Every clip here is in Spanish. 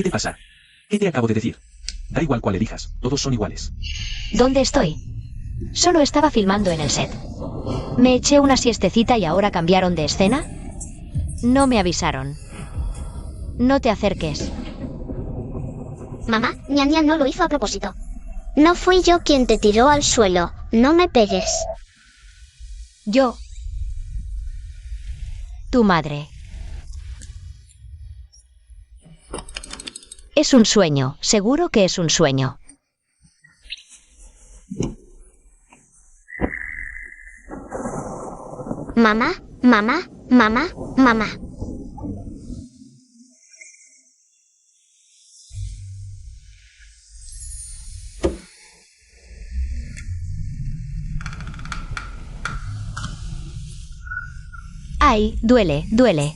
te pasa? ¿Qué te acabo de decir? Da igual cuál elijas, todos son iguales. ¿Dónde estoy? Solo estaba filmando en el set. ¿Me eché una siestecita y ahora cambiaron de escena? No me avisaron. No te acerques. Mamá, Nian Nian no lo hizo a propósito. No fui yo quien te tiró al suelo, no me pegues. Yo. Tu madre. Es un sueño, seguro que es un sueño. Mamá, mamá, mamá, mamá. Ay, duele, duele.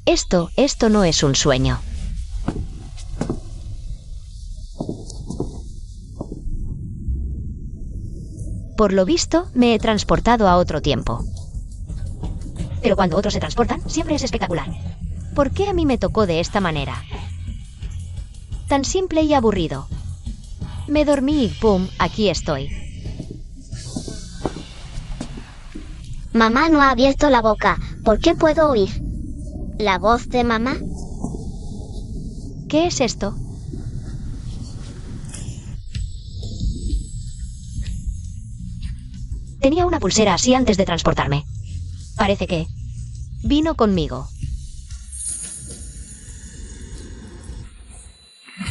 Esto no es un sueño. Por lo visto, me he transportado a otro tiempo. Pero cuando otros se transportan, siempre es espectacular. ¿Por qué a mí me tocó de esta manera? Tan simple y aburrido. Me dormí y ¡pum!, aquí estoy. Mamá no ha abierto la boca. ¿Por qué puedo oír la voz de mamá? ¿Qué es esto? Tenía una pulsera así antes de transportarme. Parece que vino conmigo.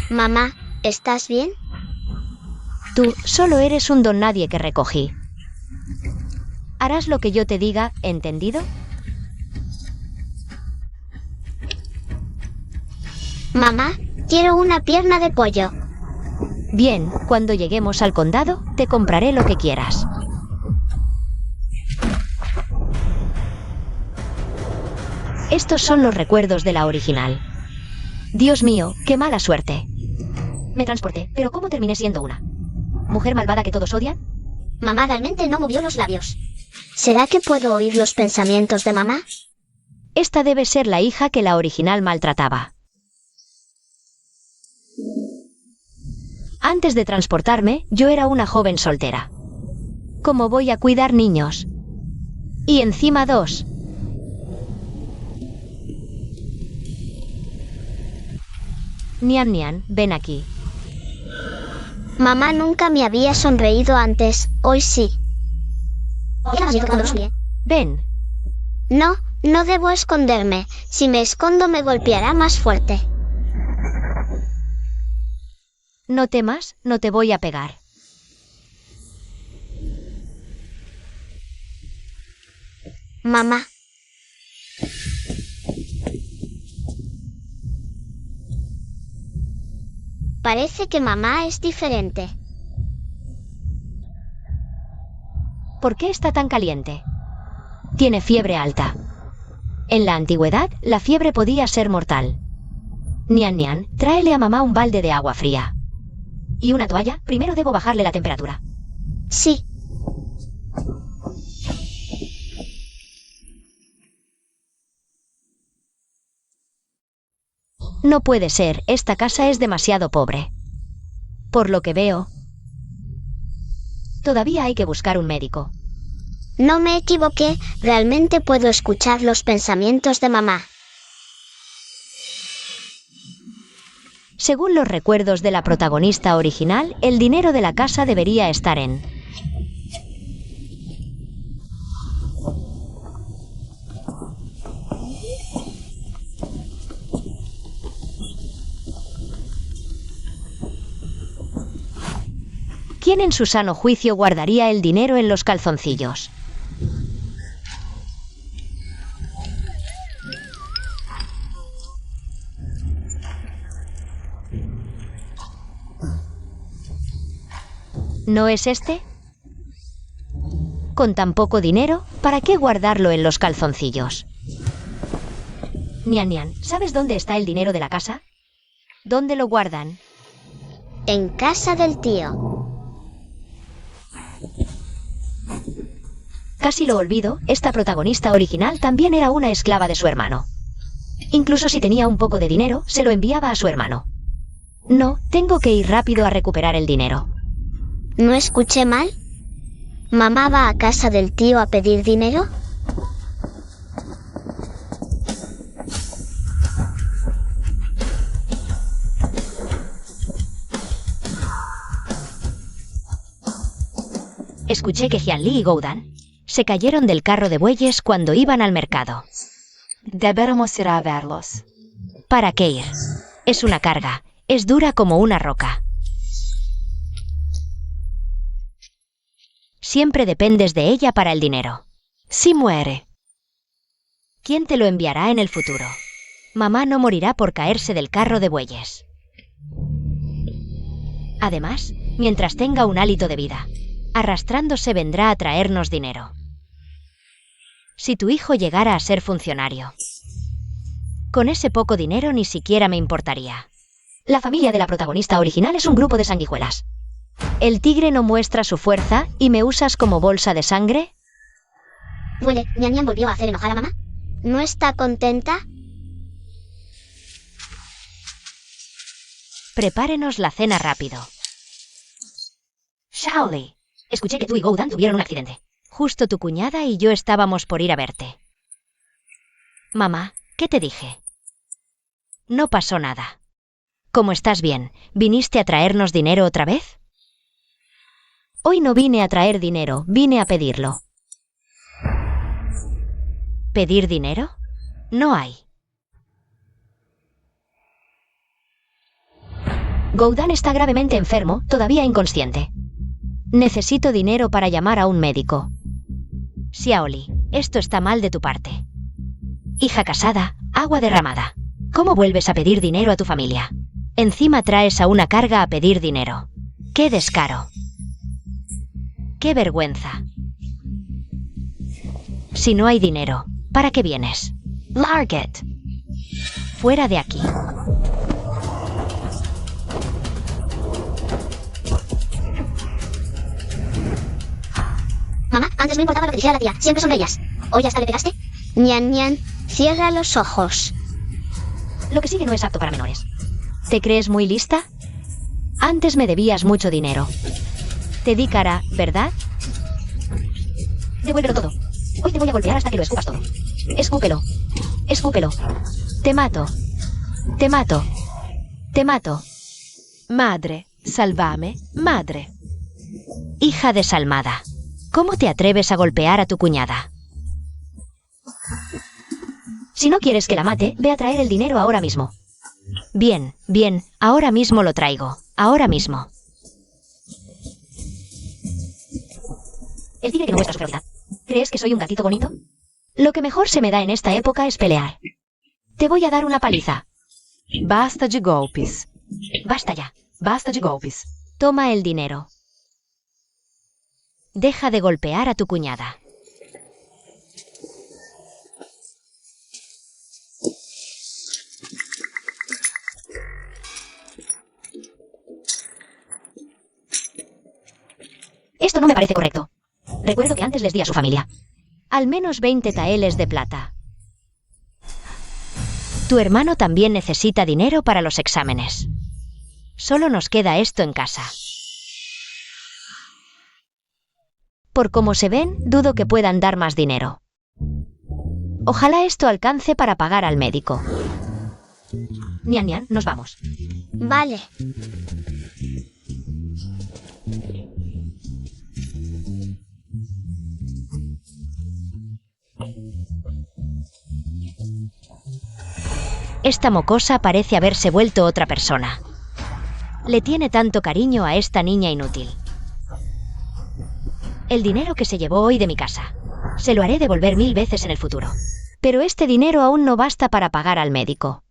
Mamá, ¿estás bien? Tú solo eres un don nadie que recogí. Harás lo que yo te diga, ¿entendido? Mamá, quiero una pierna de pollo. Bien, cuando lleguemos al condado, te compraré lo que quieras. Estos son los recuerdos de la original. Dios mío, qué mala suerte. Me transporté, pero ¿cómo terminé siendo una mujer malvada que todos odian? Mamá realmente no movió los labios. ¿Será que puedo oír los pensamientos de mamá? Esta debe ser la hija que la original maltrataba. Antes de transportarme, yo era una joven soltera. ¿Cómo voy a cuidar niños? Y encima 2. Nian Nian, ven aquí. Mamá nunca me había sonreído antes, hoy sí. Ven. No, no debo esconderme. Si me escondo me golpeará más fuerte. No temas, no te voy a pegar. Mamá. Parece que mamá es diferente. ¿Por qué está tan caliente? Tiene fiebre alta. En la antigüedad, la fiebre podía ser mortal. Nian Nian, tráele a mamá un balde de agua fría. ¿Y una toalla? Primero debo bajarle la temperatura. Sí. No puede ser, esta casa es demasiado pobre. Por lo que veo, todavía hay que buscar un médico. No me equivoqué, realmente puedo escuchar los pensamientos de mamá. Según los recuerdos de la protagonista original, el dinero de la casa debería estar en... ¿Quién en su sano juicio guardaría el dinero en los calzoncillos? ¿No es este? Con tan poco dinero, ¿para qué guardarlo en los calzoncillos? Nian Nian, ¿sabes dónde está el dinero de la casa? ¿Dónde lo guardan? En casa del tío. Casi lo olvido, esta protagonista original también era una esclava de su hermano. Incluso si tenía un poco de dinero, se lo enviaba a su hermano. No, tengo que ir rápido a recuperar el dinero. ¿No escuché mal? ¿Mamá va a casa del tío a pedir dinero? Escuché que Jianli y Goudan se cayeron del carro de bueyes cuando iban al mercado. Deberemos ir a verlos. ¿Para qué ir? Es una carga. Es dura como una roca. Siempre dependes de ella para el dinero. Si muere. ¿Quién te lo enviará en el futuro? Mamá no morirá por caerse del carro de bueyes. Además, mientras tenga un hálito de vida, arrastrándose vendrá a traernos dinero. Si tu hijo llegara a ser funcionario, con ese poco dinero ni siquiera me importaría. La familia de la protagonista original es un grupo de sanguijuelas. ¿El tigre no muestra su fuerza y me usas como bolsa de sangre? Huele, Nian Nian volvió a hacer enojar a mamá. ¿No está contenta? Prepárenos la cena rápido. Shaoli, escuché que tú y Goudan tuvieron un accidente. Justo tu cuñada y yo estábamos por ir a verte. Mamá, ¿qué te dije? No pasó nada. ¿Cómo estás bien? ¿Viniste a traernos dinero otra vez? Hoy no vine a traer dinero, vine a pedirlo. ¿Pedir dinero? No hay. Goudan está gravemente enfermo, todavía inconsciente. Necesito dinero para llamar a un médico. Xiaoli, esto está mal de tu parte. Hija casada, agua derramada. ¿Cómo vuelves a pedir dinero a tu familia? Encima traes a una carga a pedir dinero. ¡Qué descaro! ¡Qué vergüenza! Si no hay dinero, ¿para qué vienes? Larget. Fuera de aquí. Mamá, antes no importaba lo que dijera la tía, siempre sonreías. ¿Hoy hasta le pegaste? Nian Nian, cierra los ojos. Lo que sigue no es apto para menores. ¿Te crees muy lista? Antes me debías mucho dinero. Te di cara, ¿verdad? Devuélvelo todo. Hoy te voy a golpear hasta que lo escupas todo. Escúpelo. Escúpelo. Te mato. Te mato. Te mato. Madre, salvame, madre. Hija desalmada. ¿Cómo te atreves a golpear a tu cuñada? Si no quieres que la mate, ve a traer el dinero ahora mismo. Bien, bien, ahora mismo lo traigo. Ahora mismo. El tigre que no muestra su ferocidad. ¿Crees que soy un gatito bonito? Lo que mejor se me da en esta época es pelear. Te voy a dar una paliza. Basta de golpes. Basta ya. Basta de golpes. Toma el dinero. Deja de golpear a tu cuñada. Esto no me parece correcto. Recuerdo que antes les di a su familia al menos 20 taeles de plata. Tu hermano también necesita dinero para los exámenes. Solo nos queda esto en casa. Por cómo se ven, dudo que puedan dar más dinero. Ojalá esto alcance para pagar al médico. Nian Nian, nos vamos. Vale. Esta mocosa parece haberse vuelto otra persona. Le tiene tanto cariño a esta niña inútil. El dinero que se llevó hoy de mi casa, se lo haré devolver 1000 veces en el futuro. Pero este dinero aún no basta para pagar al médico.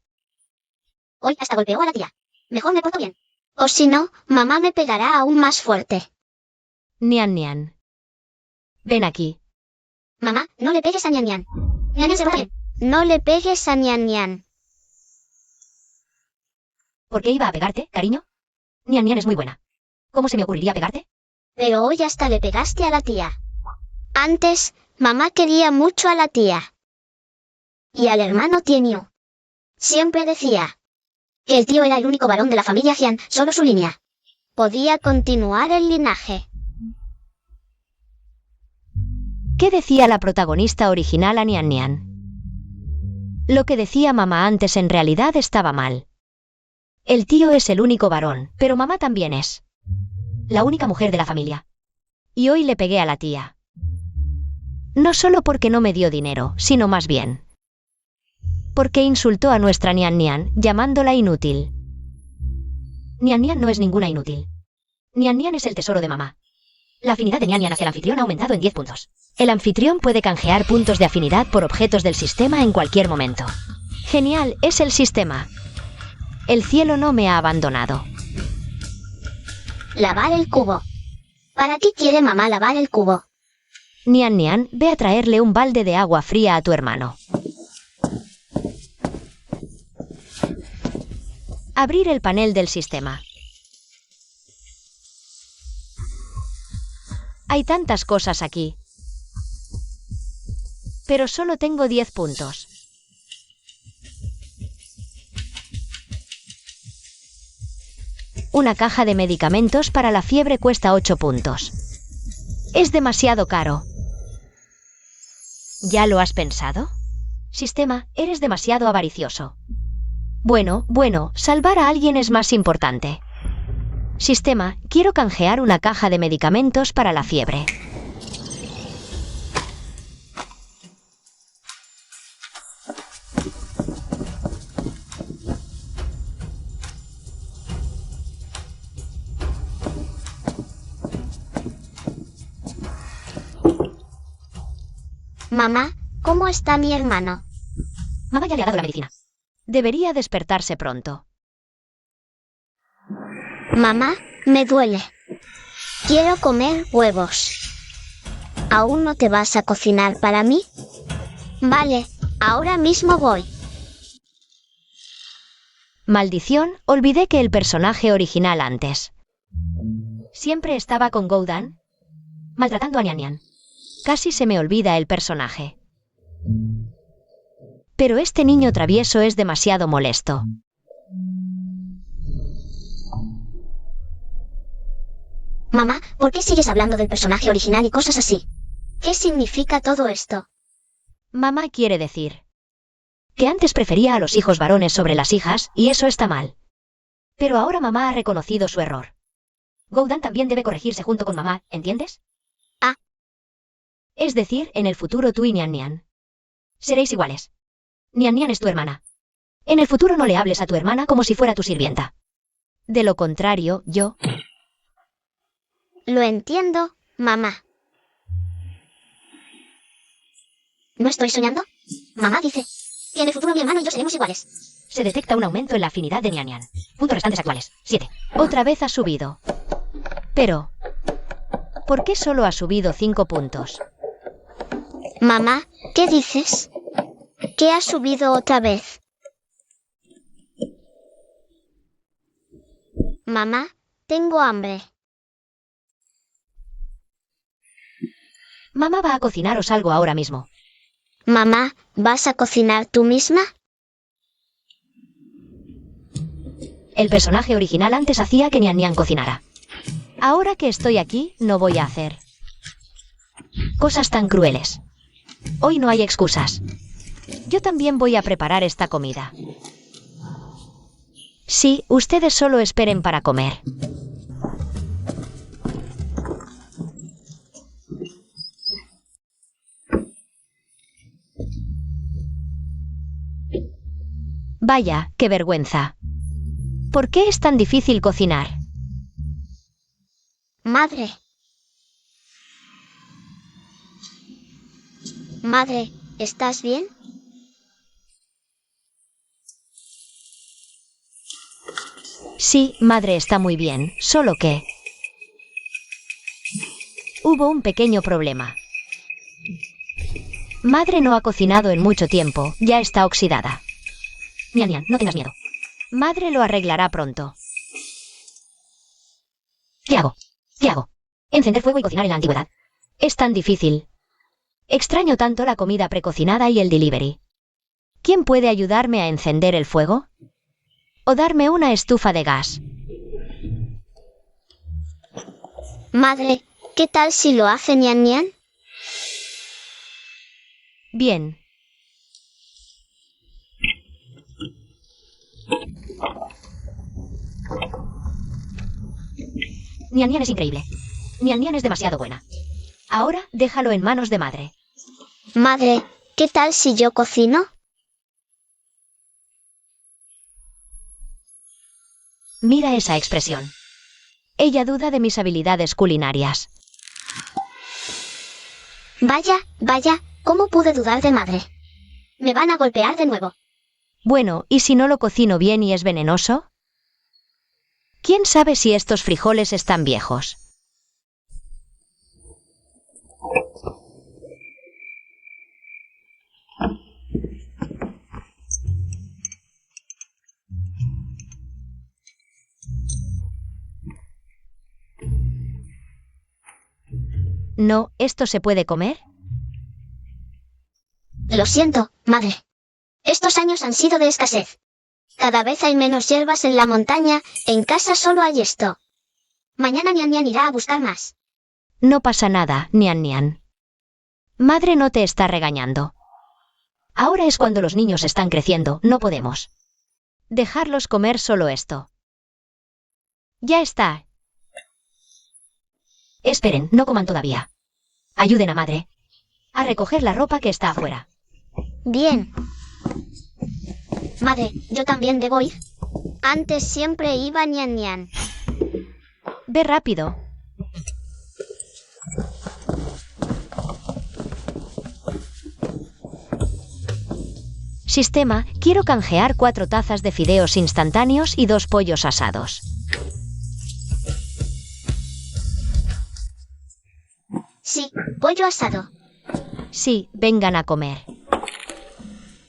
Hoy hasta golpeó a la tía. Mejor me porto bien. O si no, mamá me pegará aún más fuerte. Nian Nian. Ven aquí. Mamá, no le pegues a Nian Nian. Nian Nian se va bien. No le pegues a Nian Nian. ¿Por qué iba a pegarte, cariño? Nian Nian es muy buena. ¿Cómo se me ocurriría pegarte? Pero hoy hasta le pegaste a la tía. Antes, mamá quería mucho a la tía. Y al hermano Tienyu. Siempre decía que el tío era el único varón de la familia Jian, solo su línea podía continuar el linaje. ¿Qué decía la protagonista original a Nian Nian? Lo que decía mamá antes en realidad estaba mal. El tío es el único varón, pero mamá también es la única mujer de la familia. Y hoy le pegué a la tía. No solo porque no me dio dinero, sino más bien porque insultó a nuestra Nian Nian, llamándola inútil. Nian Nian no es ninguna inútil. Nian Nian es el tesoro de mamá. La afinidad de Nian Nian hacia el anfitrión ha aumentado en 10 puntos. El anfitrión puede canjear puntos de afinidad por objetos del sistema en cualquier momento. Genial, es el sistema. El cielo no me ha abandonado. Lavar el cubo. ¿Para qué quiere mamá lavar el cubo? Nian Nian, ve a traerle un balde de agua fría a tu hermano. Abrir el panel del sistema. Hay tantas cosas aquí. Pero solo tengo 10 puntos. Una caja de medicamentos para la fiebre cuesta 8 puntos. Es demasiado caro. ¿Ya lo has pensado? Sistema, eres demasiado avaricioso. Bueno, salvar a alguien es más importante. Sistema, quiero canjear una caja de medicamentos para la fiebre. Mamá, ¿cómo está mi hermano? Mamá ya le ha dado la medicina. Debería despertarse pronto. Mamá, me duele. Quiero comer huevos. ¿Aún no te vas a cocinar para mí? Vale, ahora mismo voy. Maldición, olvidé que el personaje original antes siempre estaba con Goudan, maltratando a Nian Nian. Casi se me olvida el personaje. Pero este niño travieso es demasiado molesto. Mamá, ¿por qué sigues hablando del personaje original y cosas así? ¿Qué significa todo esto? Mamá quiere decir que antes prefería a los hijos varones sobre las hijas, y eso está mal. Pero ahora mamá ha reconocido su error. Goudan también debe corregirse junto con mamá, ¿entiendes? Ah. Es decir, en el futuro tú y Nian Nian seréis iguales. Nian Nian es tu hermana. En el futuro no le hables a tu hermana como si fuera tu sirvienta. De lo contrario, yo... Lo entiendo, mamá. ¿No estoy soñando? Mamá dice que en el futuro mi hermano y yo seremos iguales. Se detecta un aumento en la afinidad de Nian Nian. Puntos restantes actuales, 7. Otra vez ha subido. Pero... ¿por qué solo ha subido 5 puntos? Mamá, ¿qué dices? ¿Qué ha subido otra vez? Mamá, tengo hambre. Mamá va a cocinaros algo ahora mismo. Mamá, ¿vas a cocinar tú misma? El personaje original antes hacía que Nian Nian cocinara. Ahora que estoy aquí, no voy a hacer cosas tan crueles. Hoy no hay excusas. Yo también voy a preparar esta comida. Sí, ustedes solo esperen para comer. Vaya, qué vergüenza. ¿Por qué es tan difícil cocinar? Madre. Madre, ¿estás bien? Sí, madre está muy bien, solo que... hubo un pequeño problema. Madre no ha cocinado en mucho tiempo, ya está oxidada. Nian Nian, no tengas miedo. Madre lo arreglará pronto. ¿Qué hago? ¿Qué hago? ¿Encender fuego y cocinar en la antigüedad? Es tan difícil. Extraño tanto la comida precocinada y el delivery. ¿Quién puede ayudarme a encender el fuego? ¿O darme una estufa de gas? Madre, ¿qué tal si lo hace Nian Nian? Bien. Nian Nian es increíble. Nian Nian es demasiado buena. Ahora déjalo en manos de madre. Madre, ¿qué tal si yo cocino? Mira esa expresión. Ella duda de mis habilidades culinarias. Vaya, vaya, ¿cómo pude dudar de madre? Me van a golpear de nuevo. Bueno, ¿y si no lo cocino bien y es venenoso? ¿Quién sabe si estos frijoles están viejos? No, ¿esto se puede comer? Lo siento, madre. Estos años han sido de escasez. Cada vez hay menos hierbas en la montaña, en casa solo hay esto. Mañana Nian Nian irá a buscar más. No pasa nada, Nian Nian. Madre no te está regañando. Ahora es cuando los niños están creciendo, no podemos dejarlos comer solo esto. Ya está. Esperen, no coman todavía. Ayuden a madre a recoger la ropa que está afuera. Bien. Madre, ¿yo también debo ir? Antes siempre iba Nian Nian. Ve rápido. Sistema, quiero canjear 4 tazas de fideos instantáneos y 2 pollos asados. Sí, pollo asado. Sí, vengan a comer.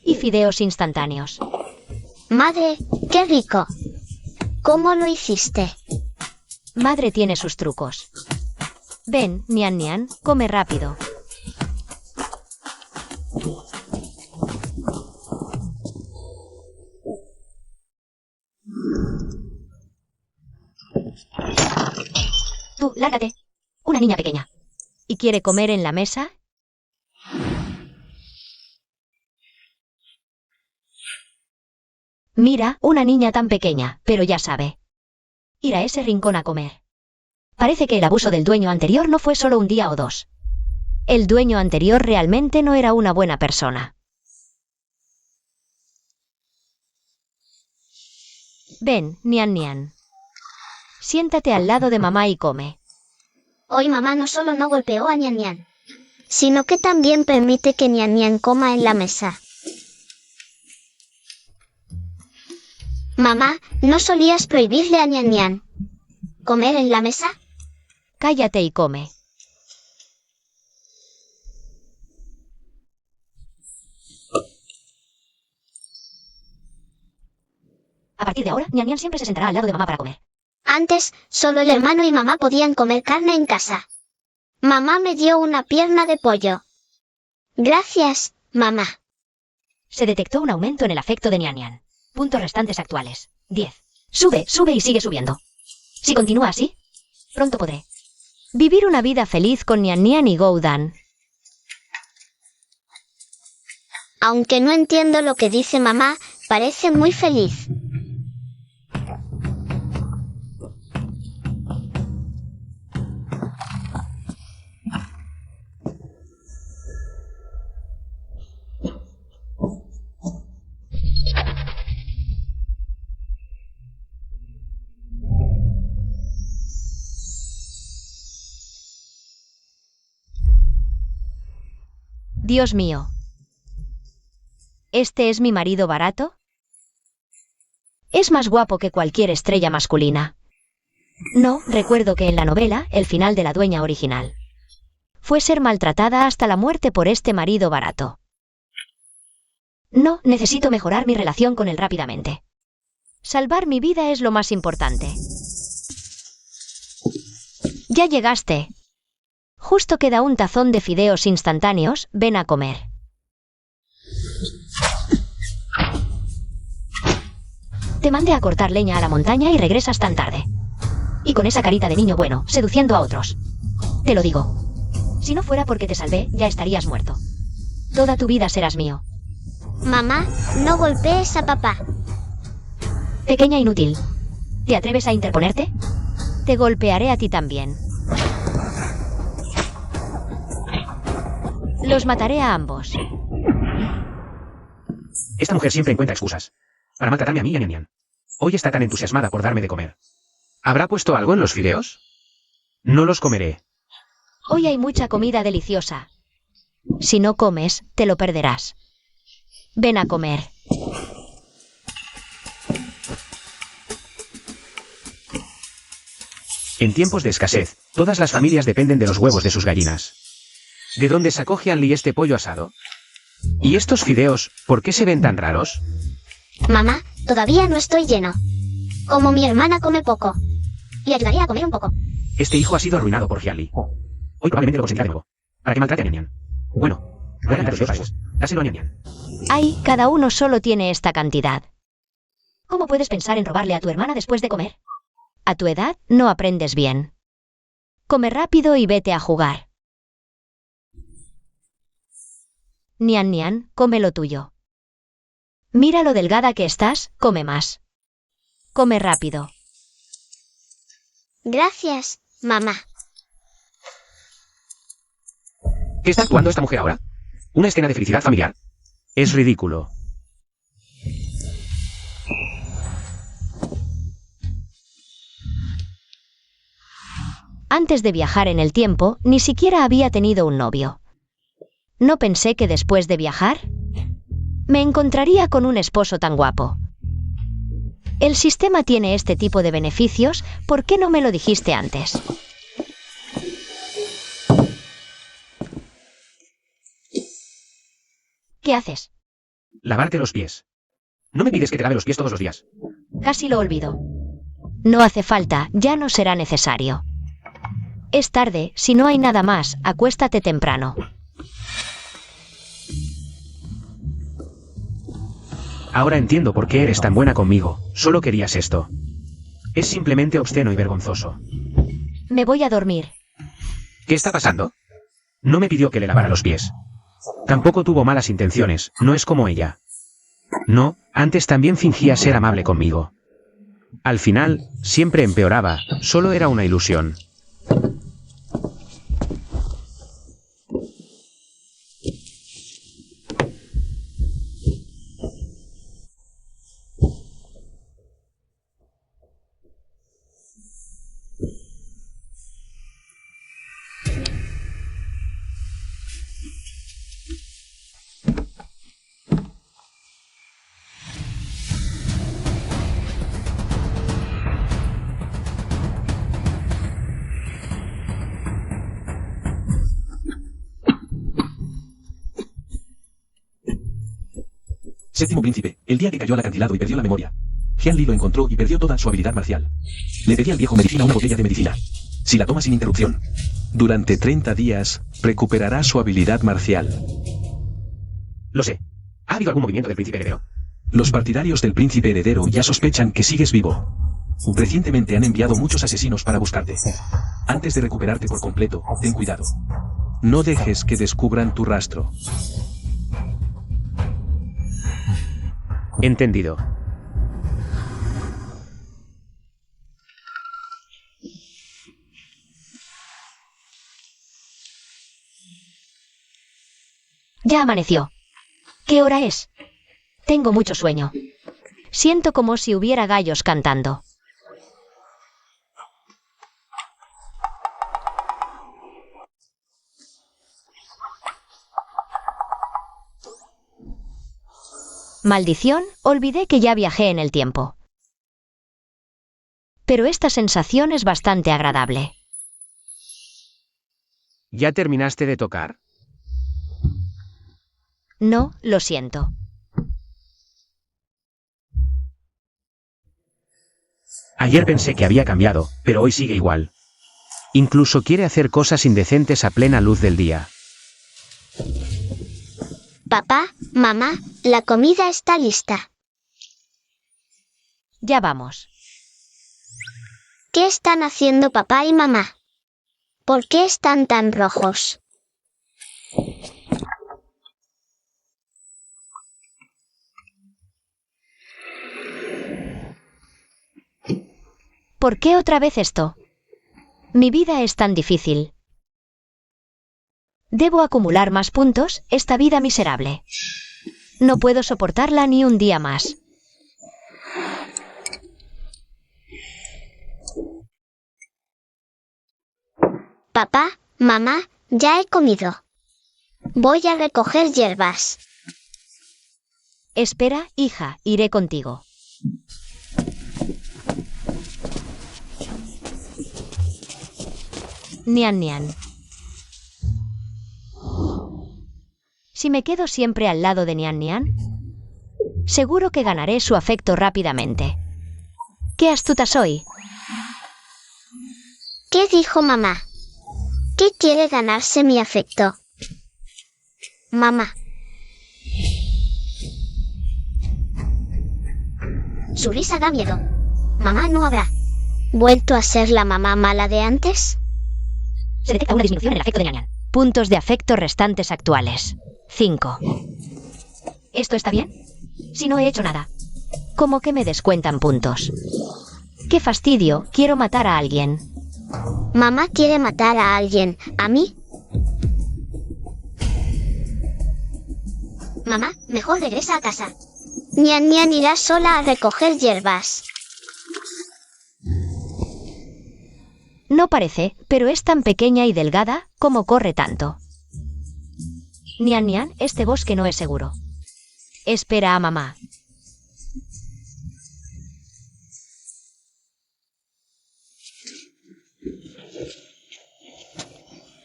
Y fideos instantáneos. Madre, qué rico. ¿Cómo lo hiciste? Madre tiene sus trucos. Ven, Nian Nian, come rápido. Tú, lárgate. Una niña pequeña. ¿Y quiere comer en la mesa? Mira, una niña tan pequeña, pero ya sabe. Ir a ese rincón a comer. Parece que el abuso del dueño anterior no fue solo un día o 2. El dueño anterior realmente no era una buena persona. Ven, Nian Nian. Siéntate al lado de mamá y come. Hoy mamá no solo no golpeó a Nian Nian, sino que también permite que Nian Nian coma en la mesa. Mamá, ¿no solías prohibirle a Nian Nian comer en la mesa? Cállate y come. A partir de ahora, Nian Nian siempre se sentará al lado de mamá para comer. Antes, solo el hermano y mamá podían comer carne en casa. Mamá me dio una pierna de pollo. Gracias, mamá. Se detectó un aumento en el afecto de Nian Nian. Puntos restantes actuales. 10. Sube, sube y sigue subiendo. Si continúa así, pronto podré vivir una vida feliz con Nian Nian y Goudan. Aunque no entiendo lo que dice mamá, parece muy feliz. Dios mío. ¿Este es mi marido barato? Es más guapo que cualquier estrella masculina. No, recuerdo que en la novela, el final de la dueña original fue ser maltratada hasta la muerte por este marido barato. No, necesito mejorar mi relación con él rápidamente. Salvar mi vida es lo más importante. Ya llegaste. Justo queda un tazón de fideos instantáneos, ven a comer. Te mandé a cortar leña a la montaña y regresas tan tarde. Y con esa carita de niño bueno, seduciendo a otros. Te lo digo. Si no fuera porque te salvé, ya estarías muerto. Toda tu vida serás mío. Mamá, no golpees a papá. Pequeña inútil. ¿Te atreves a interponerte? Te golpearé a ti también. Los mataré a ambos. Esta mujer siempre encuentra excusas para maltratarme a mí y a Nian. Hoy está tan entusiasmada por darme de comer. ¿Habrá puesto algo en los fideos? No los comeré. Hoy hay mucha comida deliciosa. Si no comes, te lo perderás. Ven a comer. En tiempos de escasez, todas las familias dependen de los huevos de sus gallinas. ¿De dónde sacó Hyunli este pollo asado? ¿Y estos fideos, por qué se ven tan raros? Mamá, todavía no estoy lleno. Como mi hermana come poco. Le ayudaré a comer un poco. Este hijo ha sido arruinado por Hyunli. Hoy probablemente lo consentirá de nuevo, para que maltrate a Nian. Bueno, voy a cantar los huevos. Dáselo a Nian. Ay, cada uno solo tiene esta cantidad. ¿Cómo puedes pensar en robarle a tu hermana después de comer? A tu edad no aprendes bien. Come rápido y vete a jugar. Nian Nian, come lo tuyo. Mira lo delgada que estás, come más. Come rápido. Gracias, mamá. ¿Qué está actuando esta mujer ahora? ¿Una escena de felicidad familiar? Es ridículo. Antes de viajar en el tiempo, ni siquiera había tenido un novio. No pensé que después de viajar, me encontraría con un esposo tan guapo. El sistema tiene este tipo de beneficios, ¿por qué no me lo dijiste antes? ¿Qué haces? Lavarte los pies. No me pides que te lave los pies todos los días. Casi lo olvido. No hace falta, ya no será necesario. Es tarde, si no hay nada más, acuéstate temprano. Ahora entiendo por qué eres tan buena conmigo, solo querías esto. Es simplemente obsceno y vergonzoso. Me voy a dormir. ¿Qué está pasando? No me pidió que le lavara los pies. Tampoco tuvo malas intenciones, no es como ella. No, antes también fingía ser amable conmigo. Al final, siempre empeoraba, solo era una ilusión. Séptimo príncipe, el día que cayó al acantilado y perdió la memoria. Hyunli lo encontró y perdió toda su habilidad marcial. Le pedí al viejo medicina una botella de medicina. Si la toma sin interrupción, Durante 30 días, recuperará su habilidad marcial. Lo sé. ¿Ha habido algún movimiento del príncipe heredero? los partidarios del príncipe heredero ya sospechan que sigues vivo. Recientemente han enviado muchos asesinos para buscarte. Antes de recuperarte por completo, ten cuidado. No dejes que descubran tu rastro. Entendido. Ya amaneció. ¿Qué hora es? Tengo mucho sueño. Siento como si hubiera gallos cantando. Maldición, olvidé que ya viajé en el tiempo. Pero esta sensación es bastante agradable. ¿Ya terminaste de tocar? No, lo siento. Ayer pensé que había cambiado, pero hoy sigue igual. Incluso quiere hacer cosas indecentes a plena luz del día. Papá, mamá, la comida está lista. Ya vamos. ¿Qué están haciendo papá y mamá? ¿Por qué están tan rojos? ¿Por qué otra vez esto? Mi vida es tan difícil. Debo acumular más puntos, esta vida miserable. No puedo soportarla ni un día más. Papá, mamá, ya he comido. Voy a recoger hierbas. Espera, hija, iré contigo. Nian Nian. Si me quedo siempre al lado de Nian Nian, seguro que ganaré su afecto rápidamente. ¡Qué astuta soy! ¿Qué dijo mamá? ¿Qué quiere ganarse mi afecto? Mamá. Su risa da miedo. Mamá no habrá vuelto a ser la mamá mala de antes. Se detecta una disminución en el afecto de Nian Nian. Puntos de afecto restantes actuales. 5. ¿Esto está bien? Si no he hecho nada. ¿Cómo que me descuentan puntos? ¡Qué fastidio! Quiero matar a alguien. Mamá quiere matar a alguien. ¿A mí? Mamá, mejor regresa a casa. Nian Nian irá sola a recoger hierbas. No parece, pero es tan pequeña y delgada, como corre tanto. Nian Nian, este bosque no es seguro. Espera a mamá.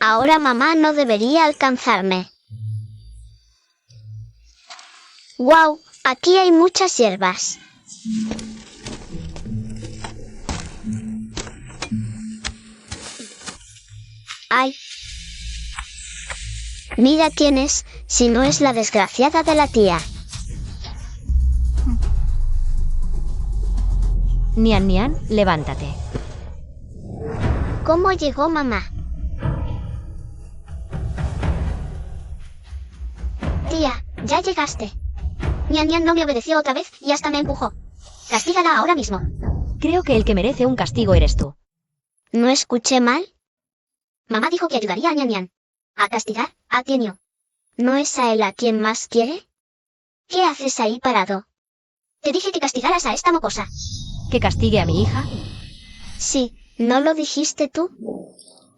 Ahora mamá no debería alcanzarme. ¡Guau! Aquí hay muchas hierbas. ¡Ay! Mira quién es, si no es la desgraciada de la tía. Nian Nian, levántate. ¿Cómo llegó mamá? Tía, ya llegaste. Nian Nian no me obedeció otra vez y hasta me empujó. Castígala ahora mismo. Creo que el que merece un castigo eres tú. ¿No escuché mal? Mamá dijo que ayudaría a Nian Nian. ¿A castigar a Tienio? ¿No es a él a quien más quiere? ¿Qué haces ahí parado? Te dije que castigaras a esta mocosa. ¿Que castigue a mi hija? Sí, ¿no lo dijiste tú?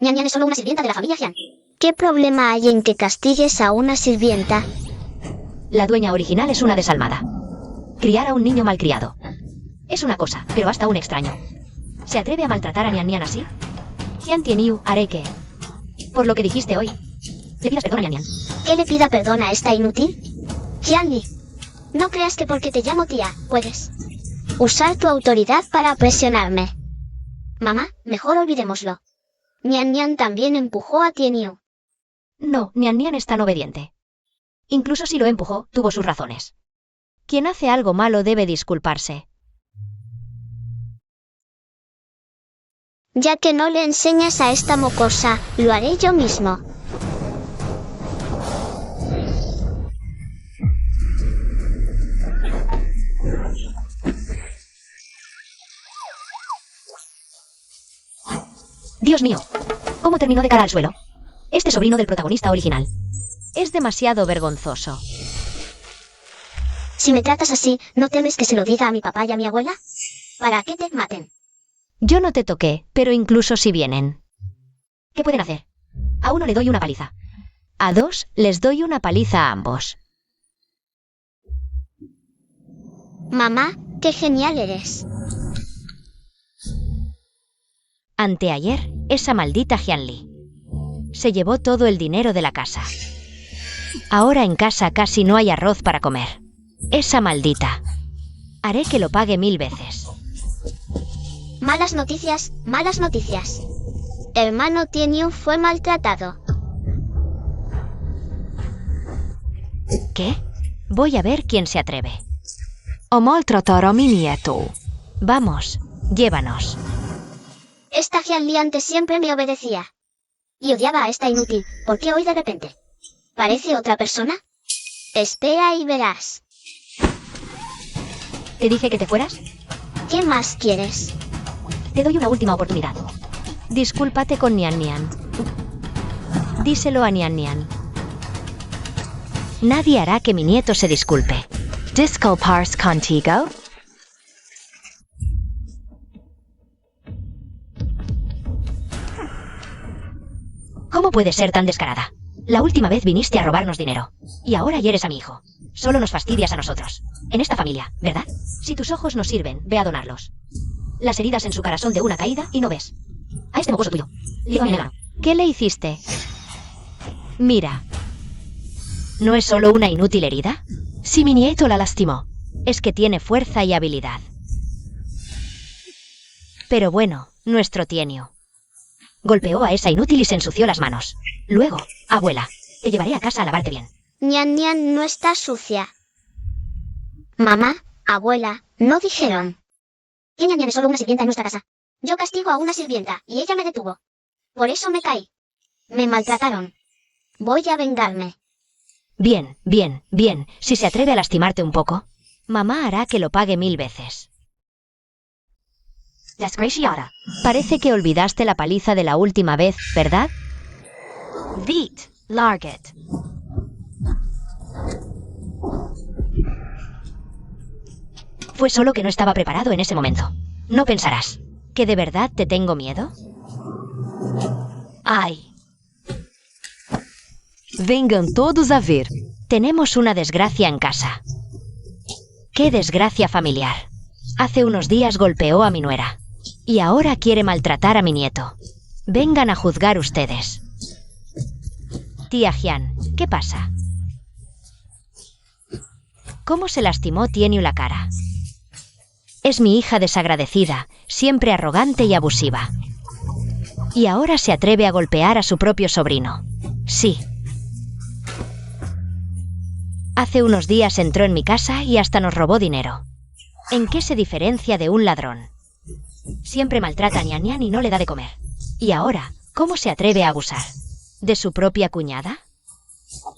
Nian Nian es solo una sirvienta de la familia Jian. ¿Qué problema hay en que castigues a una sirvienta? La dueña original es una desalmada. Criar a un niño malcriado. Es una cosa, pero hasta un extraño. ¿Se atreve a maltratar a Nian Nian así? Jian Tieniu, haré que... Por lo que dijiste hoy. Le pidas perdón a Nian Nian. ¿Qué le pida perdón a esta inútil? Jian Li, no creas que porque te llamo tía, puedes usar tu autoridad para presionarme. Mamá, mejor olvidémoslo. Nian Nian también empujó a Tieniu. No, Nian Nian es tan obediente. Incluso si lo empujó, tuvo sus razones. Quien hace algo malo debe disculparse. Ya que no le enseñas a esta mocosa, lo haré yo mismo. Dios mío, ¿cómo terminó de cara al suelo? Este sobrino del protagonista original. Es demasiado vergonzoso. Si me tratas así, ¿no temes que se lo diga a mi papá y a mi abuela? ¿Para qué te maten? Yo no te toqué, pero incluso si vienen. ¿Qué pueden hacer? A uno le doy una paliza. A dos les doy una paliza a ambos. Mamá, qué genial eres. Anteayer, esa maldita Jianli se llevó todo el dinero de la casa. Ahora en casa casi no hay arroz para comer. Esa maldita. Haré que lo pague 1000 veces. Malas noticias, malas noticias. Hermano Tieniu fue maltratado. ¿Qué? Voy a ver quién se atreve. A maltratare a mi nieto. Vamos, llévanos. Esta Hyunli antes siempre me obedecía. Y odiaba a esta inútil. ¿Por qué hoy de repente? ¿Parece otra persona? Espera y verás. ¿Te dije que te fueras? ¿Qué más quieres? Te doy una última oportunidad. Discúlpate con Nian Nian. Díselo a Nian Nian. Nadie hará que mi nieto se disculpe. Disculpars contigo? ¿Cómo puedes ser tan descarada? La última vez viniste a robarnos dinero. Y ahora hieres a mi hijo. Solo nos fastidias a nosotros. En esta familia, ¿verdad? Si tus ojos no sirven, ve a donarlos. Las heridas en su cara son de una caída y no ves. A este mocoso tuyo. ¿Qué le hiciste? Mira. ¿No es solo una inútil herida? Si mi nieto la lastimó. Es que tiene fuerza y habilidad. Pero bueno, nuestro tienio. Golpeó a esa inútil y se ensució las manos. Luego, abuela, te llevaré a casa a lavarte bien. Nian Nian no está sucia. Mamá, abuela, no dijeron. Que Nian Nian es solo una sirvienta en nuestra casa. Yo castigo a una sirvienta y ella me detuvo. Por eso me caí. Me maltrataron. Voy a vengarme. Bien, bien, bien. Si se atreve a lastimarte un poco, mamá hará que lo pague 1000 veces. Desgraciada. Parece que olvidaste la paliza de la última vez, ¿verdad? Vit, larget. Fue solo que no estaba preparado en ese momento. No pensarás. ¿Que de verdad te tengo miedo? Ay. Vengan todos a ver. Tenemos una desgracia en casa. ¡Qué desgracia familiar! Hace unos días golpeó a mi nuera. Y ahora quiere maltratar a mi nieto. Vengan a juzgar ustedes. Tía Hyun, ¿qué pasa? ¿Cómo se lastimó Tienyu la cara? Es mi hija desagradecida, siempre arrogante y abusiva. Y ahora se atreve a golpear a su propio sobrino. Sí. Hace unos días entró en mi casa y hasta nos robó dinero. ¿En qué se diferencia de un ladrón? Siempre maltrata a Nian Nian y no le da de comer. Y ahora, ¿cómo se atreve a abusar? ¿De su propia cuñada?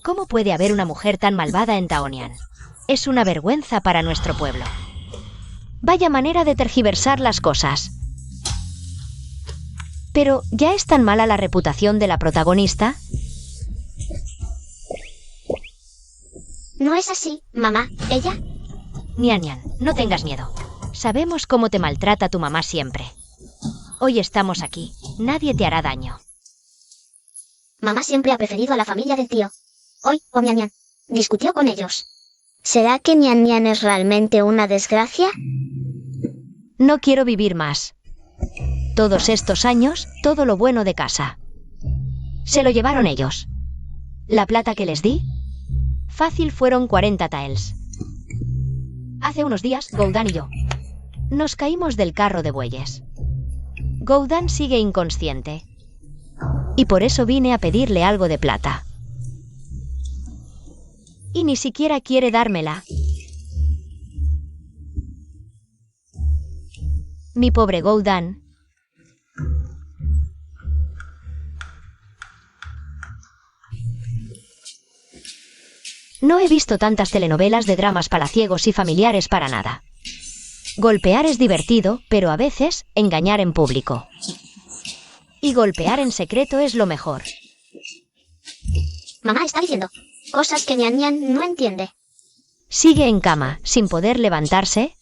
¿Cómo puede haber una mujer tan malvada en Taonian? Es una vergüenza para nuestro pueblo. Vaya manera de tergiversar las cosas. Pero, ¿ya es tan mala la reputación de la protagonista? No es así, mamá. ¿Ella? Nian Nian, no tengas miedo. Sabemos cómo te maltrata tu mamá siempre. Hoy estamos aquí. Nadie te hará daño. Mamá siempre ha preferido a la familia del tío. Hoy, o Nian Nian, discutió con ellos. ¿Será que Nian Nian es realmente una desgracia? No quiero vivir más. Todos estos años, todo lo bueno de casa. Se lo llevaron ellos. ¿La plata que les di? Fácil fueron 40 taels. Hace unos días, Goudan y yo nos caímos del carro de bueyes. Goudan sigue inconsciente. Y por eso vine a pedirle algo de plata. Y ni siquiera quiere dármela. Mi pobre Goudan. No he visto tantas telenovelas de dramas palaciegos y familiares para nada. Golpear es divertido, pero a veces engañar en público. Y golpear en secreto es lo mejor. Mamá está diciendo cosas que Nian Nian no entiende. Sigue en cama, sin poder levantarse.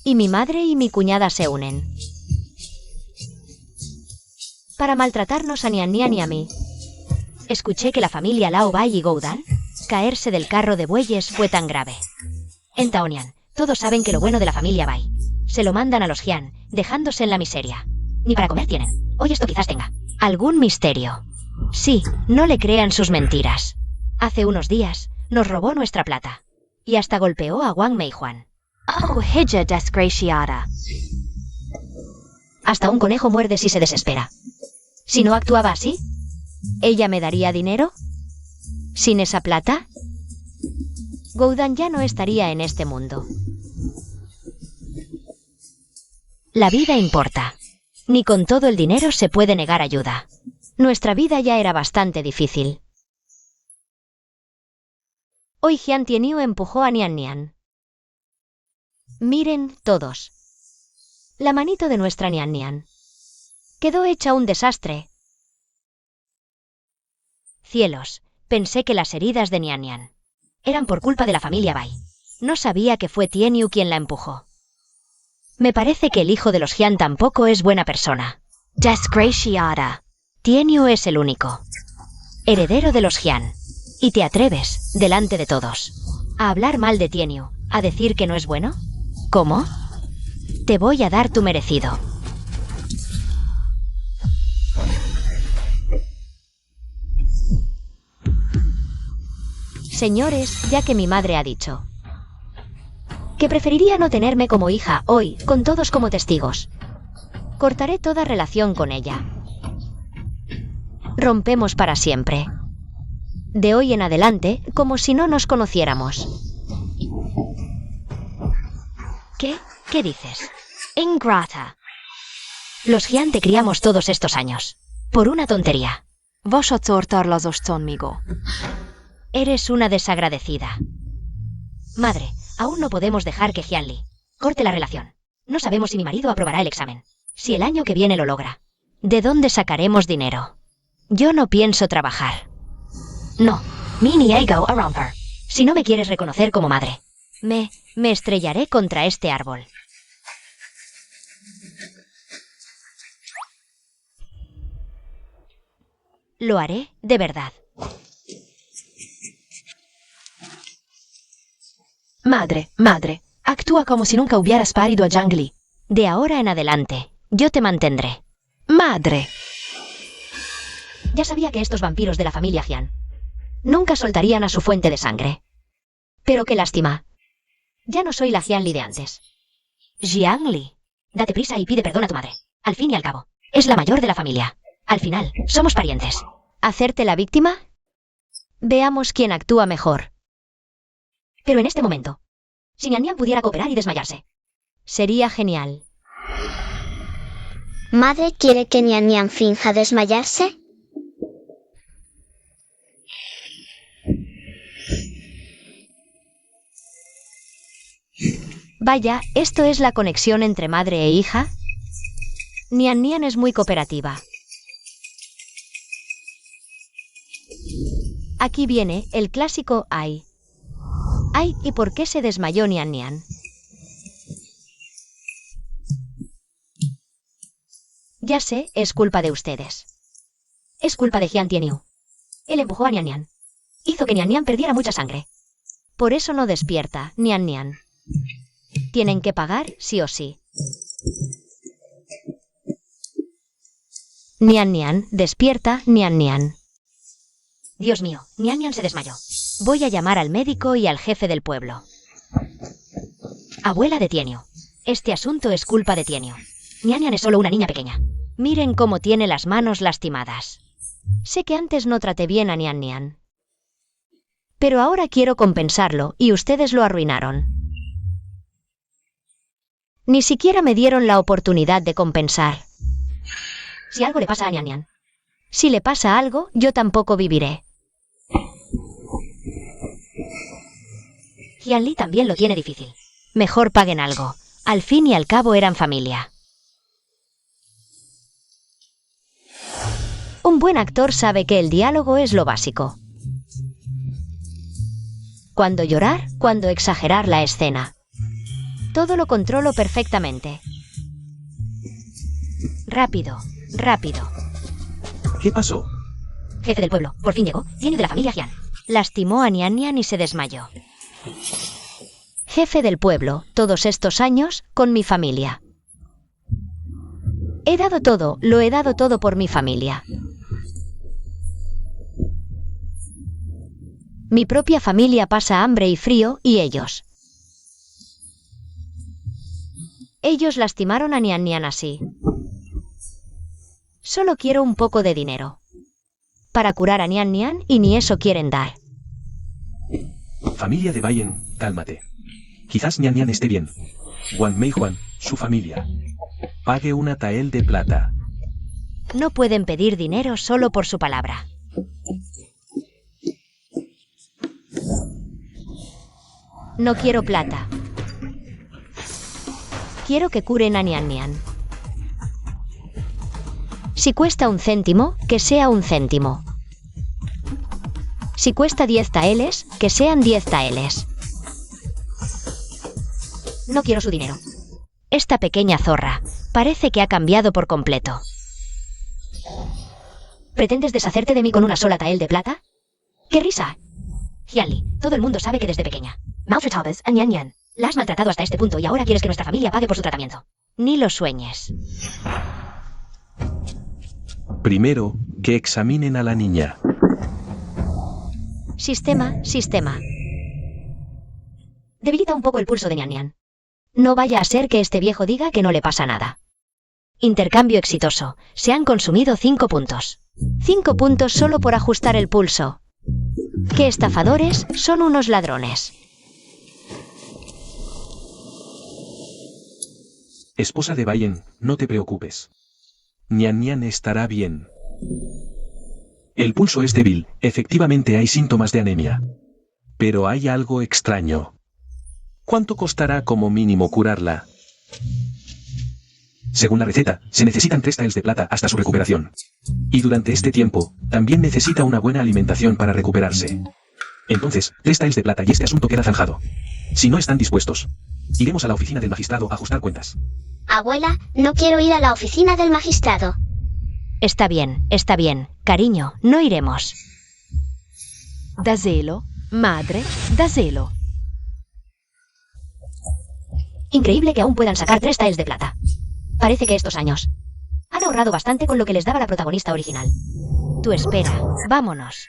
Y mi madre y mi cuñada se unen. Para maltratarnos a Nian Nian y a mí. Escuché que la familia Lao Bai y Goudan caerse del carro de bueyes fue tan grave. En Taonian, todos saben que lo bueno de la familia Bai se lo mandan a los Hyun, dejándose en la miseria. Ni para comer tienen. Hoy esto quizás tenga algún misterio. Sí, no le crean sus mentiras. Hace unos días nos robó nuestra plata. Y hasta golpeó a Wang Meijuan. Oh, hija desgraciada. Hasta un conejo muerde si se desespera. Si no actuaba así, ¿ella me daría dinero? ¿Sin esa plata? Goudan ya no estaría en este mundo. La vida importa. Ni con todo el dinero se puede negar ayuda. Nuestra vida ya era bastante difícil. Hoy Jian Tianyu empujó a Nian Nian. Miren todos. La manito de nuestra Nian Nian. Quedó hecha un desastre. Cielos, pensé que las heridas de Nian Nian eran por culpa de la familia Bai. No sabía que fue Tianyu quien la empujó. Me parece que el hijo de los Jian tampoco es buena persona. Desgraciada. Tianyu es el único heredero de los Jian. ¿Y te atreves, delante de todos, a hablar mal de Tianyu, a decir que no es bueno? ¿Cómo? Te voy a dar tu merecido. Señores, ya que mi madre ha dicho que preferiría no tenerme como hija hoy, con todos como testigos, cortaré toda relación con ella. Rompemos para siempre. De hoy en adelante, como si no nos conociéramos. ¿Qué? ¿Qué dices? Ingrata. Los Jian te criamos todos estos años. Por una tontería. Vasatszor tarlazoston migo. Eres una desagradecida. Madre, aún no podemos dejar que Jianli corte la relación. No sabemos si mi marido aprobará el examen. Si el año que viene lo logra. ¿De dónde sacaremos dinero? Yo no pienso trabajar. No, Mini Ego a romper. Si no me quieres reconocer como madre, me estrellaré contra este árbol. Lo haré de verdad. Madre, actúa como si nunca hubieras parido a Zhang Li. De ahora en adelante, yo te mantendré. Madre. Ya sabía que estos vampiros de la familia Jian nunca soltarían a su fuente de sangre. Pero qué lástima. Ya no soy la Jianli de antes. Jiangli. Date prisa y pide perdón a tu madre. Al fin y al cabo, es la mayor de la familia. Al final, somos parientes. ¿Hacerte la víctima? Veamos quién actúa mejor. Pero en este momento, si Nian Nian pudiera cooperar y desmayarse, sería genial. ¿Madre quiere que Nian Nian finja desmayarse? Vaya, ¿esto es la conexión entre madre e hija? Nian Nian es muy cooperativa. Aquí viene el clásico ay. Ay, ¿y por qué se desmayó Nian Nian? Ya sé, es culpa de ustedes. Es culpa de Jian Tianyu. Él empujó a Nian Nian. Hizo que Nian Nian perdiera mucha sangre. Por eso no despierta, Nian Nian. Tienen que pagar sí o sí. Nian Nian, despierta, Nian Nian. Dios mío, Nian Nian se desmayó. Voy a llamar al médico y al jefe del pueblo. Abuela de Tianyu. Este asunto es culpa de Tianyu. Nian Nian es solo una niña pequeña. Miren cómo tiene las manos lastimadas. Sé que antes no traté bien a Nian Nian. Pero ahora quiero compensarlo y ustedes lo arruinaron. Ni siquiera me dieron la oportunidad de compensar. Si algo le pasa a Nian Nian. Si le pasa algo, yo tampoco viviré. Jianli también lo tiene difícil. Mejor paguen algo. Al fin y al cabo eran familia. Un buen actor sabe que el diálogo es lo básico. Cuándo llorar, cuándo exagerar la escena. Todo lo controlo perfectamente. Rápido, rápido. ¿Qué pasó? Jefe del pueblo, por fin llegó. Tianyu de la familia Jian. Lastimó a Nian Nian y se desmayó. Jefe del pueblo, todos estos años, con mi familia. He dado todo, lo he dado todo por mi familia. Mi propia familia pasa hambre y frío, y ellos. Ellos lastimaron a Nian Nian así. Solo quiero un poco de dinero. Para curar a Nian Nian y ni eso quieren dar. Familia de Bayen, cálmate. Quizás Nian Nian esté bien. Wang Mei Juan, su familia. Pague una tael de plata. No pueden pedir dinero solo por su palabra. No quiero plata. Quiero que curen a Nian Nian. Si cuesta 1 céntimo, que sea 1 céntimo. Si cuesta 10 taeles, que sean 10 taeles. No quiero su dinero. Esta pequeña zorra parece que ha cambiado por completo. ¿Pretendes deshacerte de mí con una sola tael de plata? ¡Qué risa! Hyunli, todo el mundo sabe que desde pequeña maltratabas a Nian Nian. La has maltratado hasta este punto y ahora quieres que nuestra familia pague por su tratamiento. Ni lo sueñes. Primero, que examinen a la niña. Sistema. Debilita un poco el pulso de Nian Nian. No vaya a ser que este viejo diga que no le pasa nada. Intercambio exitoso. Se han consumido 5 puntos. 5 puntos solo por ajustar el pulso. ¡Qué estafadores! Son unos ladrones. Esposa de Bayen, no te preocupes. Nian Nian estará bien. El pulso es débil, efectivamente hay síntomas de anemia. Pero hay algo extraño. ¿Cuánto costará como mínimo curarla? Según la receta, se necesitan 3 taels de plata hasta su recuperación. Y durante este tiempo, también necesita una buena alimentación para recuperarse. Entonces, 3 taels de plata y este asunto queda zanjado. Si no están dispuestos, iremos a la oficina del magistrado a ajustar cuentas. Abuela, no quiero ir a la oficina del magistrado. Está bien. Cariño, no iremos. Da zelo, madre, da zelo. Increíble que aún puedan sacar 3 taels de plata. Parece que estos años han ahorrado bastante con lo que les daba la protagonista original. Tú espera, vámonos.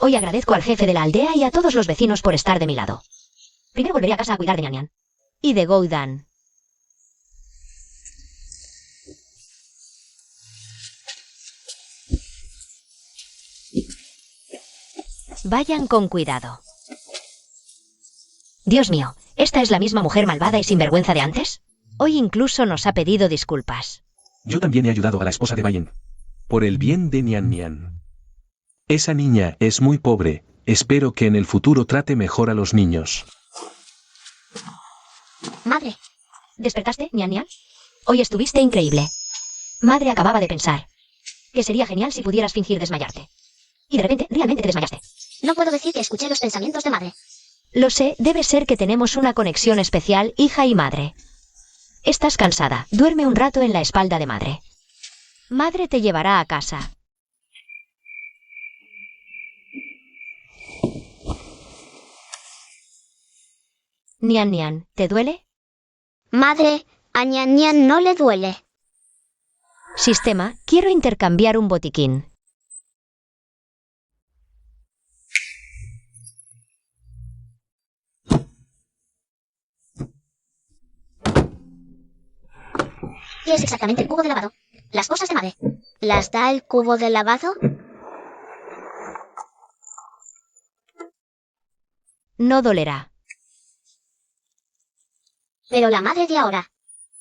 Hoy agradezco al jefe de la aldea y a todos los vecinos por estar de mi lado. Primero volveré a casa a cuidar de Nian Nian. Y de Goudan. Vayan con cuidado. Dios mío, ¿esta es la misma mujer malvada y sinvergüenza de antes? Hoy incluso nos ha pedido disculpas. Yo también he ayudado a la esposa de Bayen. Por el bien de Nian Nian. Esa niña es muy pobre, espero que en el futuro trate mejor a los niños. Madre, ¿Despertaste, Nian Nian? Hoy estuviste increíble. Madre acababa de pensar que sería genial si pudieras fingir desmayarte. Y de repente, realmente te desmayaste. no puedo decir que escuché los pensamientos de madre. Lo sé, debe ser que tenemos una conexión especial, hija y madre. Estás cansada, duerme un rato en la espalda de madre. Madre te llevará a casa. Nian Nian, ¿te duele? Madre, a Nian Nian no le duele. Sistema, quiero intercambiar un botiquín. ¿Qué es exactamente el cubo de lavado? Las cosas de madre. ¿Las da el cubo de lavado? No dolerá. Pero la madre de ahora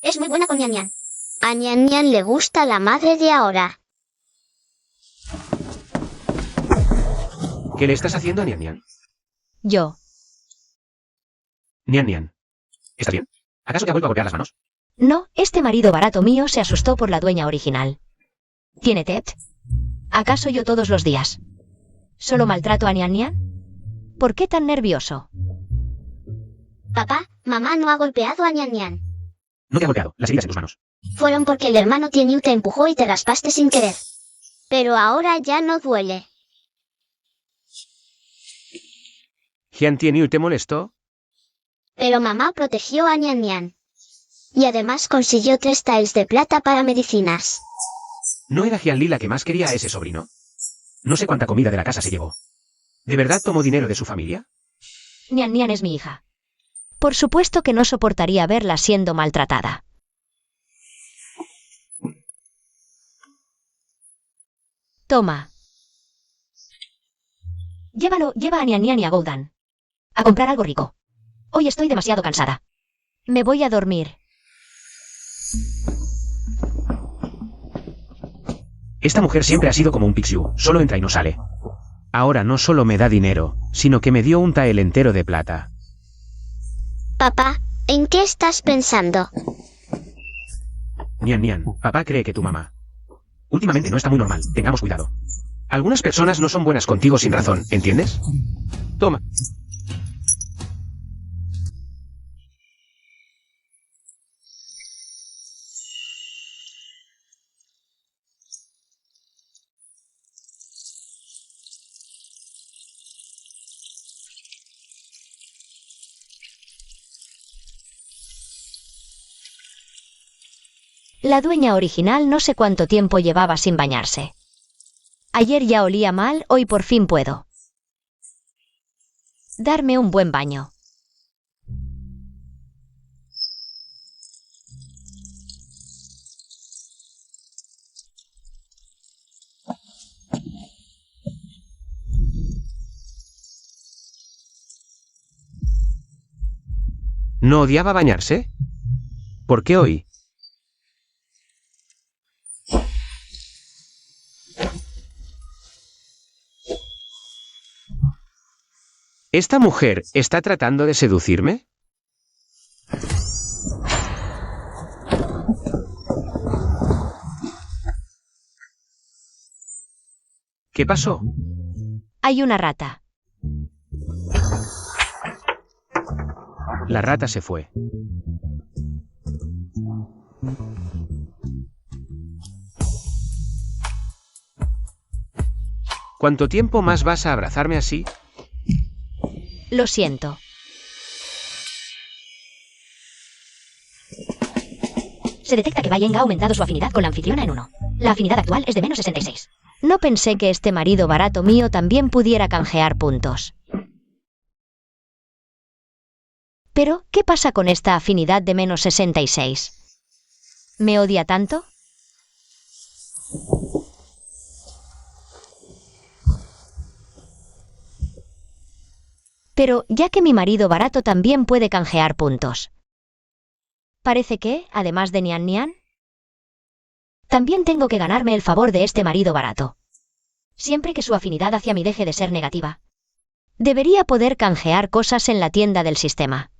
es muy buena con Nian Nian. A Nian Nian le gusta la madre de ahora. ¿Qué le estás haciendo a Nian Nian? Yo. Nian Nian. ¿Estás bien? ¿Acaso te ha vuelto a golpear las manos? No, este marido barato mío se asustó por la dueña original. ¿Tiene TET? ¿Acaso yo todos los días solo maltrato a Nian Nian? ¿Por qué tan nervioso? Papá, mamá no ha golpeado a Nian Nian. No te ha golpeado, las heridas en tus manos. Fueron porque el hermano Tieniu te empujó y te raspaste sin querer. Pero ahora ya no duele. ¿Jian Tieniu te molestó? Pero mamá protegió a Nian Nian. Y además consiguió 3 taels de plata para medicinas. ¿No era Jian Li la que más quería a ese sobrino? No sé cuánta comida de la casa se llevó. ¿De verdad tomó dinero de su familia? Nian Nian es mi hija. Por supuesto que no soportaría verla siendo maltratada. Toma. Lleva a Nian Nian y a Goudan a comprar algo rico. Hoy estoy demasiado cansada. Me voy a dormir. Esta mujer siempre ha sido como un pixiu, solo entra y no sale. Ahora no solo me da dinero, sino que me dio un tael entero de plata. Papá, ¿en qué estás pensando? Nian, papá cree que tu mamá. Últimamente no está muy normal, tengamos cuidado. Algunas personas no son buenas contigo sin razón, ¿entiendes? Toma. La dueña original no sé cuánto tiempo llevaba sin bañarse. Ayer ya olía mal, hoy por fin puedo darme un buen baño. ¿No odiaba bañarse? ¿Por qué hoy? ¿Esta mujer está tratando de seducirme? ¿Qué pasó? Hay una rata. La rata se fue. ¿Cuánto tiempo más vas a abrazarme así? Lo siento. Se detecta que Bayeng ha aumentado su afinidad con la anfitriona en 1. La afinidad actual es de menos 66. No pensé que este marido barato mío también pudiera canjear puntos. Pero, ¿qué pasa con esta afinidad de menos 66? ¿Me odia tanto? Pero, ya que mi marido barato también puede canjear puntos. Parece que, además de Nian, también tengo que ganarme el favor de este marido barato. Siempre que su afinidad hacia mí deje de ser negativa, debería poder canjear cosas en la tienda del sistema.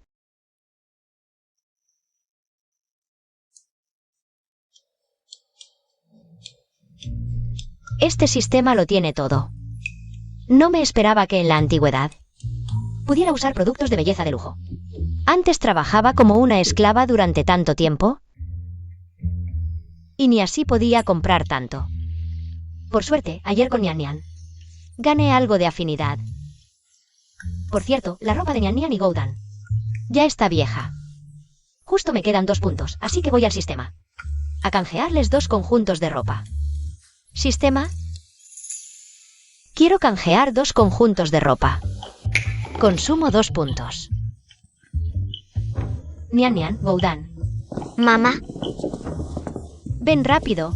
Este sistema lo tiene todo. No me esperaba que en la antigüedad pudiera usar productos de belleza de lujo. Antes trabajaba como una esclava durante tanto tiempo y ni así podía comprar tanto. Por suerte, ayer con Nian gané algo de afinidad. Por cierto, la ropa de Nian y Goudan ya está vieja. Justo me quedan 2 puntos, así que voy al sistema a canjearles 2 conjuntos de ropa. Sistema. Quiero canjear 2 conjuntos de ropa. Consumo 2 puntos. Nian, Goudan. Mamá, Ven rápido.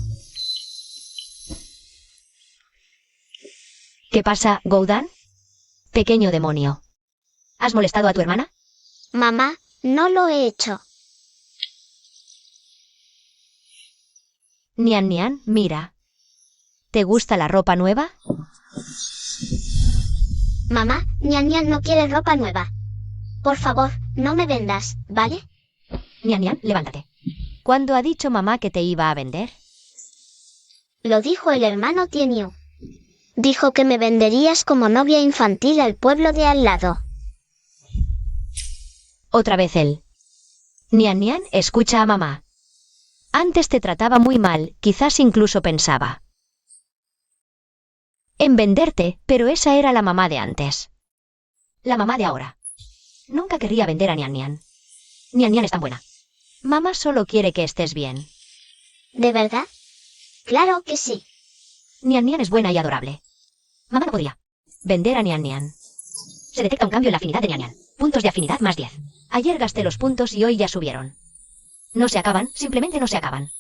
¿Qué pasa, Goudan? Pequeño demonio. ¿Has molestado a tu hermana? mamá, no lo he hecho. Nian, mira. ¿Te gusta la ropa nueva? Mamá, Nian no quiere ropa nueva. Por favor, no me vendas, ¿vale? Nian, levántate. ¿Cuándo ha dicho mamá que te iba a vender? Lo dijo el hermano Tieniu. Dijo que me venderías como novia infantil al pueblo de al lado. Otra vez él. Nian, escucha a mamá. Antes te trataba muy mal, quizás incluso pensaba en venderte, pero esa era la mamá de antes. La mamá de ahora nunca querría vender a Nian. Nian es tan buena. Mamá solo quiere que estés bien. ¿De verdad? Claro que sí. Nian es buena y adorable. Mamá no podría vender a Nian. Se detecta un cambio en la afinidad de Nian. Puntos de afinidad más 10. Ayer gasté los puntos y hoy ya subieron. No se acaban, simplemente no se acaban.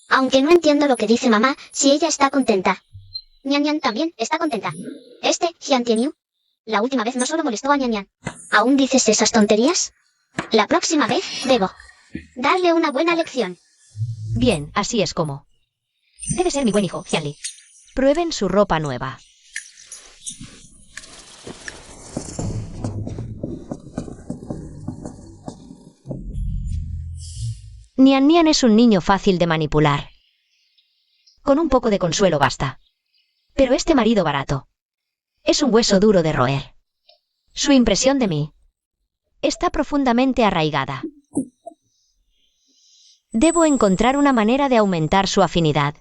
Aunque no entiendo lo que dice mamá, si ella está contenta. Nian también está contenta. Jian Tieniu, la última vez no solo molestó a Nian. ¿Aún dices esas tonterías? La próxima vez, debo darle una buena lección. Bien, así es como. Debe ser mi buen hijo, Xianli. Prueben su ropa nueva. Nian Nian es un niño fácil de manipular. Con un poco de consuelo basta. Pero este marido barato es un hueso duro de roer. Su impresión de mí está profundamente arraigada. Debo encontrar una manera de aumentar su afinidad.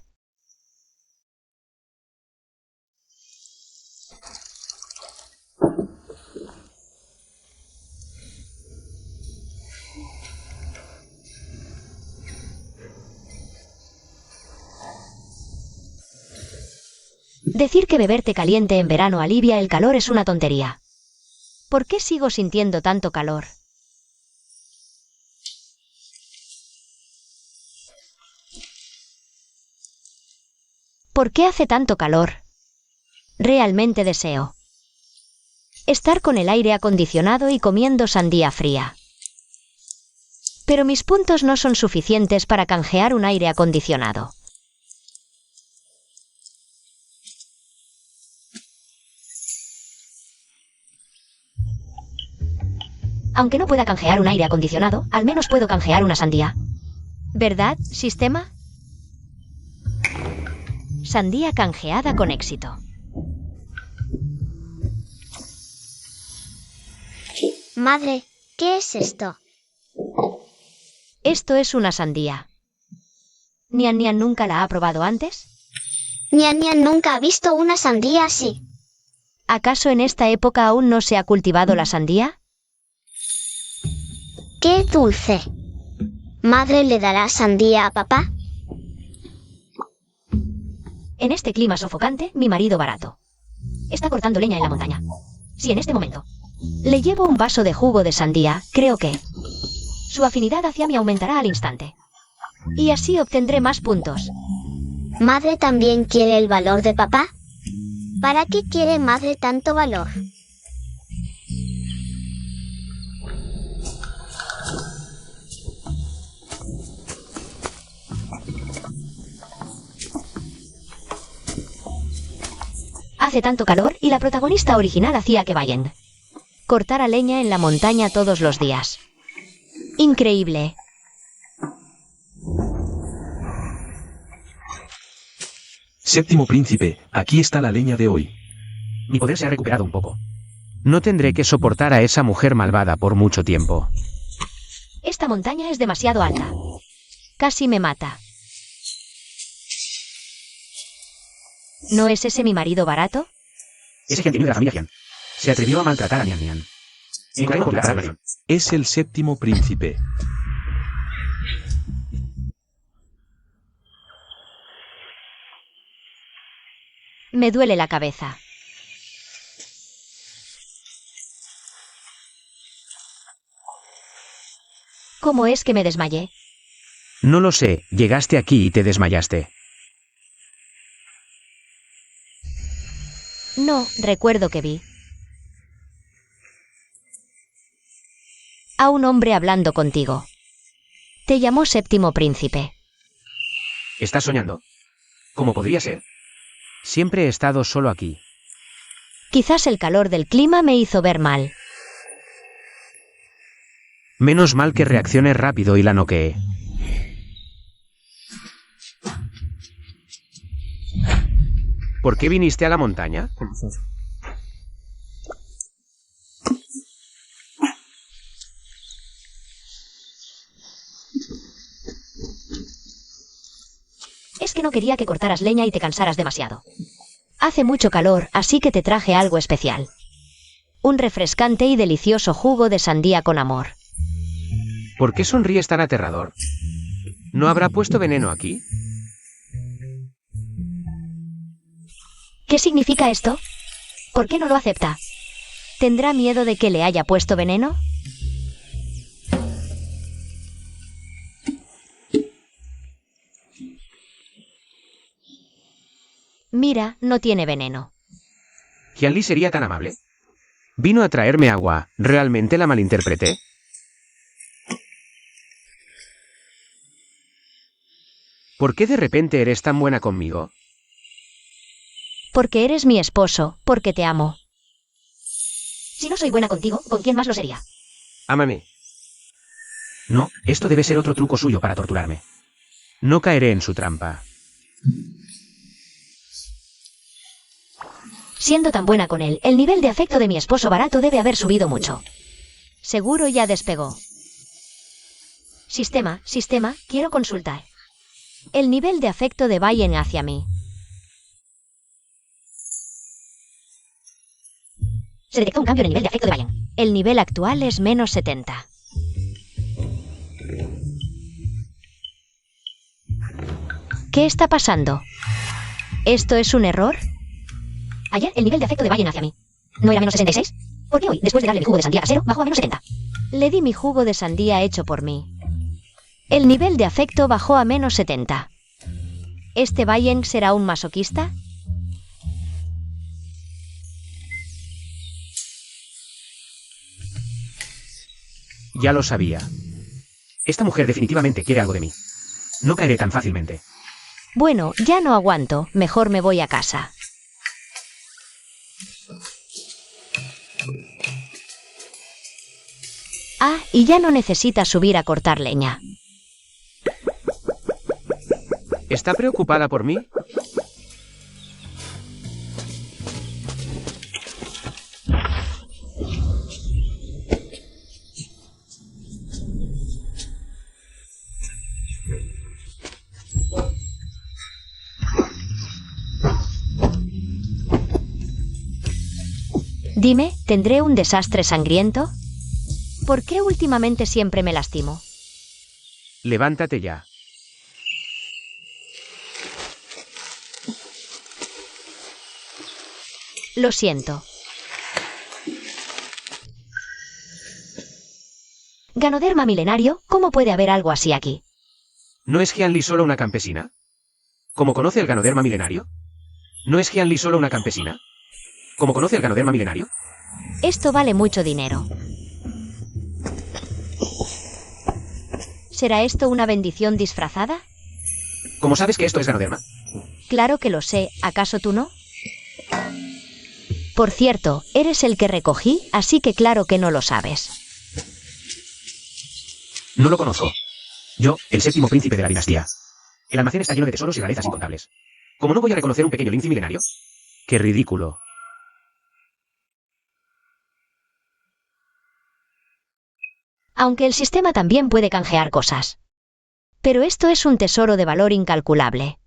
Decir que beber té caliente en verano alivia el calor es una tontería. ¿Por qué sigo sintiendo tanto calor? ¿Por qué hace tanto calor? Realmente deseo estar con el aire acondicionado y comiendo sandía fría. Pero mis puntos no son suficientes para canjear un aire acondicionado. Aunque no pueda canjear un aire acondicionado, al menos puedo canjear una sandía. ¿Verdad, sistema? Sandía canjeada con éxito. Madre, ¿qué es esto? Esto es una sandía. ¿Nian Nian nunca la ha probado antes? Nian Nian nunca ha visto una sandía así. ¿Acaso en esta época aún no se ha cultivado la sandía? ¡Qué dulce! ¿Madre le dará sandía a papá? En este clima sofocante, mi marido barato está cortando leña en la montaña. Si en este momento le llevo un vaso de jugo de sandía, creo que su afinidad hacia mí aumentará al instante. Y así obtendré más puntos. ¿Madre también quiere el valor de papá? ¿Para qué quiere madre tanto valor? Hace tanto calor y la protagonista original hacía que vayan cortar a leña en la montaña todos los días. Increíble. Séptimo príncipe, aquí está la leña de hoy. Mi poder se ha recuperado un poco. No tendré que soportar a esa mujer malvada por mucho tiempo. Esta montaña es demasiado alta. Casi me mata. ¿No es ese mi marido barato? Ese gentilín de la familia Jian se atrevió a maltratar a Nian Nian. Encargo por la salvación. Es el séptimo príncipe. Me duele la cabeza. ¿Cómo es que me desmayé? No lo sé, llegaste aquí y te desmayaste. No, recuerdo que vi a un hombre hablando contigo. Te llamó séptimo príncipe. ¿Estás soñando? ¿Cómo podría ser? Siempre he estado solo aquí. Quizás el calor del clima me hizo ver mal. Menos mal que reaccioné rápido y la noqueé. ¿Por qué viniste a la montaña? Es que no quería que cortaras leña y te cansaras demasiado. Hace mucho calor, así que te traje algo especial. Un refrescante y delicioso jugo de sandía con amor. ¿Por qué sonríes tan aterrador? ¿No habrá puesto veneno aquí? ¿Qué significa esto? ¿Por qué no lo acepta? ¿Tendrá miedo de que le haya puesto veneno? Mira, no tiene veneno. ¿Qianli sería tan amable? Vino a traerme agua, ¿realmente la malinterpreté? ¿Por qué de repente eres tan buena conmigo? Porque eres mi esposo, porque te amo. Si no soy buena contigo, ¿con quién más lo sería? Ámame. No, esto debe ser otro truco suyo para torturarme. No caeré en su trampa. Siendo tan buena con él, el nivel de afecto de mi esposo barato debe haber subido mucho. Seguro ya despegó. Sistema, quiero consultar. El nivel de afecto de Bayen hacia mí. Se detecta un cambio en el nivel de afecto de Bayen. El nivel actual es menos 70. ¿Qué está pasando? ¿Esto es un error? Ayer el nivel de afecto de Bayen hacia mí ¿no era menos 66? ¿Por qué hoy, después de darle mi jugo de sandía casero, bajó a menos 70? Le di mi jugo de sandía hecho por mí. El nivel de afecto bajó a menos 70. ¿Este Bayen será un masoquista? Ya lo sabía. Esta mujer definitivamente quiere algo de mí. No caeré tan fácilmente. Bueno, ya no aguanto, mejor me voy a casa. Ah, y ya no necesitas subir a cortar leña. ¿Está preocupada por mí? Dime, ¿tendré un desastre sangriento? ¿Por qué últimamente siempre me lastimo? Levántate ya. Lo siento. Ganoderma milenario, ¿cómo puede haber algo así aquí? ¿No es Hyunli solo una campesina? ¿Cómo conoce el Ganoderma milenario? ¿No es Hyunli solo una campesina? ¿Cómo conoce el Ganoderma milenario? Esto vale mucho dinero. ¿Será esto una bendición disfrazada? ¿Cómo sabes que esto es Ganoderma? Claro que lo sé, ¿acaso tú no? Por cierto, eres el que recogí, así que claro que no lo sabes. No lo conozco. Yo, el séptimo príncipe de la dinastía. El almacén está lleno de tesoros y rarezas incontables. ¿Cómo no voy a reconocer un pequeño lince milenario? ¡Qué ridículo! Aunque el sistema también puede canjear cosas. Pero esto es un tesoro de valor incalculable.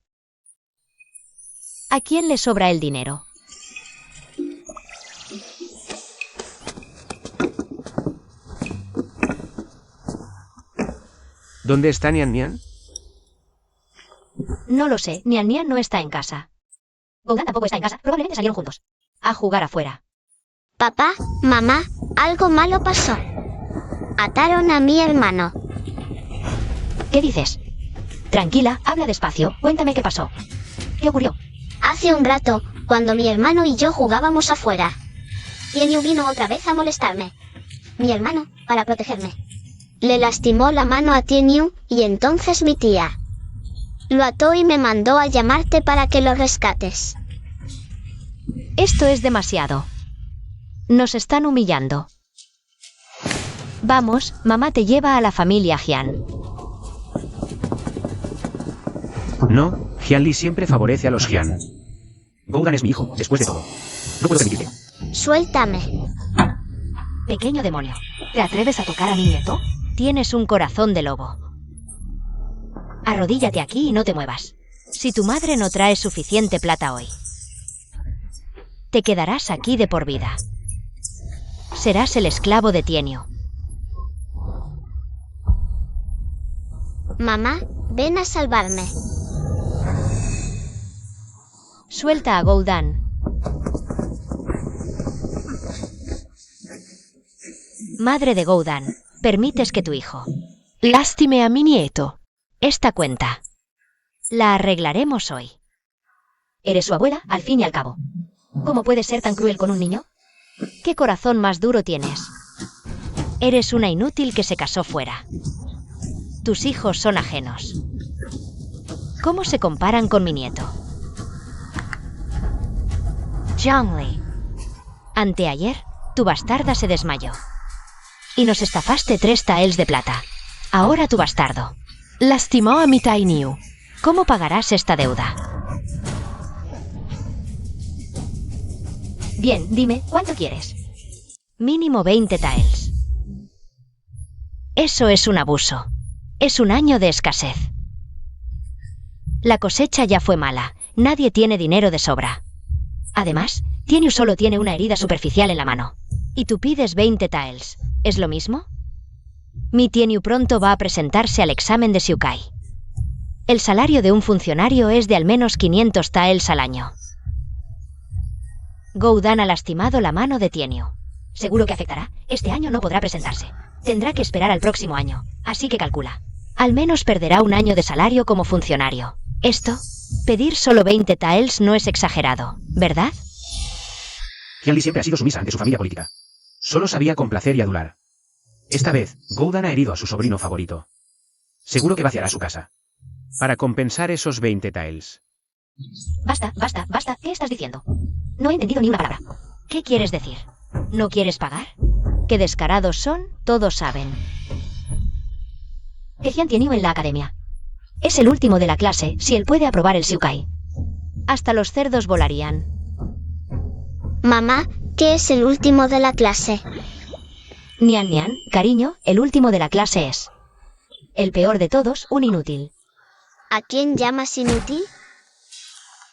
¿A quién le sobra el dinero? ¿Dónde está Nian Nian? No lo sé, Nian Nian no está en casa. Goudan tampoco está en casa, probablemente salieron juntos. A jugar afuera. Papá, mamá, algo malo pasó. Ataron a mi hermano. ¿Qué dices? Tranquila, habla despacio, cuéntame qué pasó. ¿Qué ocurrió? Hace un rato, cuando mi hermano y yo jugábamos afuera. Tienyu vino otra vez a molestarme. Mi hermano, para protegerme. Le lastimó la mano a Tienyu, y entonces mi tía lo ató y me mandó a llamarte para que lo rescates. Esto es demasiado. Nos están humillando. Vamos, mamá te lleva a la familia Jian. No, Hyunli siempre favorece a los Jian. Goudan es mi hijo, después de todo. No puedo permitirle. Suéltame. Pequeño demonio, ¿te atreves a tocar a mi nieto? Tienes un corazón de lobo. Arrodíllate aquí y no te muevas. Si tu madre no trae suficiente plata hoy, te quedarás aquí de por vida. Serás el esclavo de Tienyu. Mamá, ven a salvarme. Suelta a Goudan. Madre de Goudan, permites que tu hijo Lastime a mi nieto. esta cuenta. La arreglaremos hoy. Eres su abuela, al fin y al cabo. ¿Cómo puedes ser tan cruel con un niño? ¿Qué corazón más duro tienes? Eres una inútil que se casó fuera. Tus hijos son ajenos. ¿Cómo se comparan con mi nieto? Zhongli. Anteayer, tu bastarda se desmayó. Y nos estafaste 3 taels de plata. Ahora tu bastardo. Lastimó a mi Tainiu. ¿Cómo pagarás esta deuda? Bien, dime, ¿cuánto quieres? Mínimo 20 taels. Eso es un abuso. Es un año de escasez. La cosecha ya fue mala. Nadie tiene dinero de sobra. Además, Tieniu solo tiene una herida superficial en la mano. Y tú pides 20 taels. ¿Es lo mismo? Mi Tieniu pronto va a presentarse al examen de Xiukai. El salario de un funcionario es de al menos 500 taels al año. Goudan ha lastimado la mano de Tieniu. Seguro que afectará. Este año no podrá presentarse. Tendrá que esperar al próximo año. Así que calcula. Al menos perderá un año de salario como funcionario. Esto, pedir solo 20 taels no es exagerado, ¿verdad? Qianli siempre ha sido sumisa ante su familia política. Solo sabía complacer y adular. Esta vez, Goudan ha herido a su sobrino favorito. Seguro que vaciará su casa. Para compensar esos 20 taels. Basta, basta, basta. ¿Qué estás diciendo? No he entendido ni una palabra. ¿Qué quieres decir? ¿No quieres pagar? Qué descarados son, todos saben. Qian Tieniu en la academia. Es el último de la clase, si él puede aprobar el Xiukai. Hasta los cerdos volarían. Mamá, ¿qué es el último de la clase? Nian Nian, cariño, el último de la clase es. El peor de todos, un inútil. ¿A quién llamas inútil?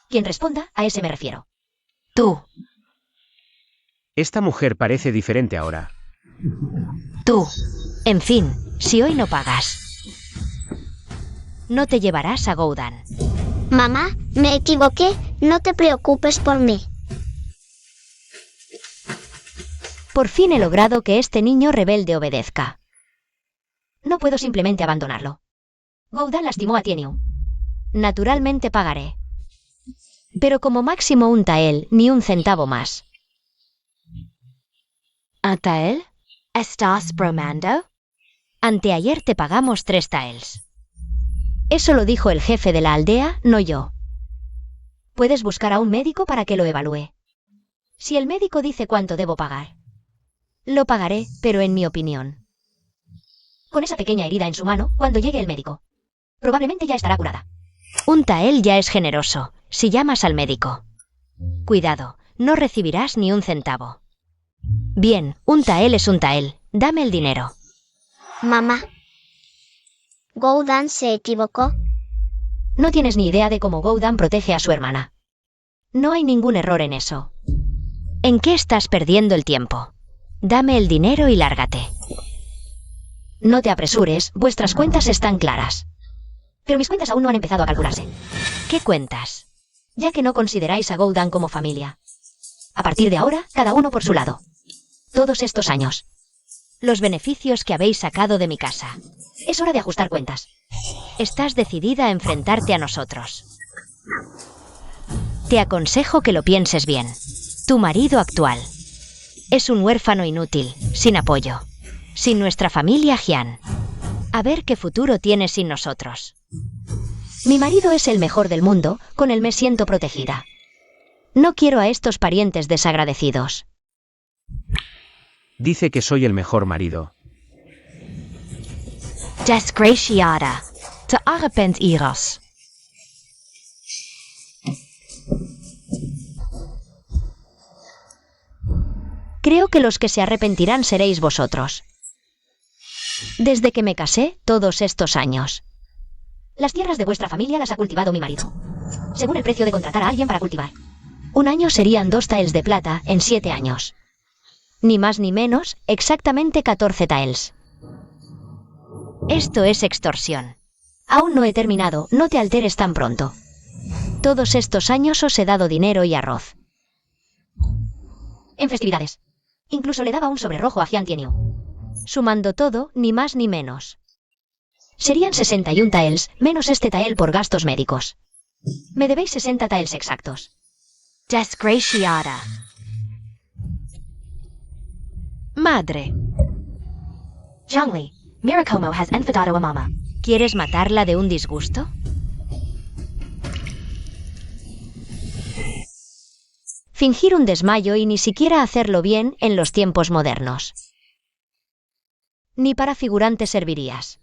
Quien responda, a ese me refiero. Tú. Esta mujer parece diferente ahora. Tú. En fin, si hoy no pagas, no te llevarás a Goudan. Mamá, me equivoqué, no te preocupes por mí. Por fin he logrado que este niño rebelde obedezca. No puedo simplemente abandonarlo. Goudan lastimó a Tieniu. Naturalmente pagaré. Pero como máximo un tael, ni un centavo más. ¿Un tael? ¿Estás bromando? Anteayer te pagamos 3 taels. Eso lo dijo el jefe de la aldea, no yo. Puedes buscar a un médico para que lo evalúe. Si el médico dice cuánto debo pagar, lo pagaré, pero en mi opinión. Con esa pequeña herida en su mano, cuando llegue el médico, probablemente ya estará curada. Un tael ya es generoso, si llamas al médico. Cuidado, no recibirás ni un centavo. Bien, un tael es un tael. Dame el dinero. Mamá. ¿Goudan se equivocó? No tienes ni idea de cómo Goudan protege a su hermana. No hay ningún error en eso. ¿En qué estás perdiendo el tiempo? Dame el dinero y lárgate. No te apresures, vuestras cuentas están claras. Pero mis cuentas aún no han empezado a calcularse. ¿Qué cuentas? Ya que no consideráis a Goudan como familia. A partir de ahora, cada uno por su lado. Todos estos años. Los beneficios que habéis sacado de mi casa. Es hora de ajustar cuentas. Estás decidida a enfrentarte a nosotros. Te aconsejo que lo pienses bien. Tu marido actual es un huérfano inútil, sin apoyo, sin nuestra familia Jian. A ver qué futuro tiene sin nosotros. Mi marido es el mejor del mundo, con él me siento protegida. No quiero a estos parientes desagradecidos. Dice que soy el mejor marido. Desgraciada. Te arrepentirás. Creo que los que se arrepentirán seréis vosotros. Desde que me casé, todos estos años. Las tierras de vuestra familia las ha cultivado mi marido. Según el precio de contratar a alguien para cultivar. Un año serían 2 taels de plata en 7 años. Ni más ni menos, exactamente 14 taels. Esto es extorsión. Aún no he terminado, no te alteres tan pronto. Todos estos años os he dado dinero y arroz. En festividades. Incluso le daba un sobre rojo a Qian Tieniu. Sumando todo, ni más ni menos. Serían 61 taels, menos este tael por gastos médicos. Me debéis 60 taels exactos. Desgraciada. Madre. Zhongli, mira cómo has enfadado a mamá. ¿Quieres matarla de un disgusto? Fingir un desmayo y ni siquiera hacerlo bien en los tiempos modernos. Ni para figurante servirías.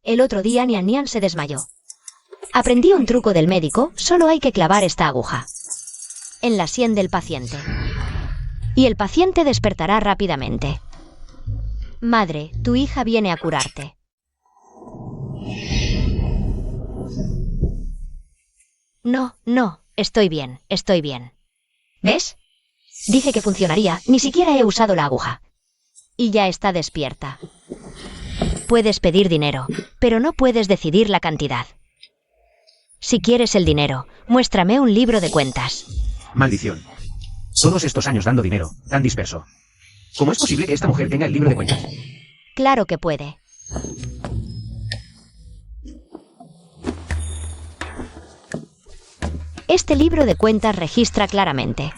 El otro día Nian Nian se desmayó. Aprendí un truco del médico, solo hay que clavar esta aguja en la sien del paciente. Y el paciente despertará rápidamente. Madre, tu hija viene a curarte. No, no, estoy bien, estoy bien. ¿Ves? Dije que funcionaría, ni siquiera he usado la aguja. Y ya está despierta. Puedes pedir dinero, pero no puedes decidir la cantidad. Si quieres el dinero, muéstrame un libro de cuentas. Maldición. Todos estos años dando dinero, tan disperso. ¿Cómo es posible que esta mujer tenga el libro de cuentas? Claro que puede. Este libro de cuentas registra claramente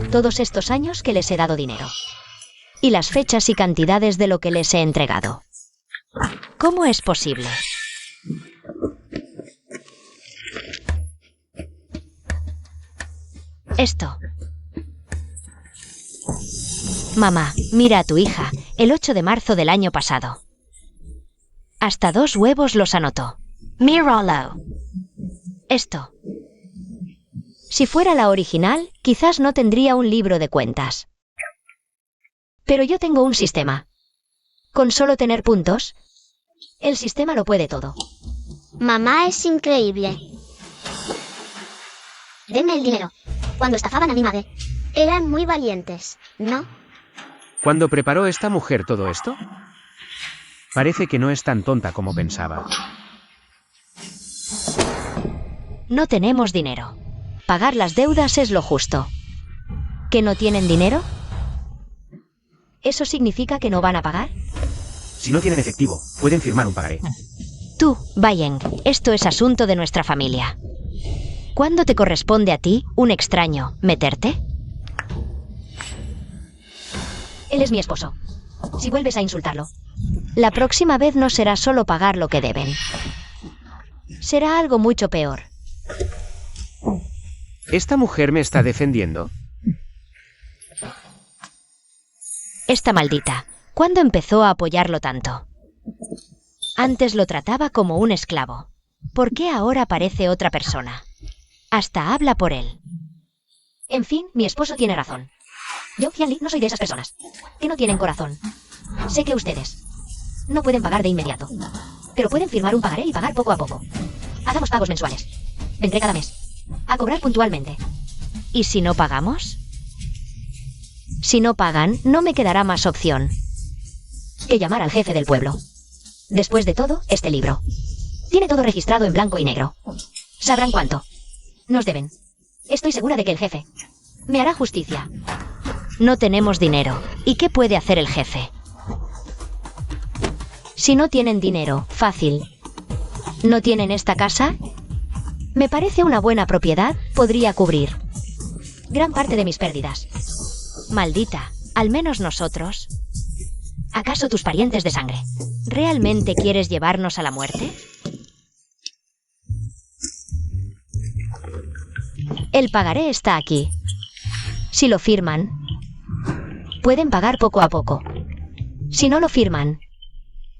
todos estos años que les he dado dinero. Y las fechas y cantidades de lo que les he entregado. ¿Cómo es posible? Esto. Mamá, mira a tu hija, el 8 de marzo del año pasado. Hasta 2 huevos los anotó. Míralo. Esto. Si fuera la original, quizás no tendría un libro de cuentas. Pero yo tengo un sistema. Con solo tener puntos, el sistema lo puede todo. Mamá es increíble. Denme el dinero. Cuando estafaban a mi madre, eran muy valientes, ¿no? ¿Cuándo preparó esta mujer todo esto? Parece que no es tan tonta como pensaba. No tenemos dinero. Pagar las deudas es lo justo. ¿Que no tienen dinero? ¿Eso significa que no van a pagar? Si no tienen efectivo, pueden firmar un pagaré. Tú, Bayeng, esto es asunto de nuestra familia. ¿Cuándo te corresponde a ti, un extraño, meterte? Él es mi esposo. Si vuelves a insultarlo, la próxima vez no será solo pagar lo que deben. Será algo mucho peor. ¿Esta mujer me está defendiendo? Esta maldita, ¿cuándo empezó a apoyarlo tanto? Antes lo trataba como un esclavo. ¿Por qué ahora parece otra persona? Hasta habla por él. En fin, mi esposo tiene razón. Yo, Qianli, no soy de esas personas que no tienen corazón. Sé que ustedes no pueden pagar de inmediato, pero pueden firmar un pagaré y pagar poco a poco. Hagamos pagos mensuales. Vendré cada mes a cobrar puntualmente. ¿Y si no pagamos? Si no pagan, no me quedará más opción que llamar al jefe del pueblo. Después de todo, este libro tiene todo registrado en blanco y negro. Sabrán cuánto nos deben. Estoy segura de que el jefe me hará justicia. No tenemos dinero. ¿Y qué puede hacer el jefe? Si no tienen dinero, fácil. ¿No tienen esta casa? Me parece una buena propiedad, podría cubrir gran parte de mis pérdidas. Maldita, al menos nosotros. ¿Acaso tus parientes de sangre realmente quieres llevarnos a la muerte? El pagaré está aquí. Si lo firman, pueden pagar poco a poco. Si no lo firman,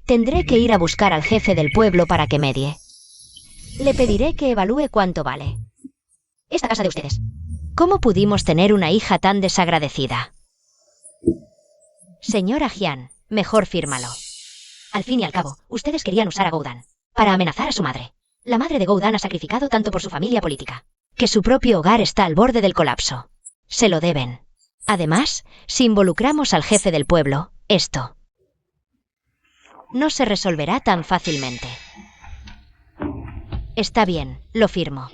tendré que ir a buscar al jefe del pueblo para que medie. Le pediré que evalúe cuánto vale esta casa de ustedes. ¿Cómo pudimos tener una hija tan desagradecida? Señora Jian, mejor fírmalo. Al fin y al cabo, ustedes querían usar a Goudan para amenazar a su madre. La madre de Goudan ha sacrificado tanto por su familia política que su propio hogar está al borde del colapso. Se lo deben. Además, si involucramos al jefe del pueblo, esto no se resolverá tan fácilmente. Está bien, lo firmo.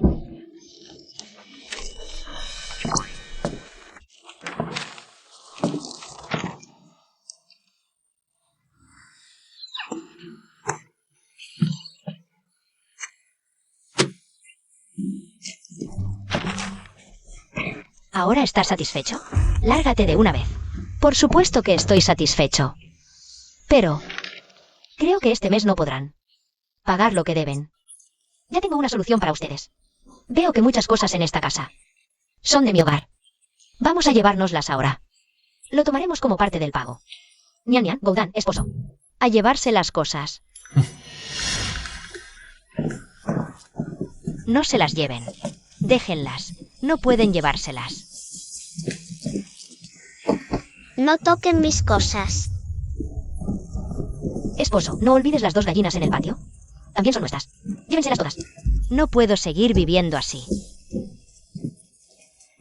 ¿Ahora estás satisfecho? Lárgate de una vez. Por supuesto que estoy satisfecho. Pero creo que este mes no podrán pagar lo que deben. Ya tengo una solución para ustedes. Veo que muchas cosas en esta casa son de mi hogar. Vamos a llevárnoslas ahora. Lo tomaremos como parte del pago. Nian Nian, Goudan, esposo. A llevarse las cosas. No se las lleven. Déjenlas. No pueden llevárselas. No toquen mis cosas. Esposo, no olvides las 2 gallinas en el patio. También son nuestras. Llévenselas todas. No puedo seguir viviendo así.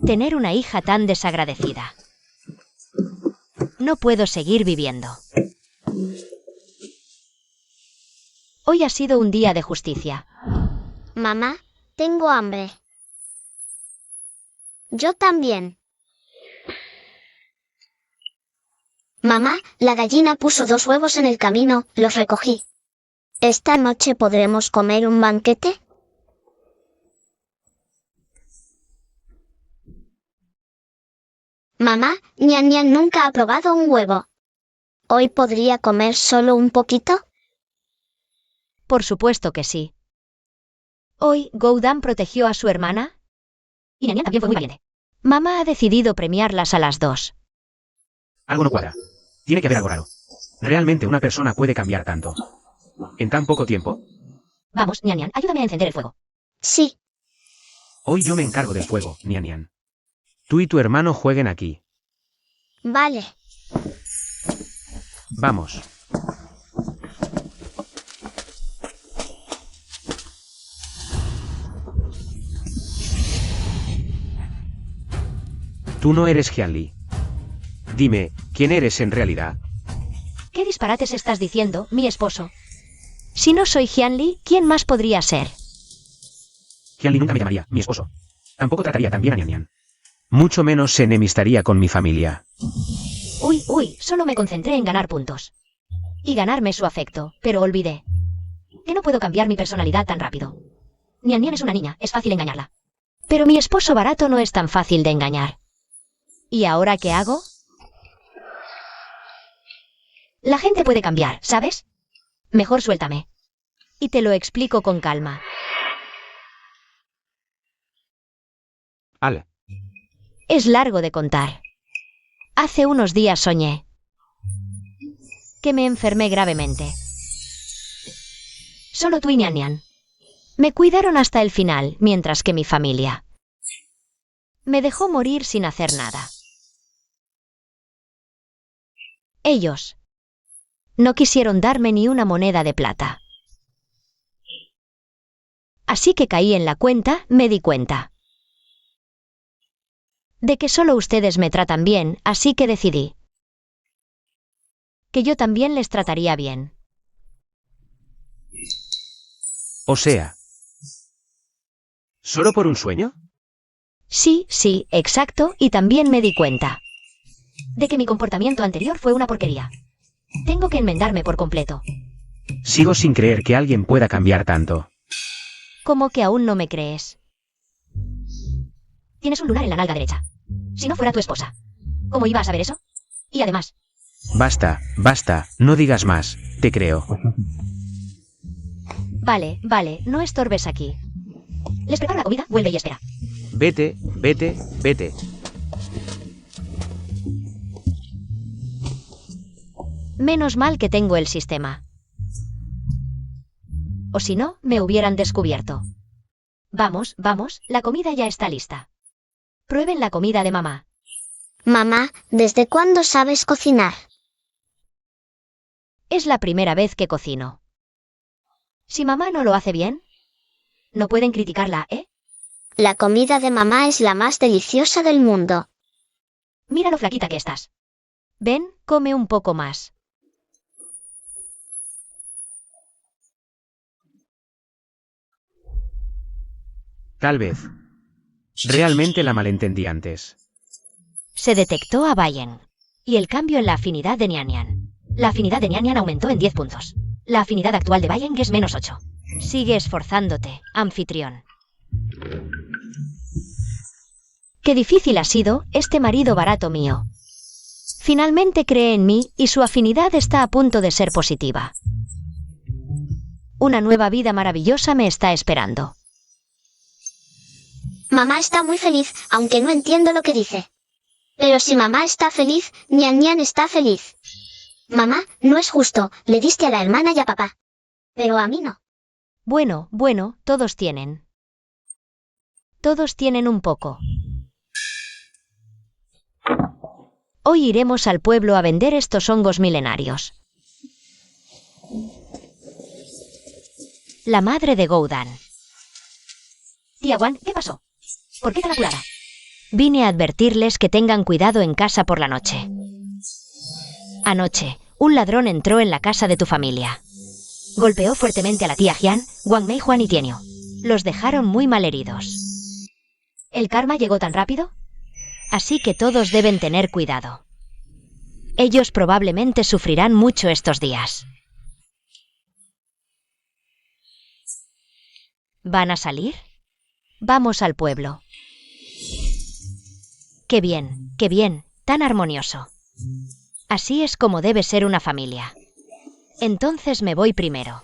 Tener una hija tan desagradecida. No puedo seguir viviendo. Hoy ha sido un día de justicia. Mamá, tengo hambre. Yo también. Mamá, la gallina puso 2 huevos en el camino, los recogí. ¿Esta noche podremos comer un banquete? Mamá, Nian Nian nunca ha probado un huevo. ¿Hoy podría comer solo un poquito? Por supuesto que sí. Hoy, Goudan protegió a su hermana. Y Nian Nian también fue muy valiente. Mamá ha decidido premiarlas a las 2. Algo no cuadra. Tiene que haber algo raro. ¿Realmente una persona puede cambiar tanto? ¿En tan poco tiempo? Vamos, Nian Nian, ayúdame a encender el fuego. Sí. Hoy yo me encargo del fuego, Nian Nian. Tú y tu hermano jueguen aquí. Vale. Vamos. Tú no eres Hyunli. Dime, ¿quién eres en realidad? ¿Qué disparates estás diciendo, mi esposo? Si no soy Hyunli, ¿quién más podría ser? Hyunli nunca me llamaría mi esposo. Tampoco trataría tan bien a Nian Nian. Mucho menos se enemistaría con mi familia. Uy, solo me concentré en ganar puntos. Y ganarme su afecto, pero olvidé que no puedo cambiar mi personalidad tan rápido. Nian Nian es una niña, es fácil engañarla. Pero mi esposo barato no es tan fácil de engañar. ¿Y ahora qué hago? La gente puede cambiar, ¿sabes? Mejor suéltame. Y te lo explico con calma. Al. Es largo de contar. Hace unos días soñé que me enfermé gravemente. Solo tú y Nian Nian me cuidaron hasta el final, mientras que mi familia me dejó morir sin hacer nada. Ellos no quisieron darme ni una moneda de plata. Así que caí en la cuenta, me di cuenta de que solo ustedes me tratan bien, así que decidí que yo también les trataría bien. O sea, ¿solo por un sueño? Sí, exacto, y también me di cuenta de que mi comportamiento anterior fue una porquería. Tengo que enmendarme por completo. Sigo sin creer que alguien pueda cambiar tanto. ¿Cómo que aún no me crees? Tienes un lunar en la nalga derecha. Si no fuera tu esposa, ¿cómo iba a saber eso? Y además... Basta, no digas más, te creo. Vale, no estorbes aquí. Les preparo la comida, vuelve y espera. Vete. Menos mal que tengo el sistema. O si no, me hubieran descubierto. Vamos, la comida ya está lista. Prueben la comida de mamá. Mamá, ¿desde cuándo sabes cocinar? Es la primera vez que cocino. Si mamá no lo hace bien, no pueden criticarla, ¿eh? La comida de mamá es la más deliciosa del mundo. Mira lo flaquita que estás. Ven, come un poco más. Tal vez. Realmente la malentendí antes. Se detectó a Bayen. Y el cambio en la afinidad de Nian Nian. La afinidad de Nian Nian aumentó en 10 puntos. La afinidad actual de Bayen es menos 8. Sigue esforzándote, anfitrión. Qué difícil ha sido, este marido barato mío. Finalmente cree en mí y su afinidad está a punto de ser positiva. Una nueva vida maravillosa me está esperando. Mamá está muy feliz, aunque no entiendo lo que dice. Pero si mamá está feliz, Nian Nian está feliz. Mamá, no es justo, le diste a la hermana y a papá. Pero a mí no. Bueno, bueno, todos tienen. Todos tienen un poco. Hoy iremos al pueblo a vender estos hongos milenarios. La madre de Goudan. Tía Wan, ¿qué pasó? ¿Por qué tan apurada? Vine a advertirles que tengan cuidado en casa por la noche. Anoche, un ladrón entró en la casa de tu familia. Golpeó fuertemente a la tía Jian, Wang Mei, Juan y Tienio. Los dejaron muy malheridos. ¿El karma llegó tan rápido? Así que todos deben tener cuidado. Ellos probablemente sufrirán mucho estos días. ¿Van a salir? Vamos al pueblo. Qué bien, tan armonioso. Así es como debe ser una familia. Entonces me voy primero.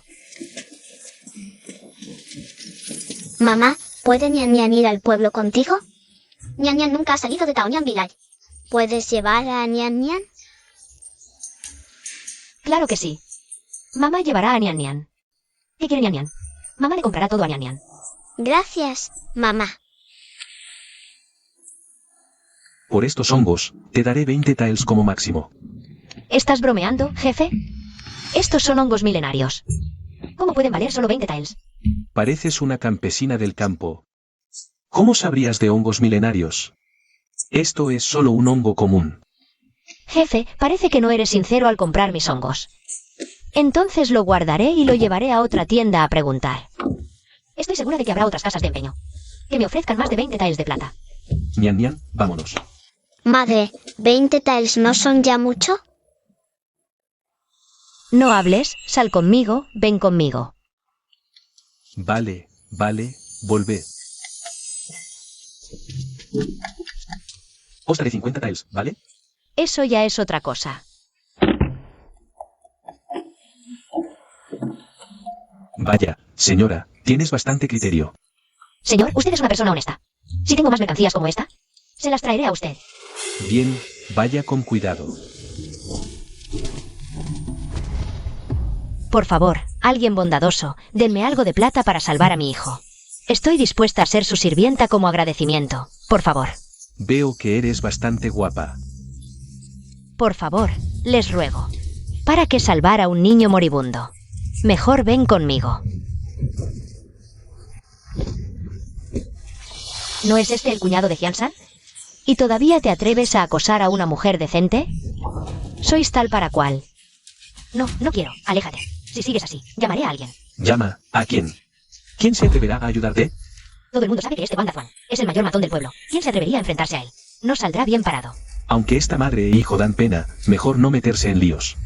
Mamá, ¿puede Nian Nian ir al pueblo contigo? Nian Nian nunca ha salido de Taonian Village. ¿Puedes llevar a Nian Nian? Claro que sí. Mamá llevará a Nian Nian. ¿Qué quiere Nian Nian? Mamá le comprará todo a Nian Nian. Gracias, mamá. Por estos hongos, te daré 20 taels como máximo. ¿Estás bromeando, jefe? Estos son hongos milenarios. ¿Cómo pueden valer solo 20 taels? Pareces una campesina del campo. ¿Cómo sabrías de hongos milenarios? Esto es solo un hongo común. Jefe, parece que no eres sincero al comprar mis hongos. Entonces lo guardaré y lo llevaré a otra tienda a preguntar. Estoy segura de que habrá otras casas de empeño que me ofrezcan más de 20 taels de plata. Nian Nian, vámonos. Madre, ¿20 taels no son ya mucho? No hables, sal conmigo, ven conmigo. Vale, volved. Os daré 50 taels, ¿vale? Eso ya es otra cosa. Vaya, señora, tienes bastante criterio. Señor, usted es una persona honesta. Si tengo más mercancías como esta, se las traeré a usted. Bien, vaya con cuidado. Por favor, alguien bondadoso, denme algo de plata para salvar a mi hijo. Estoy dispuesta a ser su sirvienta como agradecimiento. Por favor. Veo que eres bastante guapa. Por favor, les ruego. ¿Para qué salvar a un niño moribundo? Mejor ven conmigo. ¿No es este el cuñado de Jian-san? ¿Y todavía te atreves a acosar a una mujer decente? Sois tal para cual. No, no quiero. Aléjate. Si sigues así, llamaré a alguien. ¿Llama a quién? ¿Quién se atreverá a ayudarte? Todo el mundo sabe que este Wang Dazhuan es el mayor matón del pueblo. ¿Quién se atrevería a enfrentarse a él? No saldrá bien parado. Aunque esta madre e hijo dan pena, mejor no meterse en líos.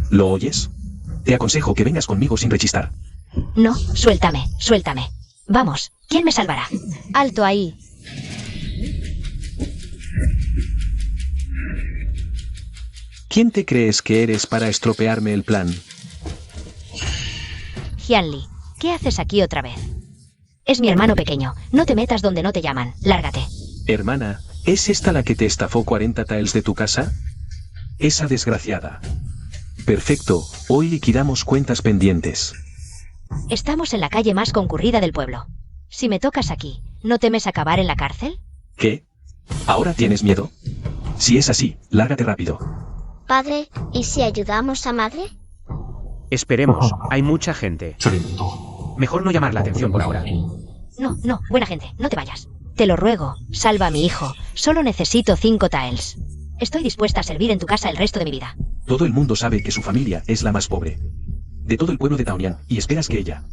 ¿Lo oyes? Te aconsejo que vengas conmigo sin rechistar. No, suéltame, suéltame. Vamos, ¿quién me salvará? Alto ahí. ¿Quién te crees que eres para estropearme el plan? Jianli, ¿qué haces aquí otra vez? Es mi hermano pequeño. No te metas donde no te llaman. Lárgate. Hermana, ¿es esta la que te estafó 40 taels de tu casa? Esa desgraciada. Perfecto, hoy liquidamos cuentas pendientes. Estamos en la calle más concurrida del pueblo. Si me tocas aquí, ¿no temes acabar en la cárcel? ¿Qué? ¿Ahora tienes miedo? Si es así, lárgate rápido. Padre, ¿y si ayudamos a madre? Esperemos, hay mucha gente. Mejor no llamar la atención por ahora. No, no, buena gente, no te vayas. Te lo ruego, salva a mi hijo. Solo necesito 5 taels. Estoy dispuesta a servir en tu casa el resto de mi vida. Todo el mundo sabe que su familia es la más pobre de todo el pueblo de Taonian, y esperas que ella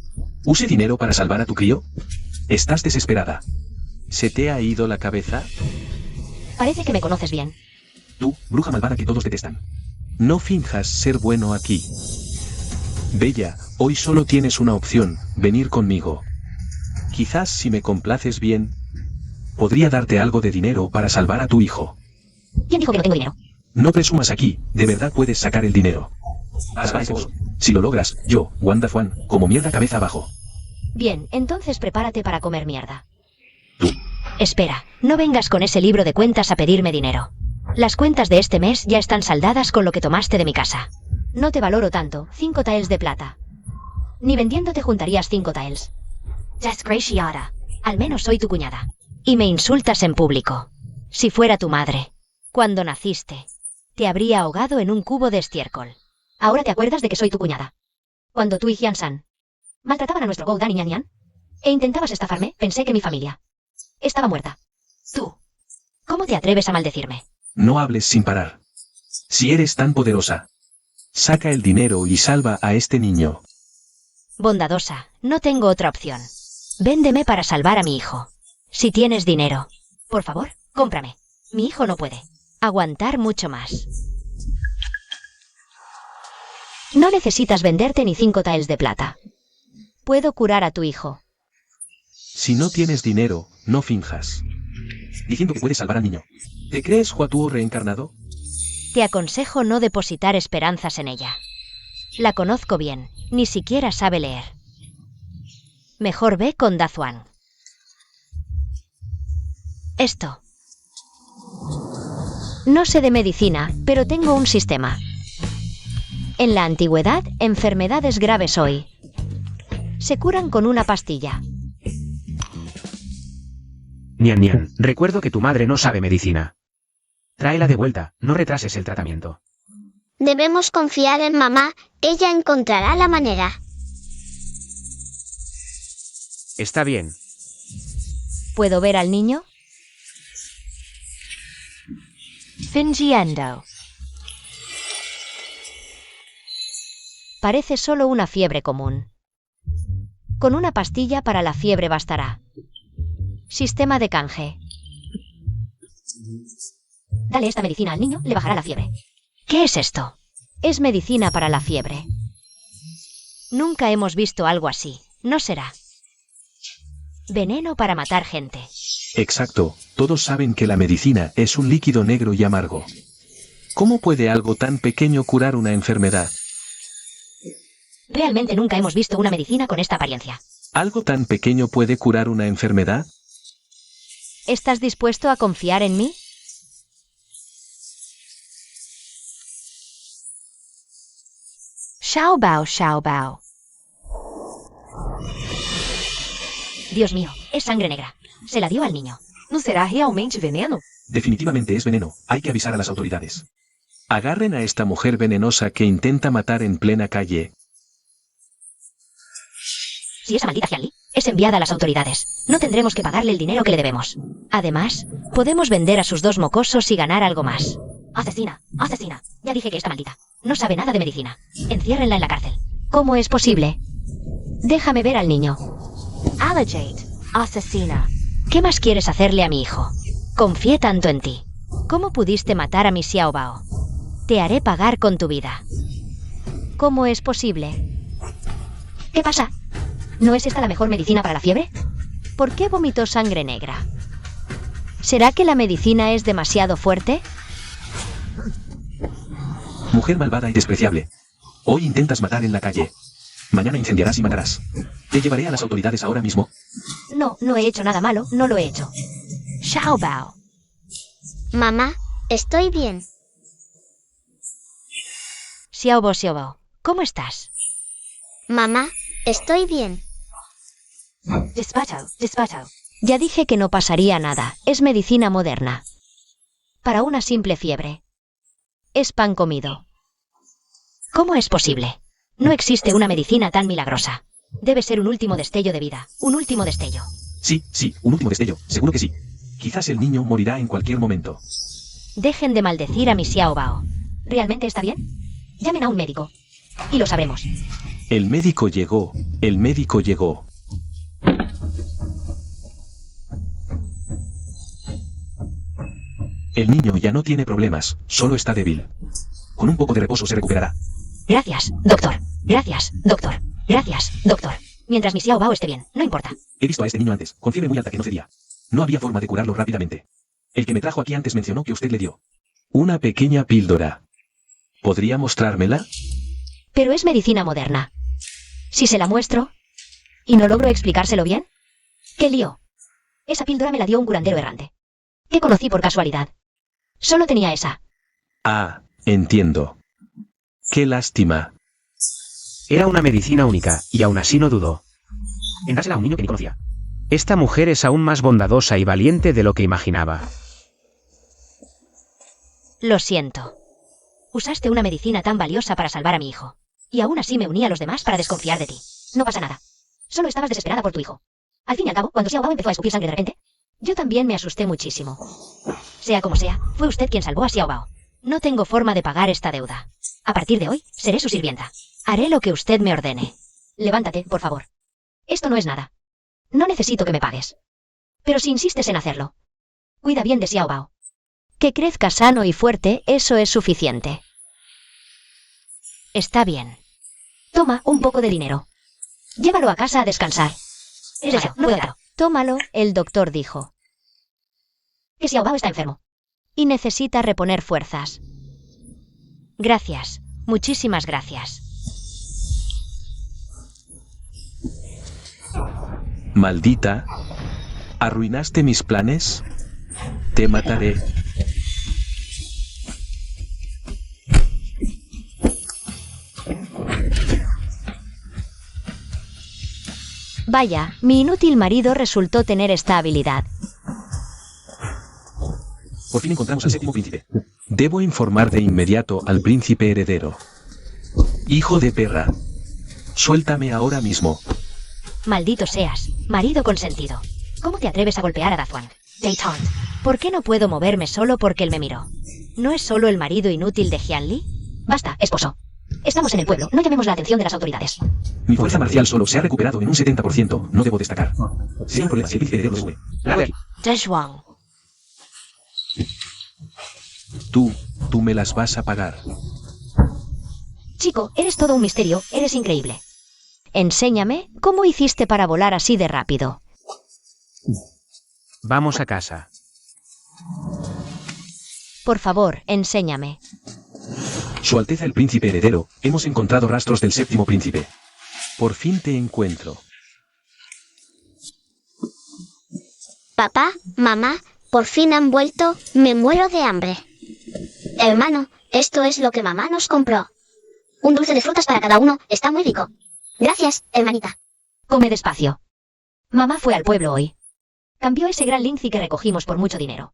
use dinero para salvar a tu crío. Estás desesperada. ¿Se te ha ido la cabeza? Parece que me conoces bien. Tú, bruja malvada que todos detestan. No finjas ser bueno aquí. Bella, hoy solo tienes una opción, venir conmigo. Quizás si me complaces bien, podría darte algo de dinero para salvar a tu hijo. ¿Quién dijo que no tengo dinero? No presumas aquí, de verdad puedes sacar el dinero. Vamos. Si lo logras, yo, Wang Dazhuan, como mierda cabeza abajo. Bien, entonces prepárate para comer mierda. Tú, Espera, no vengas con ese libro de cuentas a pedirme dinero. Las cuentas de este mes ya están saldadas con lo que tomaste de mi casa. No te valoro tanto, 5 taels de plata. Ni vendiéndote juntarías 5 taels. Desgraciada. Al menos soy tu cuñada. Y me insultas en público. Si fuera tu madre, cuando naciste, te habría ahogado en un cubo de estiércol. Ahora te acuerdas de que soy tu cuñada. Cuando tú y Hyun-san maltrataban a nuestro Goudan y Nyan Nyan, e intentabas estafarme, pensé que mi familia estaba muerta. Tú, ¿cómo te atreves a maldecirme? No hables sin parar. Si eres tan poderosa, saca el dinero y salva a este niño. Bondadosa, no tengo otra opción. Véndeme para salvar a mi hijo. Si tienes dinero, por favor, cómprame. Mi hijo no puede aguantar mucho más. No necesitas venderte ni 5 taels de plata. Puedo curar a tu hijo. Si no tienes dinero, no finjas. Diciendo que puedes salvar al niño. ¿Te crees Huatuo reencarnado? Te aconsejo no depositar esperanzas en ella. La conozco bien, ni siquiera sabe leer. Mejor ve con Dazuan. Esto. No sé de medicina, pero tengo un sistema. En la antigüedad, enfermedades graves hoy se curan con una pastilla. Nyan Nyan, recuerdo que tu madre no sabe medicina. Tráela de vuelta, no retrases el tratamiento. Debemos confiar en mamá, ella encontrará la manera. Está bien. ¿Puedo ver al niño? Fingiendo. Parece solo una fiebre común. Con una pastilla para la fiebre bastará. Sistema de canje. Dale esta medicina al niño, le bajará la fiebre. ¿Qué es esto? Es medicina para la fiebre. Nunca hemos visto algo así, ¿no será? Veneno para matar gente. Exacto, todos saben que la medicina es un líquido negro y amargo. ¿Cómo puede algo tan pequeño curar una enfermedad? Realmente nunca hemos visto una medicina con esta apariencia. ¿Algo tan pequeño puede curar una enfermedad? ¿Estás dispuesto a confiar en mí? Xiao Bao, Xiao Bao. Dios mío, es sangre negra. Se la dio al niño. ¿No será realmente veneno? Definitivamente es veneno, hay que avisar a las autoridades. Agarren a esta mujer venenosa que intenta matar en plena calle. Si esa maldita Hyun-Li es enviada a las autoridades, no tendremos que pagarle el dinero que le debemos. Además, podemos vender a sus 2 mocosos y ganar algo más. Asesina, asesina. Ya dije que esta maldita no sabe nada de medicina. Enciérrenla en la cárcel. ¿Cómo es posible? Déjame ver al niño. Allegate. Asesina. ¿Qué más quieres hacerle a mi hijo? Confié tanto en ti. ¿Cómo pudiste matar a mi Xiao Bao? Te haré pagar con tu vida. ¿Cómo es posible? ¿Qué pasa? ¿No es esta la mejor medicina para la fiebre? ¿Por qué vomitó sangre negra? ¿Será que la medicina es demasiado fuerte? Mujer malvada y despreciable. Hoy intentas matar en la calle. Mañana incendiarás y matarás. Te llevaré a las autoridades ahora mismo. No, no he hecho nada malo, no lo he hecho. Xiao Bao. Mamá, estoy bien. Xiao Bao, ¿cómo estás? Mamá, estoy bien. Despacho, despacho. Ya dije que no pasaría nada, es medicina moderna. Para una simple fiebre. Es pan comido. ¿Cómo es posible? No existe una medicina tan milagrosa. Debe ser un último destello de vida, un último destello. Sí, un último destello, seguro que sí. Quizás el niño morirá en cualquier momento. Dejen de maldecir a mi Xiao Bao. ¿Realmente está bien? Llamen a un médico. Y lo sabremos. El médico llegó, el médico llegó. El niño ya no tiene problemas, solo está débil. Con un poco de reposo se recuperará. Gracias, doctor. Gracias, doctor. Gracias, doctor. Mientras mi Xiao Bao esté bien, no importa. He visto a este niño antes, con fiebre muy alta que no cedía. No había forma de curarlo rápidamente. El que me trajo aquí antes mencionó que usted le dio una pequeña píldora. ¿Podría mostrármela? Pero es medicina moderna. Si se la muestro y no logro explicárselo bien, ¿qué lío? Esa píldora me la dio un curandero errante, que conocí por casualidad. Solo tenía esa. Ah, entiendo. Qué lástima. Era una medicina única, y aún así no dudó en dársela a un niño que ni conocía. Esta mujer es aún más bondadosa y valiente de lo que imaginaba. Lo siento. Usaste una medicina tan valiosa para salvar a mi hijo. Y aún así me uní a los demás para desconfiar de ti. No pasa nada. Solo estabas desesperada por tu hijo. Al fin y al cabo, cuando Xiao Bao empezó a escupir sangre de repente, yo también me asusté muchísimo. Sea como sea, fue usted quien salvó a Xiao Bao. No tengo forma de pagar esta deuda. A partir de hoy, seré su sirvienta. Haré lo que usted me ordene. Levántate, por favor. Esto no es nada. No necesito que me pagues. Pero si insistes en hacerlo, cuida bien de Xiao Bao. Que crezca sano y fuerte, eso es suficiente. Está bien. Toma un poco de dinero. Llévalo a casa a descansar. Es eso, no puedo darlo. Tómalo, el doctor dijo. Que Xiao Bao está enfermo. Y necesita reponer fuerzas. Gracias. Muchísimas gracias. Maldita. ¿Arruinaste mis planes? Te mataré. Vaya, mi inútil marido resultó tener esta habilidad. Por fin encontramos al séptimo príncipe. Debo informar de inmediato al príncipe heredero. Hijo de perra. Suéltame ahora mismo. Maldito seas, marido consentido. ¿Cómo te atreves a golpear a Dazuan? Détente. ¿Por qué no puedo moverme solo porque él me miró? ¿No es solo el marido inútil de Jianli? Basta, esposo. Estamos en el pueblo, no llamemos la atención de las autoridades. Mi fuerza marcial solo se ha recuperado en un 70%, no debo destacar. Sin problema si el príncipe heredero lo sube. Dezhuang. Tú me las vas a pagar. Chico, eres todo un misterio, eres increíble. Enséñame cómo hiciste para volar así de rápido. Vamos a casa. Por favor, enséñame. Su Alteza el príncipe heredero, hemos encontrado rastros del séptimo príncipe. Por fin te encuentro. Papá, mamá, por fin han vuelto, me muero de hambre. Hermano, esto es lo que mamá nos compró. Un dulce de frutas para cada uno, está muy rico. Gracias, hermanita. Come despacio. Mamá fue al pueblo hoy. Cambió ese gran lince que recogimos por mucho dinero.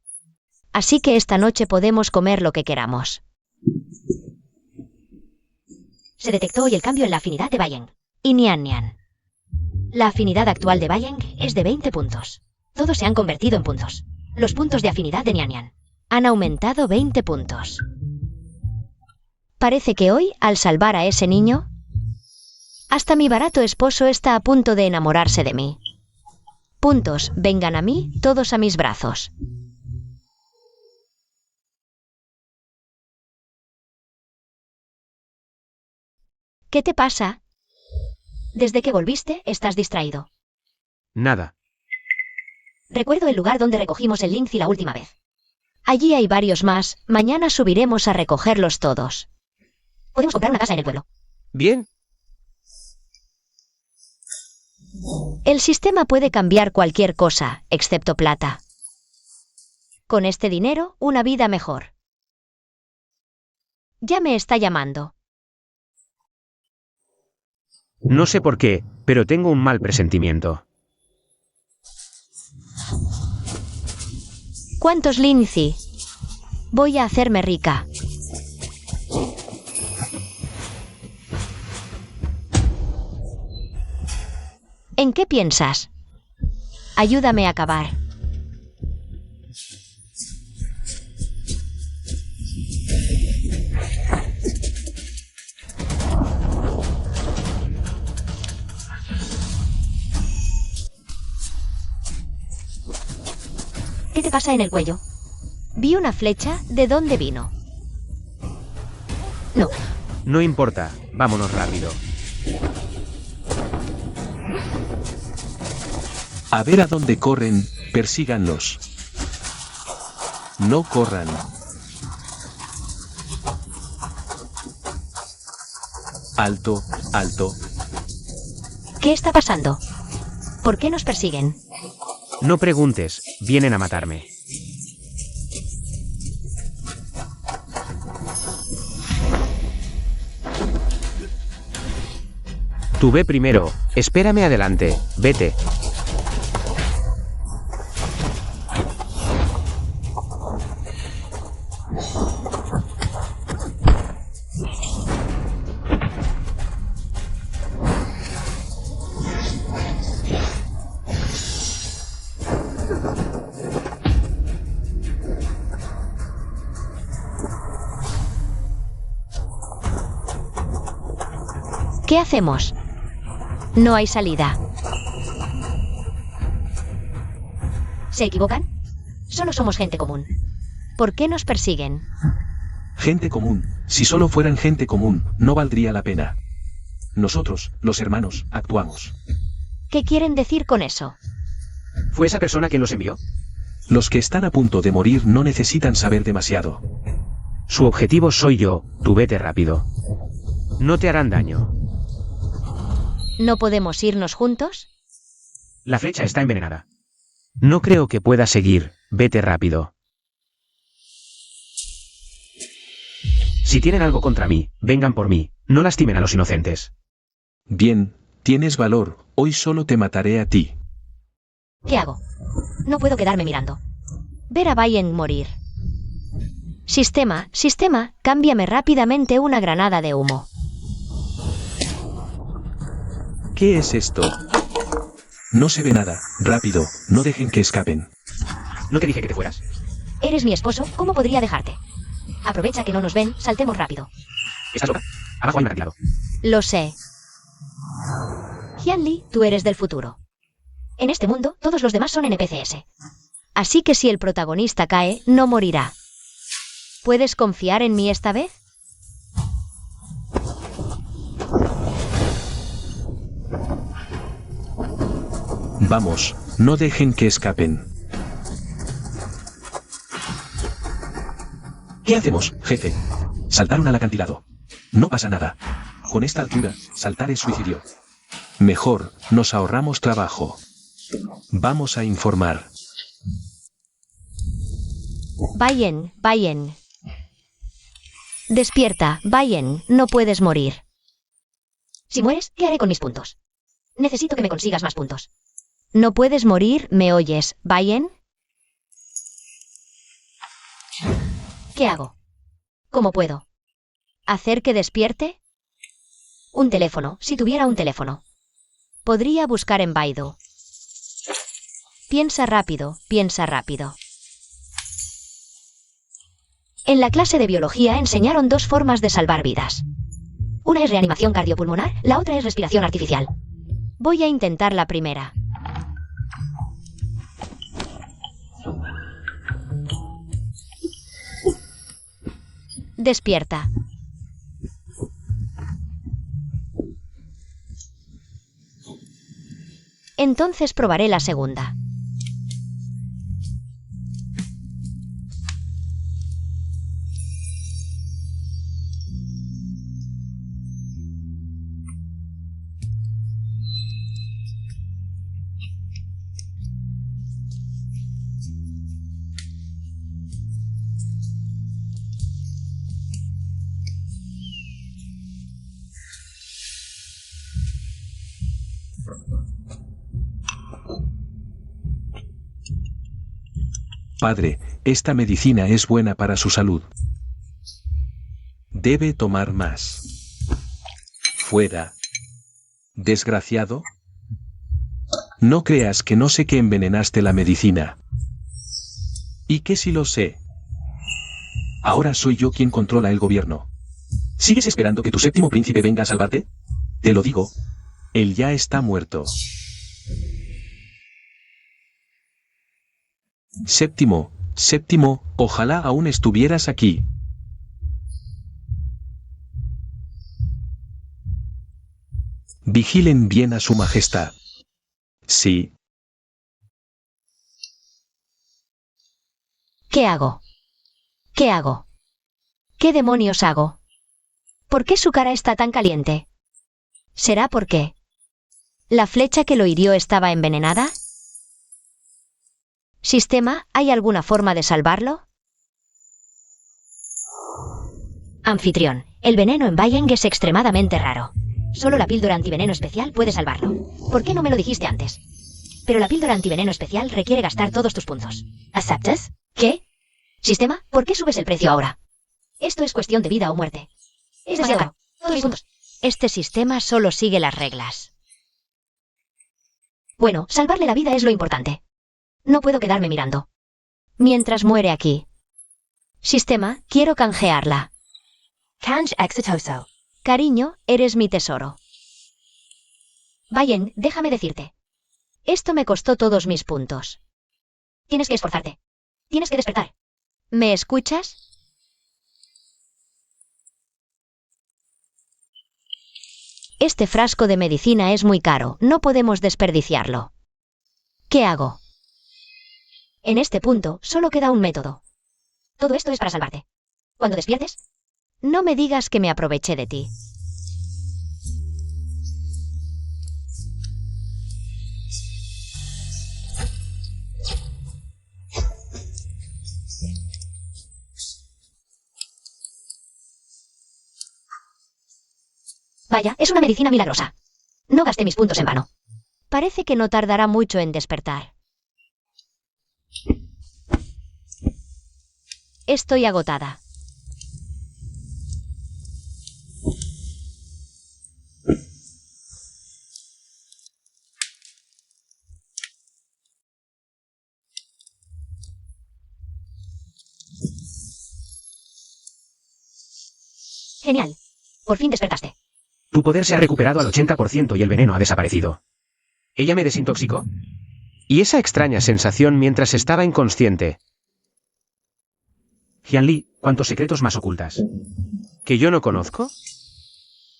Así que esta noche podemos comer lo que queramos. Se detectó hoy el cambio en la afinidad de Bayeng y Nian Nian. La afinidad actual de Bayeng es de 20 puntos. Todos se han convertido en puntos. Los puntos de afinidad de Nian Nian han aumentado 20 puntos. Parece que hoy, al salvar a ese niño, hasta mi barato esposo está a punto de enamorarse de mí. Puntos, vengan a mí, todos a mis brazos. ¿Qué te pasa? Desde que volviste, estás distraído. Nada. Recuerdo el lugar donde recogimos el lince la última vez. Allí hay varios más, mañana subiremos a recogerlos todos. Podemos comprar una casa en el pueblo. Bien. El sistema puede cambiar cualquier cosa, excepto plata. Con este dinero, una vida mejor. Ya me está llamando. No sé por qué, pero tengo un mal presentimiento. ¿Cuántos lince? Voy a hacerme rica. ¿En qué piensas? Ayúdame a acabar. ¿Qué te pasa en el cuello? Vi una flecha. ¿De dónde vino? No. No importa, vámonos rápido. A ver a dónde corren, persíganlos. No corran. Alto, alto. ¿Qué está pasando? ¿Por qué nos persiguen? No preguntes, vienen a matarme. Tú ve primero, espérame adelante, vete. ¿Qué hacemos? No hay salida. ¿Se equivocan? Solo somos gente común. ¿Por qué nos persiguen? Gente común. Si solo fueran gente común, no valdría la pena. Nosotros, los hermanos, actuamos. ¿Qué quieren decir con eso? ¿Fue esa persona quien los envió? Los que están a punto de morir no necesitan saber demasiado. Su objetivo soy yo, tú vete rápido. No te harán daño. ¿No podemos irnos juntos? La flecha está envenenada. No creo que pueda seguir, vete rápido. Si tienen algo contra mí, vengan por mí, no lastimen a los inocentes. Bien, tienes valor, hoy solo te mataré a ti. ¿Qué hago? No puedo quedarme mirando. Ver a Bayen morir. Sistema, cámbiame rápidamente una granada de humo. ¿Qué es esto? No se ve nada, rápido, no dejen que escapen. No te dije que te fueras. Eres mi esposo, ¿cómo podría dejarte? Aprovecha que no nos ven, saltemos rápido. ¿Estás loca? Abajo hay un acantilado. Lo sé. Hyunli, tú eres del futuro. En este mundo, todos los demás son NPCs. Así que si el protagonista cae, no morirá. ¿Puedes confiar en mí esta vez? Vamos, no dejen que escapen. ¿Qué hacemos, jefe? Saltaron al acantilado. No pasa nada. Con esta altura, saltar es suicidio. Mejor, nos ahorramos trabajo. Vamos a informar. Bayen. Despierta, Bayen, no puedes morir. Si mueres, ¿qué haré con mis puntos? Necesito que me consigas más puntos. No puedes morir, ¿me oyes, Bayen? ¿Qué hago? ¿Cómo puedo? ¿Hacer que despierte? Un teléfono, si tuviera un teléfono. Podría buscar en Baidu. Piensa rápido. En la clase de biología enseñaron dos formas de salvar vidas. Una es reanimación cardiopulmonar, la otra es respiración artificial. Voy a intentar la primera. Despierta. Entonces probaré la segunda. Padre, esta medicina es buena para su salud. Debe tomar más. Fuera. Desgraciado. No creas que no sé que envenenaste la medicina. ¿Y qué si lo sé? Ahora soy yo quien controla el gobierno. ¿Sigues esperando que tu séptimo príncipe venga a salvarte? Te lo digo. Él ya está muerto. Séptimo, ojalá aún estuvieras aquí. Vigilen bien a su majestad. Sí. ¿Qué hago? ¿Qué demonios hago? ¿Por qué su cara está tan caliente? ¿Será porque la flecha que lo hirió estaba envenenada? Sistema, ¿hay alguna forma de salvarlo? Anfitrión, el veneno en Bayeng es extremadamente raro. Solo la píldora antiveneno especial puede salvarlo. ¿Por qué no me lo dijiste antes? Pero la píldora antiveneno especial requiere gastar todos tus puntos. ¿Aceptas? ¿Qué? Sistema, ¿por qué subes el precio ahora? Esto es cuestión de vida o muerte. Es demasiado caro. Todos mis puntos. Este sistema solo sigue las reglas. Bueno, salvarle la vida es lo importante. No puedo quedarme mirando. Mientras muere aquí. Sistema, quiero canjearla. Canj exitoso. Cariño, eres mi tesoro. Bayeng, déjame decirte. Esto me costó todos mis puntos. Tienes que esforzarte. Tienes que despertar. ¿Me escuchas? Este frasco de medicina es muy caro, no podemos desperdiciarlo. ¿Qué hago? En este punto, solo queda un método. Todo esto es para salvarte. Cuando despiertes, no me digas que me aproveché de ti. Vaya, es una medicina milagrosa. No gasté mis puntos en vano. Parece que no tardará mucho en despertar. Estoy agotada. Genial. Por fin despertaste. Tu poder se ha recuperado al 80% y el veneno ha desaparecido. Ella me desintoxicó. Y esa extraña sensación mientras estaba inconsciente. Jianli, ¿cuántos secretos más ocultas? ¿Que yo no conozco?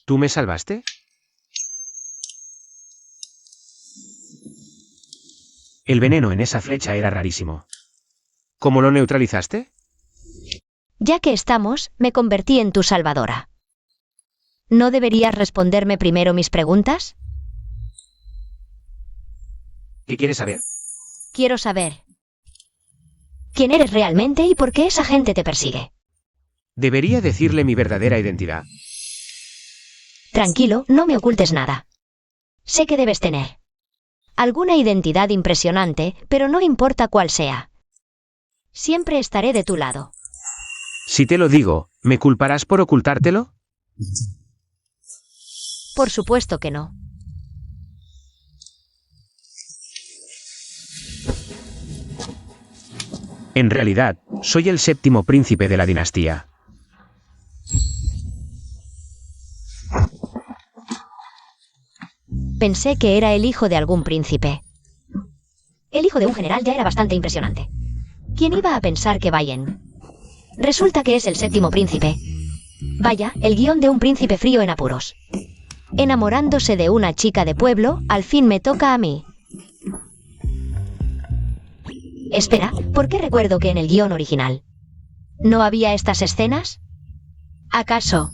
¿Tú me salvaste? El veneno en esa flecha era rarísimo. ¿Cómo lo neutralizaste? Ya que estamos, me convertí en tu salvadora. ¿No deberías responderme primero mis preguntas? ¿Qué quieres saber? Quiero saber quién eres realmente y por qué esa gente te persigue. ¿Debería decirle mi verdadera identidad? Tranquilo, no me ocultes nada. Sé que debes tener alguna identidad impresionante, pero no importa cuál sea. Siempre estaré de tu lado. Si te lo digo, ¿me culparás por ocultártelo? Por supuesto que no. En realidad, soy el 7º príncipe de la dinastía. Pensé que era el hijo de algún príncipe. El hijo de un general ya era bastante impresionante. ¿Quién iba a pensar que Bayeng? Resulta que es el 7º príncipe. Vaya, el guión de un príncipe frío en apuros. Enamorándose de una chica de pueblo, al fin me toca a mí. Espera, ¿por qué recuerdo que en el guión original no había estas escenas? ¿Acaso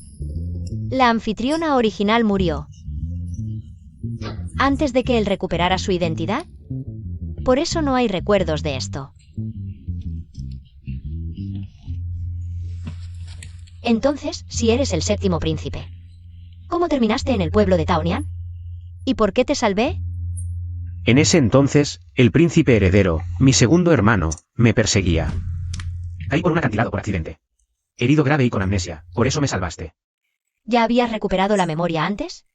la anfitriona original murió antes de que él recuperara su identidad? Por eso no hay recuerdos de esto. Entonces, si eres el 7º príncipe, ¿cómo terminaste en el pueblo de Taonian? ¿Y por qué te salvé? En ese entonces, el príncipe heredero, mi segundo hermano, me perseguía. Caí por un acantilado por accidente. Herido grave y con amnesia, por eso me salvaste. ¿Ya habías recuperado la memoria antes?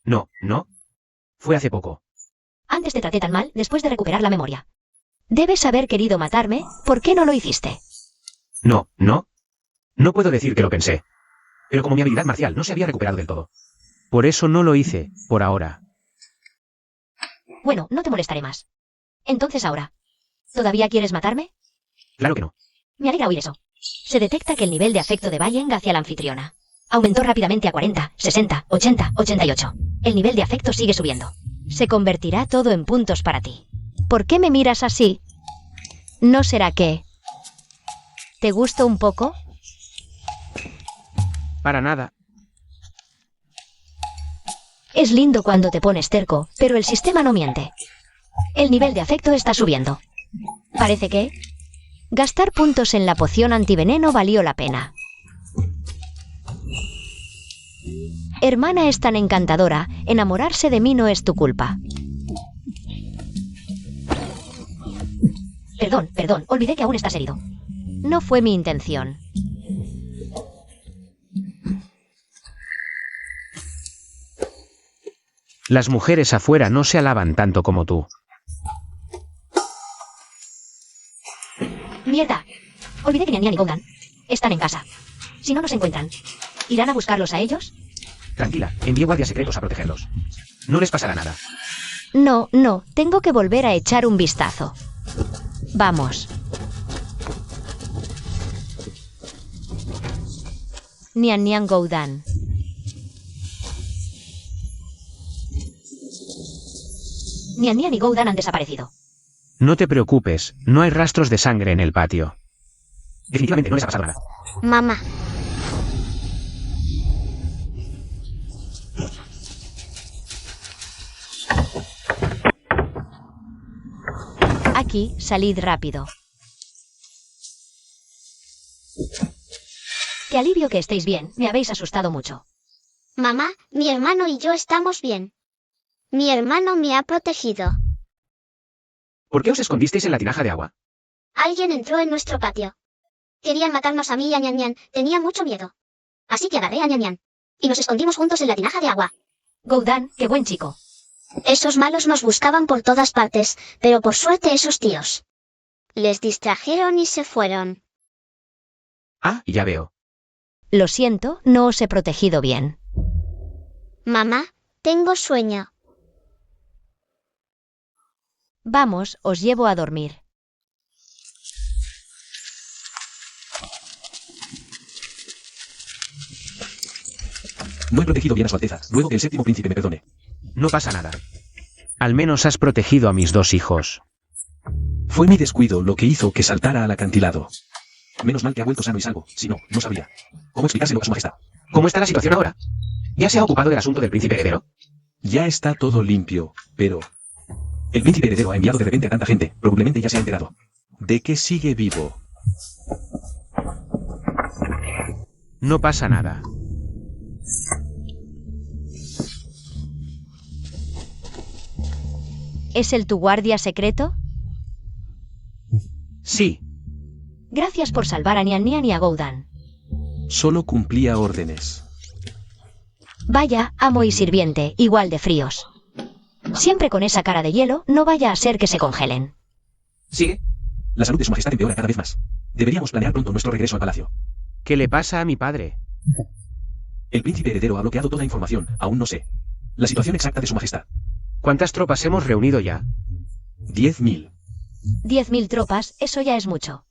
No. Fue hace poco. Antes te traté tan mal después de recuperar la memoria. Debes haber querido matarme, ¿por qué no lo hiciste? No. No puedo decir que lo pensé. Pero como mi habilidad marcial no se había recuperado del todo. Por eso no lo hice, por ahora. Bueno, no te molestaré más. Entonces ahora, ¿todavía quieres matarme? Claro que no. Me alegra oír eso. Se detecta que el nivel de afecto de Bayeng hacia la anfitriona aumentó rápidamente a 40, 60, 80, 88. El nivel de afecto sigue subiendo. Se convertirá todo en puntos para ti. ¿Por qué me miras así? ¿No será que te gusto un poco? Para nada. Es lindo cuando te pones terco, pero el sistema no miente. El nivel de afecto está subiendo. Parece que gastar puntos en la poción antiveneno valió la pena. Hermana es tan encantadora, enamorarse de mí no es tu culpa. Perdón, olvidé que aún estás herido. No fue mi intención. Las mujeres afuera no se alaban tanto como tú. ¡Mierda! Olvidé que Nian y Goudan están en casa. Si no nos encuentran, ¿irán a buscarlos a ellos? Tranquila, envié guardias secretos a protegerlos. No les pasará nada. No, tengo que volver a echar un vistazo. Vamos. Nian Goudan. Nian y Goudan han desaparecido. No te preocupes, no hay rastros de sangre en el patio. Definitivamente no les ha pasado nada. Mamá. Aquí, salid rápido. Qué alivio que estéis bien, me habéis asustado mucho. Mamá, mi hermano y yo estamos bien. Mi hermano me ha protegido. ¿Por qué os escondisteis en la tinaja de agua? Alguien entró en nuestro patio. Querían matarnos a mí y a Nian Nian, tenía mucho miedo. Así que agarré a Nian Nian. Y nos escondimos juntos en la tinaja de agua. Goudan, qué buen chico. Esos malos nos buscaban por todas partes, pero por suerte esos tíos les distrajeron y se fueron. Ah, ya veo. Lo siento, no os he protegido bien. Mamá, tengo sueño. Vamos, os llevo a dormir. No he protegido bien a su Alteza, ruego que el séptimo príncipe me perdone. No pasa nada. Al menos has protegido a mis dos hijos. Fue mi descuido lo que hizo que saltara al acantilado. Menos mal que ha vuelto sano y salvo, si no, no sabría. ¿Cómo explicárselo a su majestad? ¿Cómo está la situación ahora? ¿Ya se ha ocupado del asunto del príncipe heredero? Ya está todo limpio, pero... El príncipe heredero ha enviado de repente a tanta gente, probablemente ya se ha enterado. ¿De que sigue vivo? No pasa nada. ¿Es el tu guardia secreto? Sí. Gracias por salvar a Nian y a Goudan. Solo cumplía órdenes. Vaya, amo y sirviente, igual de fríos. Siempre con esa cara de hielo, no vaya a ser que se congelen. ¿Sigue? La salud de su majestad empeora cada vez más. Deberíamos planear pronto nuestro regreso al palacio. ¿Qué le pasa a mi padre? El príncipe heredero ha bloqueado toda información, aún no sé la situación exacta de su majestad. ¿Cuántas tropas hemos reunido ya? 10.000. 10.000 tropas, eso ya es mucho.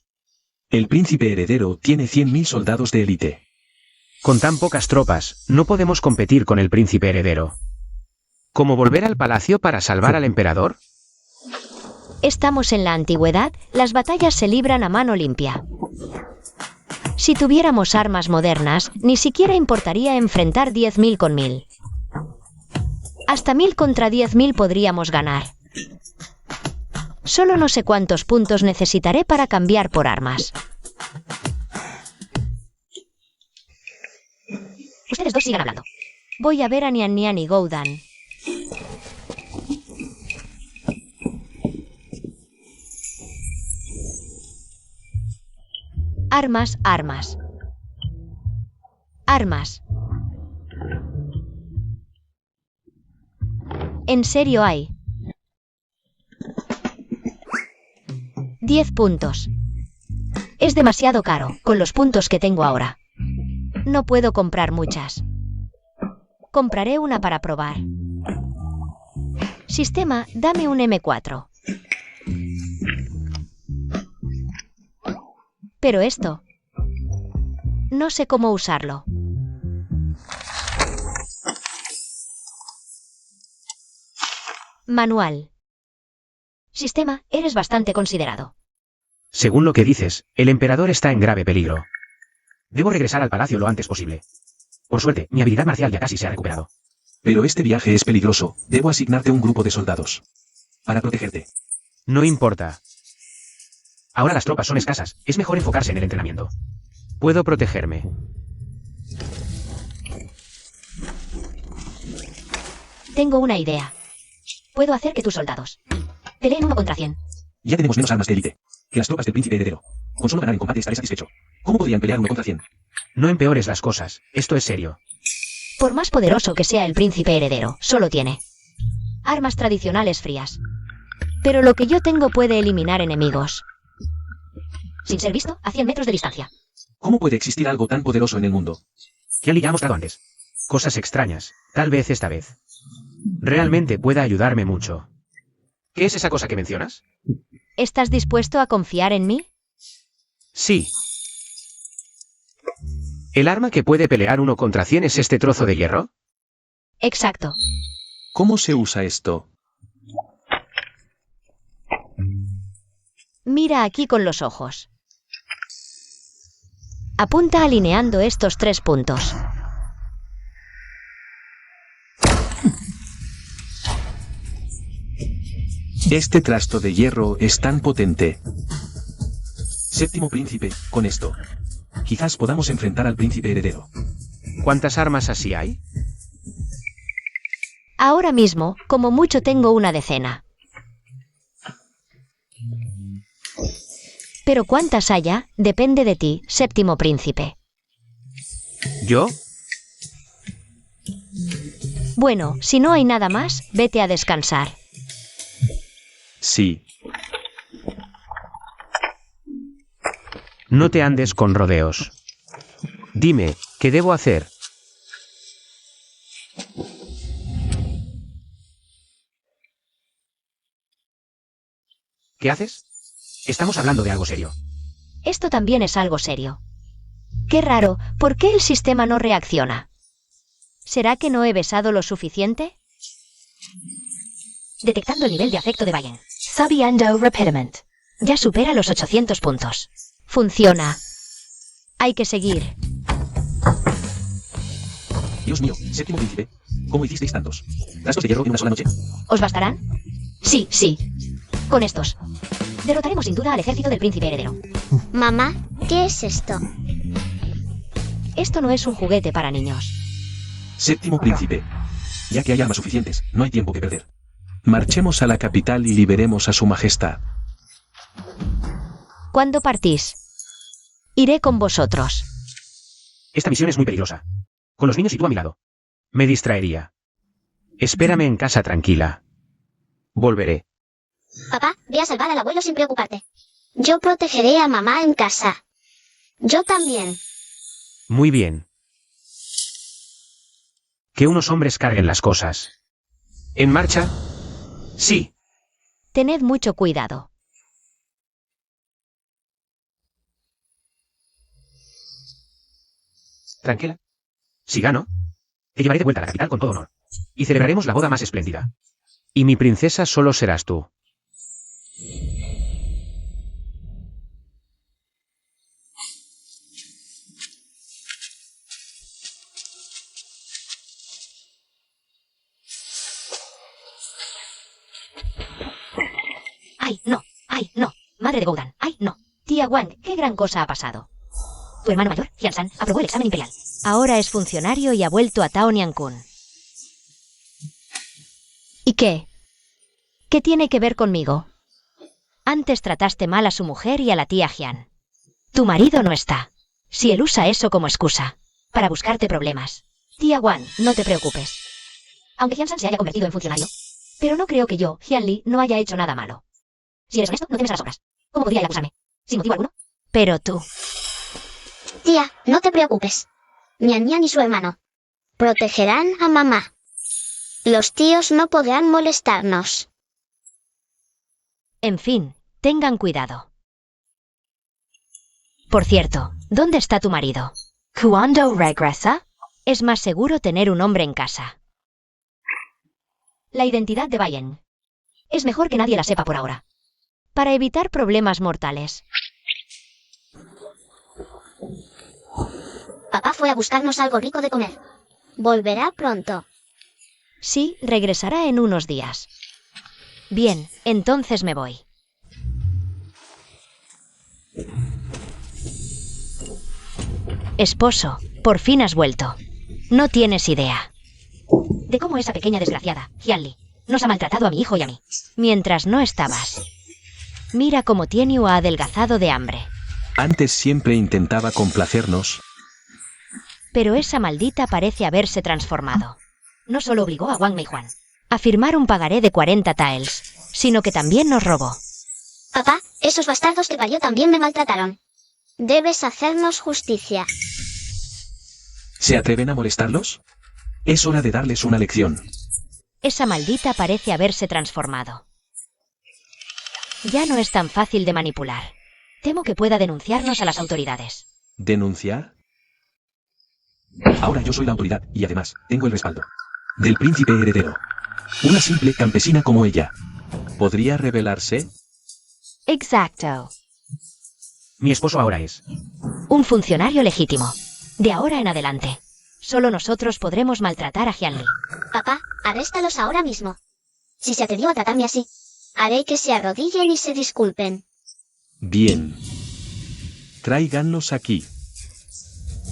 El príncipe heredero tiene 100.000 soldados de élite. Con tan pocas tropas, no podemos competir con el príncipe heredero. ¿Cómo volver al palacio para salvar al emperador? Estamos en la antigüedad, las batallas se libran a mano limpia. Si tuviéramos armas modernas, ni siquiera importaría enfrentar 10.000 con 1.000. Hasta 1.000 contra 10.000 podríamos ganar. Solo no sé cuántos puntos necesitaré para cambiar por armas. Ustedes dos sigan hablando. Voy a ver a Nian y Goudan. Armas, armas. Armas. ¿En serio hay? 10 puntos. Es demasiado caro, con los puntos que tengo ahora. No puedo comprar muchas. Compraré una para probar. Sistema, dame un M4. Pero esto... no sé cómo usarlo. Manual. Sistema, eres bastante considerado. Según lo que dices, el emperador está en grave peligro. Debo regresar al palacio lo antes posible. Por suerte, mi habilidad marcial ya casi se ha recuperado. Pero este viaje es peligroso, debo asignarte un grupo de soldados para protegerte. No importa. Ahora las tropas son escasas, es mejor enfocarse en el entrenamiento. Puedo protegerme. Tengo una idea. Puedo hacer que tus soldados peleen 1 contra 100. Ya tenemos menos armas de élite que las tropas del príncipe heredero. Con solo ganar en combate estaré satisfecho. ¿Cómo podrían pelear 1 contra 100? No empeores las cosas, esto es serio. Por más poderoso que sea el príncipe heredero, solo tiene armas tradicionales frías. Pero lo que yo tengo puede eliminar enemigos sin ser visto a 100 metros de distancia. ¿Cómo puede existir algo tan poderoso en el mundo? Qianli ya ha mostrado antes. Cosas extrañas, tal vez esta vez. Realmente pueda ayudarme mucho. ¿Qué es esa cosa que mencionas? ¿Estás dispuesto a confiar en mí? Sí. ¿El arma que puede pelear 1 contra 100 es este trozo de hierro? Exacto. ¿Cómo se usa esto? Mira aquí con los ojos. Apunta alineando estos 3 puntos. Este trasto de hierro es tan potente. Séptimo príncipe, con esto quizás podamos enfrentar al príncipe heredero. ¿Cuántas armas así hay? Ahora mismo, como mucho tengo una decena. Pero cuántas haya, depende de ti, séptimo príncipe. ¿Yo? Bueno, si no hay nada más, vete a descansar. Sí. No te andes con rodeos. Dime, ¿qué debo hacer? ¿Qué haces? Estamos hablando de algo serio. Esto también es algo serio. Qué raro, ¿por qué el sistema no reacciona? ¿Será que no he besado lo suficiente? Detectando el nivel de afecto de Bayern. Subiendo rapidement. Ya supera los 800 puntos. Funciona. Hay que seguir. Dios mío, séptimo príncipe, ¿cómo hicisteis tantos trastos de hierro en una sola noche? ¿Os bastarán? Sí, sí. Con estos derrotaremos sin duda al ejército del príncipe heredero. Mamá, ¿qué es esto? Esto no es un juguete para niños. Séptimo príncipe, ya que hay armas suficientes, no hay tiempo que perder. Marchemos a la capital y liberemos a su majestad. ¿Cuándo partís? Iré con vosotros. Esta misión es muy peligrosa. Con los niños y tú a mi lado. Me distraería. Espérame en casa tranquila. Volveré. Papá, ve a salvar al abuelo sin preocuparte. Yo protegeré a mamá en casa. Yo también. Muy bien. Que unos hombres carguen las cosas. ¿En marcha? Sí. Tened mucho cuidado. Tranquila. Si gano, te llevaré de vuelta a la capital con todo honor. Y celebraremos la boda más espléndida. Y mi princesa solo serás tú. ¡Ay, no! ¡Ay, no! Madre de Goudan. ¡Ay, no! Tía Wang, qué gran cosa ha pasado. Tu hermano mayor, Jiansan, aprobó el examen imperial. Ahora es funcionario y ha vuelto a Taoniankun. ¿Y qué? ¿Qué tiene que ver conmigo? Antes trataste mal a su mujer y a la tía Jian. Tu marido no está. Si él usa eso como excusa para buscarte problemas. Tía Wang, no te preocupes. Aunque Jiansan se haya convertido en funcionario. Pero no creo que yo, Jianli, no haya hecho nada malo. Si eres honesto, no temes a las obras. ¿Cómo podría él acusarme? Sin motivo alguno. Pero tú. Tía, no te preocupes. Nian Nian y su hermano protegerán a mamá. Los tíos no podrán molestarnos. En fin, tengan cuidado. Por cierto, ¿dónde está tu marido? ¿Cuándo regresa? Es más seguro tener un hombre en casa. La identidad de Bayern. Es mejor que nadie la sepa por ahora. Para evitar problemas mortales. Papá fue a buscarnos algo rico de comer. Volverá pronto. Sí, regresará en unos días. Bien, entonces me voy. Esposo, por fin has vuelto. No tienes idea de cómo esa pequeña desgraciada, Hyunli, nos ha maltratado a mi hijo y a mí. Mientras no estabas. Mira cómo Tianyu ha adelgazado de hambre. Antes siempre intentaba complacernos. Pero esa maldita parece haberse transformado. No solo obligó a Wang Meihuan a firmar un pagaré de 40 taels, sino que también nos robó. Papá, esos bastardos que parió también me maltrataron. Debes hacernos justicia. ¿Se atreven a molestarlos? Es hora de darles una lección. Esa maldita parece haberse transformado. Ya no es tan fácil de manipular. Temo que pueda denunciarnos a las autoridades. ¿Denunciar? Ahora yo soy la autoridad y además tengo el respaldo del príncipe heredero. Una simple campesina como ella. ¿Podría rebelarse? Exacto. Mi esposo ahora es. Un funcionario legítimo. De ahora en adelante. Solo nosotros podremos maltratar a Hyunli. Papá, arréstalos ahora mismo. Si se atrevió a tratarme así, haré que se arrodillen y se disculpen. Bien. Tráiganlos aquí.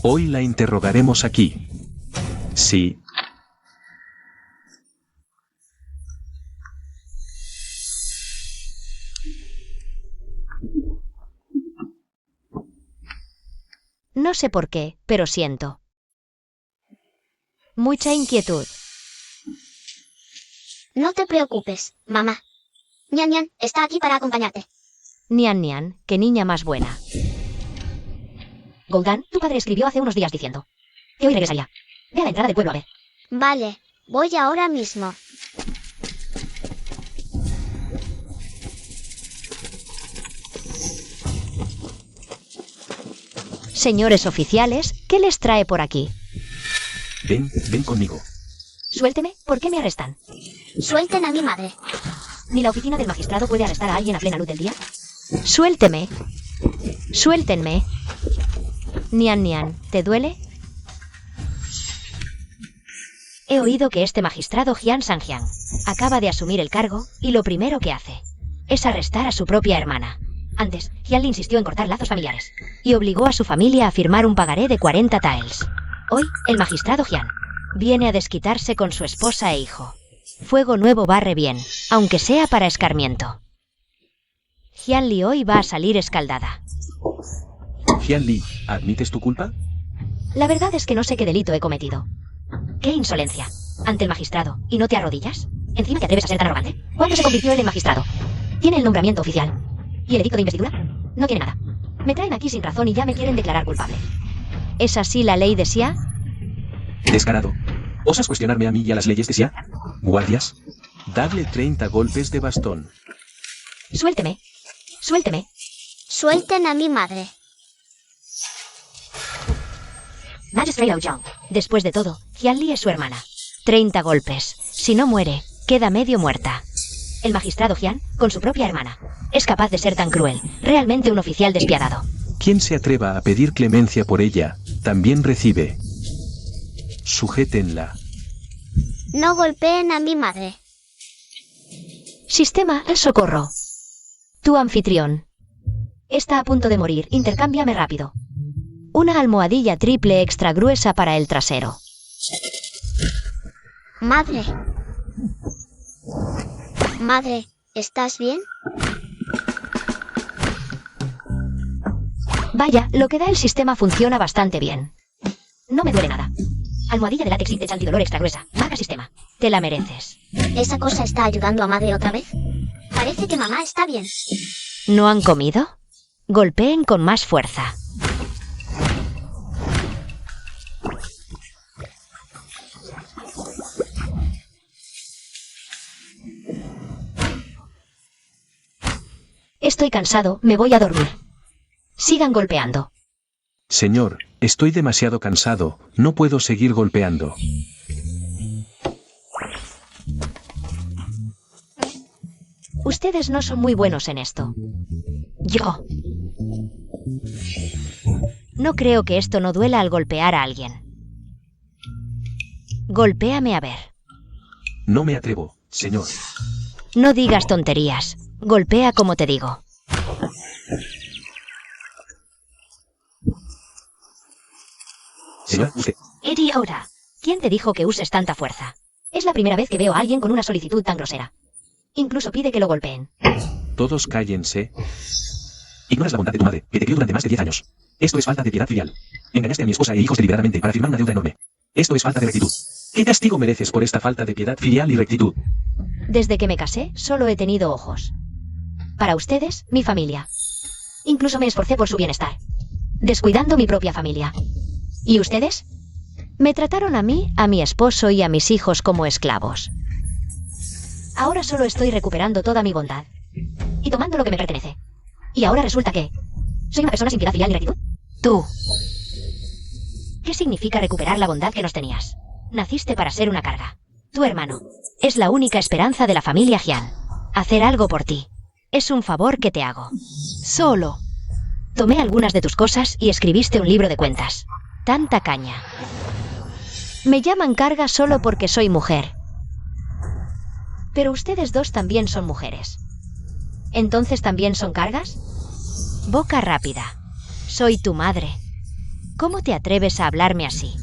Hoy la interrogaremos aquí. Sí. No sé por qué, pero siento mucha inquietud. No te preocupes, mamá. Nian Nian está aquí para acompañarte. Nian Nian, qué niña más buena. Goldan, tu padre escribió hace unos días diciendo que hoy regresaría. Ve a la entrada del pueblo a ver. Vale, voy ahora mismo. Señores oficiales, ¿qué les trae por aquí? Ven conmigo. Suélteme, ¿por qué me arrestan? Suelten a mi madre. ¿Ni la oficina del magistrado puede arrestar a alguien a plena luz del día? Suélteme. Suéltenme. Nian Nian, ¿te duele? He oído que este magistrado Jian Sanjiang acaba de asumir el cargo y lo primero que hace es arrestar a su propia hermana. Antes, Hyunli insistió en cortar lazos familiares y obligó a su familia a firmar un pagaré de 40 taels. Hoy, el magistrado Jian viene a desquitarse con su esposa e hijo. Fuego nuevo barre bien, aunque sea para escarmiento. Hyunli hoy va a salir escaldada. Hyunli, ¿admites tu culpa? La verdad es que no sé qué delito he cometido. ¡Qué insolencia! Ante el magistrado. ¿Y no te arrodillas? ¿Encima te atreves a ser tan arrogante? ¿Cuándo se convirtió él en magistrado? Tiene el nombramiento oficial. ¿Y el edicto de investidura? No tiene nada. Me traen aquí sin razón y ya me quieren declarar culpable. ¿Es así la ley de Xia? Descarado. ¿Osas cuestionarme a mí y a las leyes de Xia? ¿Guardias? Dadle 30 golpes de bastón. Suélteme. Suélteme. Suelten a mi madre. Magistrate Ouyang. Después de todo, Hyunli es su hermana. 30 golpes. Si no muere, queda medio muerta. El magistrado Jian, con su propia hermana, es capaz de ser tan cruel. Realmente un oficial despiadado. Quien se atreva a pedir clemencia por ella, también recibe. Sujétenla. No golpeen a mi madre. Sistema, socorro. Tu anfitrión está a punto de morir. Intercámbiame rápido. Una almohadilla triple extra gruesa para el trasero. Madre. Madre, ¿estás bien? Vaya, lo que da el sistema funciona bastante bien. No me duele nada. Almohadilla de látex Intex antidolor extra gruesa. Marca sistema. Te la mereces. ¿Esa cosa está ayudando a madre otra vez? Parece que mamá está bien. ¿No han comido? Golpeen con más fuerza. Estoy cansado, me voy a dormir. Sigan golpeando. Señor, estoy demasiado cansado, no puedo seguir golpeando. Ustedes no son muy buenos en esto. Yo. No creo que esto no duela al golpear a alguien. Golpéame a ver. No me atrevo, señor. No digas tonterías. Golpea como te digo. Señor, usted. Idiota. ¿Quién te dijo que uses tanta fuerza? Es la primera vez que veo a alguien con una solicitud tan grosera. Incluso pide que lo golpeen. Todos cállense. Ignoras la bondad de tu madre, que te crió durante más de 10 años. Esto es falta de piedad filial. Engañaste a mi esposa e hijos deliberadamente para firmar una deuda enorme. Esto es falta de rectitud. ¿Qué castigo mereces por esta falta de piedad filial y rectitud? Desde que me casé, solo he tenido ojos. Para ustedes, mi familia. Incluso me esforcé por su bienestar, descuidando mi propia familia. ¿Y ustedes? Me trataron a mí, a mi esposo y a mis hijos como esclavos. Ahora solo estoy recuperando toda mi bondad y tomando lo que me pertenece. Y ahora resulta que soy una persona sin piedad filial ni rectitud. Tú. ¿Qué significa recuperar la bondad que nos tenías? Naciste para ser una carga. Tu hermano es la única esperanza de la familia Jian. Hacer algo por ti es un favor que te hago. Solo tomé algunas de tus cosas y escribiste un libro de cuentas. Tanta caña. Me llaman carga solo porque soy mujer. Pero ustedes dos también son mujeres. ¿Entonces también son cargas? Boca rápida. Soy tu madre. ¿Cómo te atreves a hablarme así?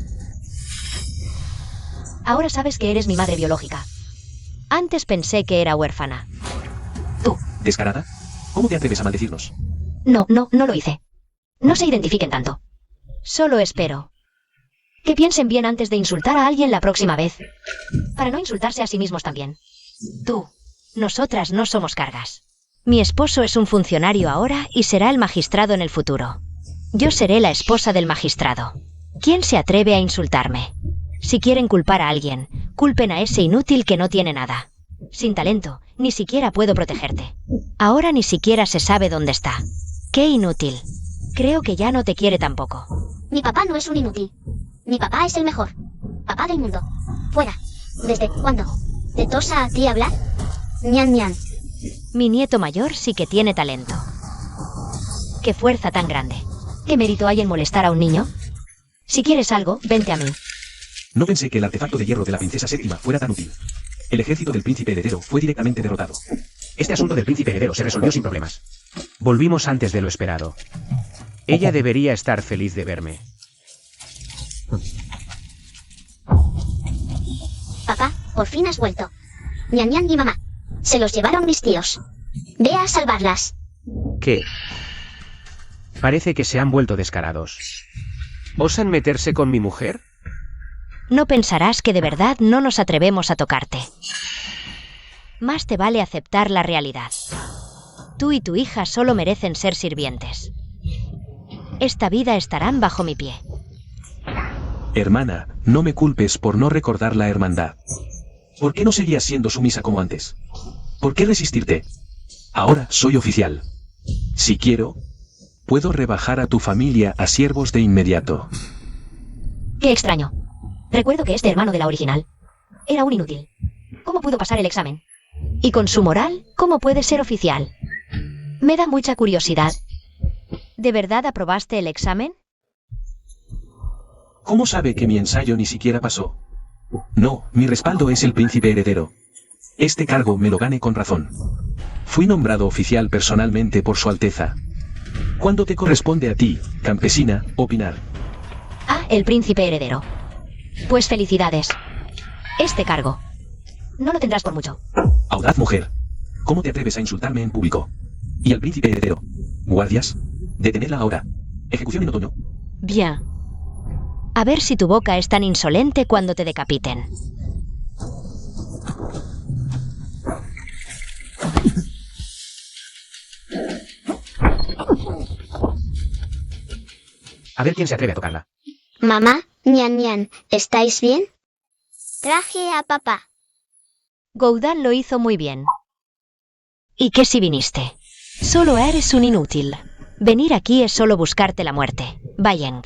Ahora sabes que eres mi madre biológica. Antes pensé que era huérfana. Tú. ¿Descarada? ¿Cómo te atreves a maldecirnos? No lo hice. No se identifiquen tanto. Solo espero que piensen bien antes de insultar a alguien la próxima vez. Para no insultarse a sí mismos también. Tú. Nosotras no somos cargas. Mi esposo es un funcionario ahora y será el magistrado en el futuro. Yo seré la esposa del magistrado. ¿Quién se atreve a insultarme? Si quieren culpar a alguien, culpen a ese inútil que no tiene nada. Sin talento, ni siquiera puedo protegerte. Ahora ni siquiera se sabe dónde está. ¡Qué inútil! Creo que ya no te quiere tampoco. Mi papá no es un inútil. Mi papá es el mejor. Papá del mundo. Fuera. ¿Desde cuándo? ¿Te tosa a ti hablar? Ñan ñan. Mi nieto mayor sí que tiene talento. ¡Qué fuerza tan grande! ¿Qué mérito hay en molestar a un niño? Si quieres algo, vente a mí. No pensé que el artefacto de hierro de la princesa séptima fuera tan útil. El ejército del príncipe heredero fue directamente derrotado. Este asunto del príncipe heredero se resolvió sin problemas. Volvimos antes de lo esperado. Ella debería estar feliz de verme. Papá, por fin has vuelto. Ñan ñan y mamá. Se los llevaron mis tíos. Ve a salvarlas. ¿Qué? Parece que se han vuelto descarados. ¿Osan meterse con mi mujer? No pensarás que de verdad no nos atrevemos a tocarte. Más te vale aceptar la realidad. Tú y tu hija solo merecen ser sirvientes. Esta vida estarán bajo mi pie. Hermana, no me culpes por no recordar la hermandad. ¿Por qué no seguías siendo sumisa como antes? ¿Por qué resistirte? Ahora soy oficial. Si quiero, puedo rebajar a tu familia a siervos de inmediato. Qué extraño. Recuerdo que este hermano de la original era un inútil. ¿Cómo pudo pasar el examen? Y con su moral, ¿cómo puede ser oficial? Me da mucha curiosidad. ¿De verdad aprobaste el examen? ¿Cómo sabe que mi ensayo ni siquiera pasó? No, mi respaldo es el príncipe heredero. Este cargo me lo gané con razón. Fui nombrado oficial personalmente por su alteza. ¿Cuándo te corresponde a ti, campesina, opinar? Ah, el príncipe heredero. Pues felicidades. Este cargo no lo tendrás por mucho. Audaz mujer. ¿Cómo te atreves a insultarme en público? Y al príncipe heredero. Guardias, detenedla ahora. Ejecución en otoño. Bien. A ver si tu boca es tan insolente cuando te decapiten. A ver quién se atreve a tocarla. Mamá, ñan ñan, ¿estáis bien? Traje a papá. Goudan lo hizo muy bien. ¿Y qué si viniste? Solo eres un inútil. Venir aquí es solo buscarte la muerte. Vayan.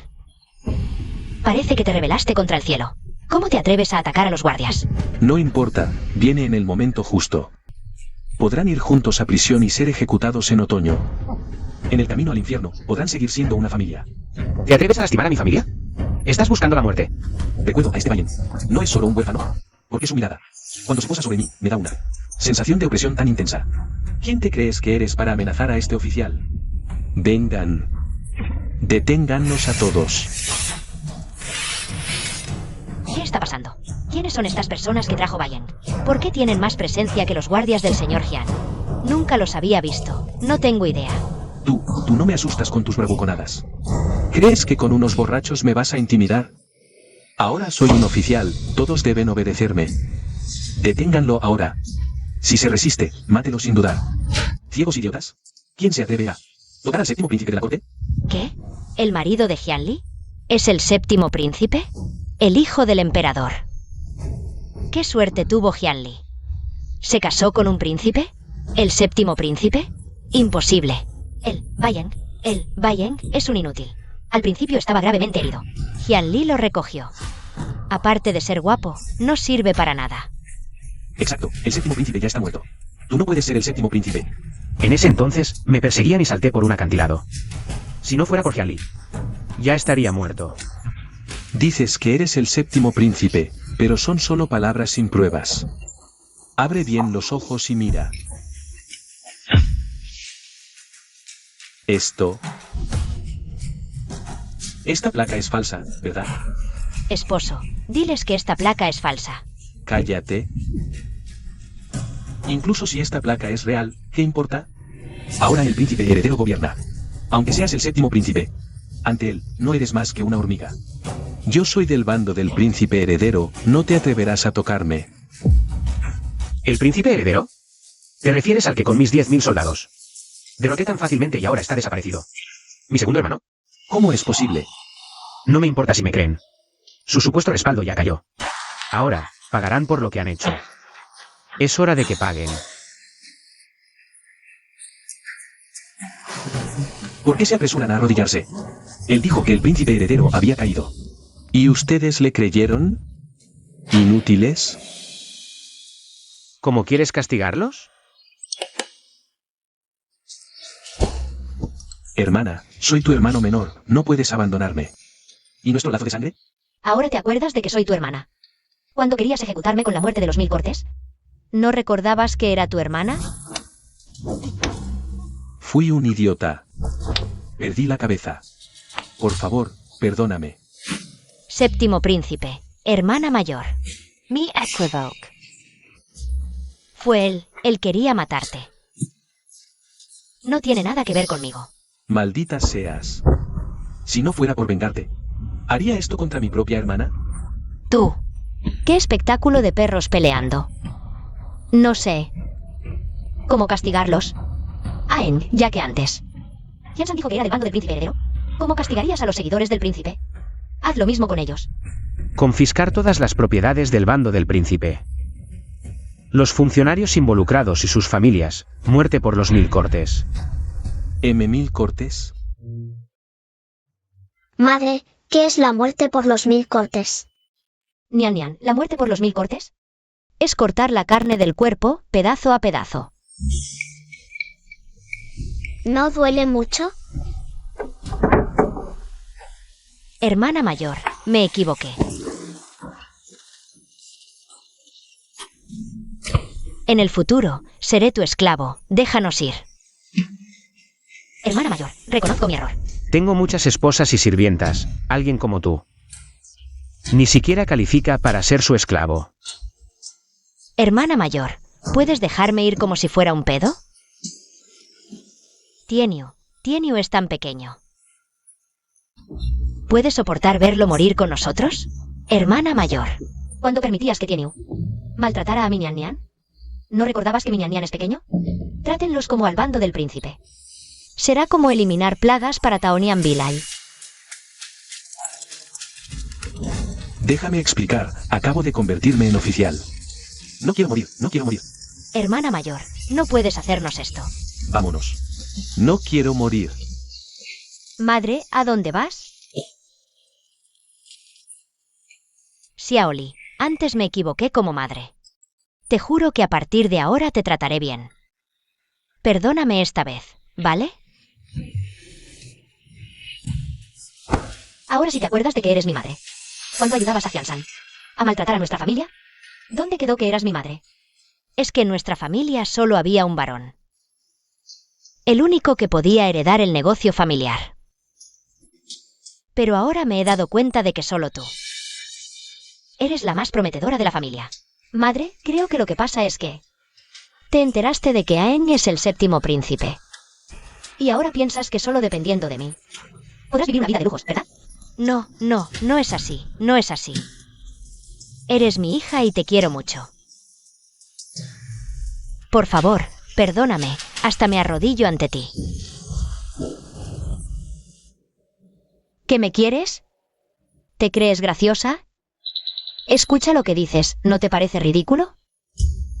Parece que te rebelaste contra el cielo. ¿Cómo te atreves a atacar a los guardias? No importa, viene en el momento justo. Podrán ir juntos a prisión y ser ejecutados en otoño. En el camino al infierno, podrán seguir siendo una familia. ¿Te atreves a lastimar a mi familia? Estás buscando la muerte. Recuerdo a este Bayen. No es solo un huérfano. Porque su mirada, cuando se posa sobre mí, me da una sensación de opresión tan intensa. ¿Quién te crees que eres para amenazar a este oficial? Vengan. Deténgannos a todos. ¿Quiénes son estas personas que trajo Bayen? ¿Por qué tienen más presencia que los guardias del señor Jian? Nunca los había visto. No tengo idea. Tú no me asustas con tus bravuconadas. ¿Crees que con unos borrachos me vas a intimidar? Ahora soy un oficial, todos deben obedecerme. Deténganlo ahora. Si se resiste, mátelo sin dudar. ¿Ciegos idiotas? ¿Quién se atreve a tocar al séptimo príncipe de la corte? ¿Qué? ¿El marido de Jianli? ¿Es el séptimo príncipe? El hijo del emperador. ¿Qué suerte tuvo Jianli? ¿Se casó con un príncipe? ¿El séptimo príncipe? Imposible. El Bayen es un inútil. Al principio estaba gravemente herido. Jianli lo recogió. Aparte de ser guapo, no sirve para nada. Exacto, el séptimo príncipe ya está muerto. Tú no puedes ser el séptimo príncipe. En ese entonces, me perseguían y salté por un acantilado. Si no fuera por Jianli, ya estaría muerto. Dices que eres el séptimo príncipe, pero son solo palabras sin pruebas. Abre bien los ojos y mira. Esta placa es falsa, ¿verdad? Esposo, diles que esta placa es falsa. Cállate. Incluso si esta placa es real, ¿qué importa? Ahora el príncipe heredero gobierna. Aunque seas el séptimo príncipe, ante él, no eres más que una hormiga. Yo soy del bando del príncipe heredero, no te atreverás a tocarme. ¿El príncipe heredero? ¿Te refieres al que con mis 10.000 soldados derroté tan fácilmente y ahora está desaparecido? ¿Mi segundo hermano? ¿Cómo es posible? No me importa si me creen. Su supuesto respaldo ya cayó. Ahora, pagarán por lo que han hecho. Es hora de que paguen. ¿Por qué se apresuran a arrodillarse? Él dijo que el príncipe heredero había caído. ¿Y ustedes le creyeron? ¿Inútiles? ¿Cómo quieres castigarlos? Hermana, soy tu hermano menor, no puedes abandonarme. ¿Y nuestro lazo de sangre? ¿Ahora te acuerdas de que soy tu hermana? ¿Cuándo querías ejecutarme con la muerte de los 1000 cortes? ¿No recordabas que era tu hermana? Fui un idiota. Perdí la cabeza. Por favor, perdóname. Séptimo príncipe, hermana mayor. Me equivoque. Fue él quería matarte. No tiene nada que ver conmigo. Maldita seas. Si no fuera por vengarte, ¿haría esto contra mi propia hermana? Tú. ¿Qué espectáculo de perros peleando? No sé. ¿Cómo castigarlos? Aeng, ya que antes. Jansan dijo que era del bando del príncipe heredero. ¿Cómo castigarías a los seguidores del príncipe? Haz lo mismo con ellos. Confiscar todas las propiedades del bando del príncipe. Los funcionarios involucrados y sus familias, muerte por los 1000 cortes. ¿1000 cortes? Madre, ¿qué es la muerte por los 1000 cortes? Nian, ¿la muerte por los 1000 cortes? Es cortar la carne del cuerpo, pedazo a pedazo. ¿No duele mucho? Hermana mayor, me equivoqué. En el futuro, seré tu esclavo, déjanos ir. Hermana mayor, reconozco mi error. Tengo muchas esposas y sirvientas, alguien como tú. Ni siquiera califica para ser su esclavo. Hermana mayor, ¿puedes dejarme ir como si fuera un pedo? Tienyu es tan pequeño. ¿Puedes soportar verlo morir con nosotros? Hermana mayor. ¿Cuándo permitías que Tienyu maltratara a mi Nian? ¿No recordabas que mi Nian es pequeño? Trátenlos como al bando del príncipe. Será como eliminar plagas para Taonian Bilai. Déjame explicar, acabo de convertirme en oficial. No quiero morir, no quiero morir. Hermana mayor, no puedes hacernos esto. Vámonos. No quiero morir. Madre, ¿a dónde vas? Xiaoli, antes me equivoqué como madre. Te juro que a partir de ahora te trataré bien. Perdóname esta vez, ¿vale? Ahora sí te acuerdas de que eres mi madre. ¿Cuándo ayudabas a Jansan a maltratar a nuestra familia? ¿Dónde quedó que eras mi madre? Es que en nuestra familia solo había un varón. El único que podía heredar el negocio familiar. Pero ahora me he dado cuenta de que solo tú Eres la más prometedora de la familia. Madre, creo que lo que pasa es que... te enteraste de que Aang es el 7º príncipe. Y ahora piensas que solo dependiendo de mí podrás vivir una vida de lujos, ¿verdad? No, no es así, no es así. Eres mi hija y te quiero mucho. Por favor, perdóname, hasta me arrodillo ante ti. ¿Qué me quieres? ¿Te crees graciosa? Escucha lo que dices, ¿no te parece ridículo?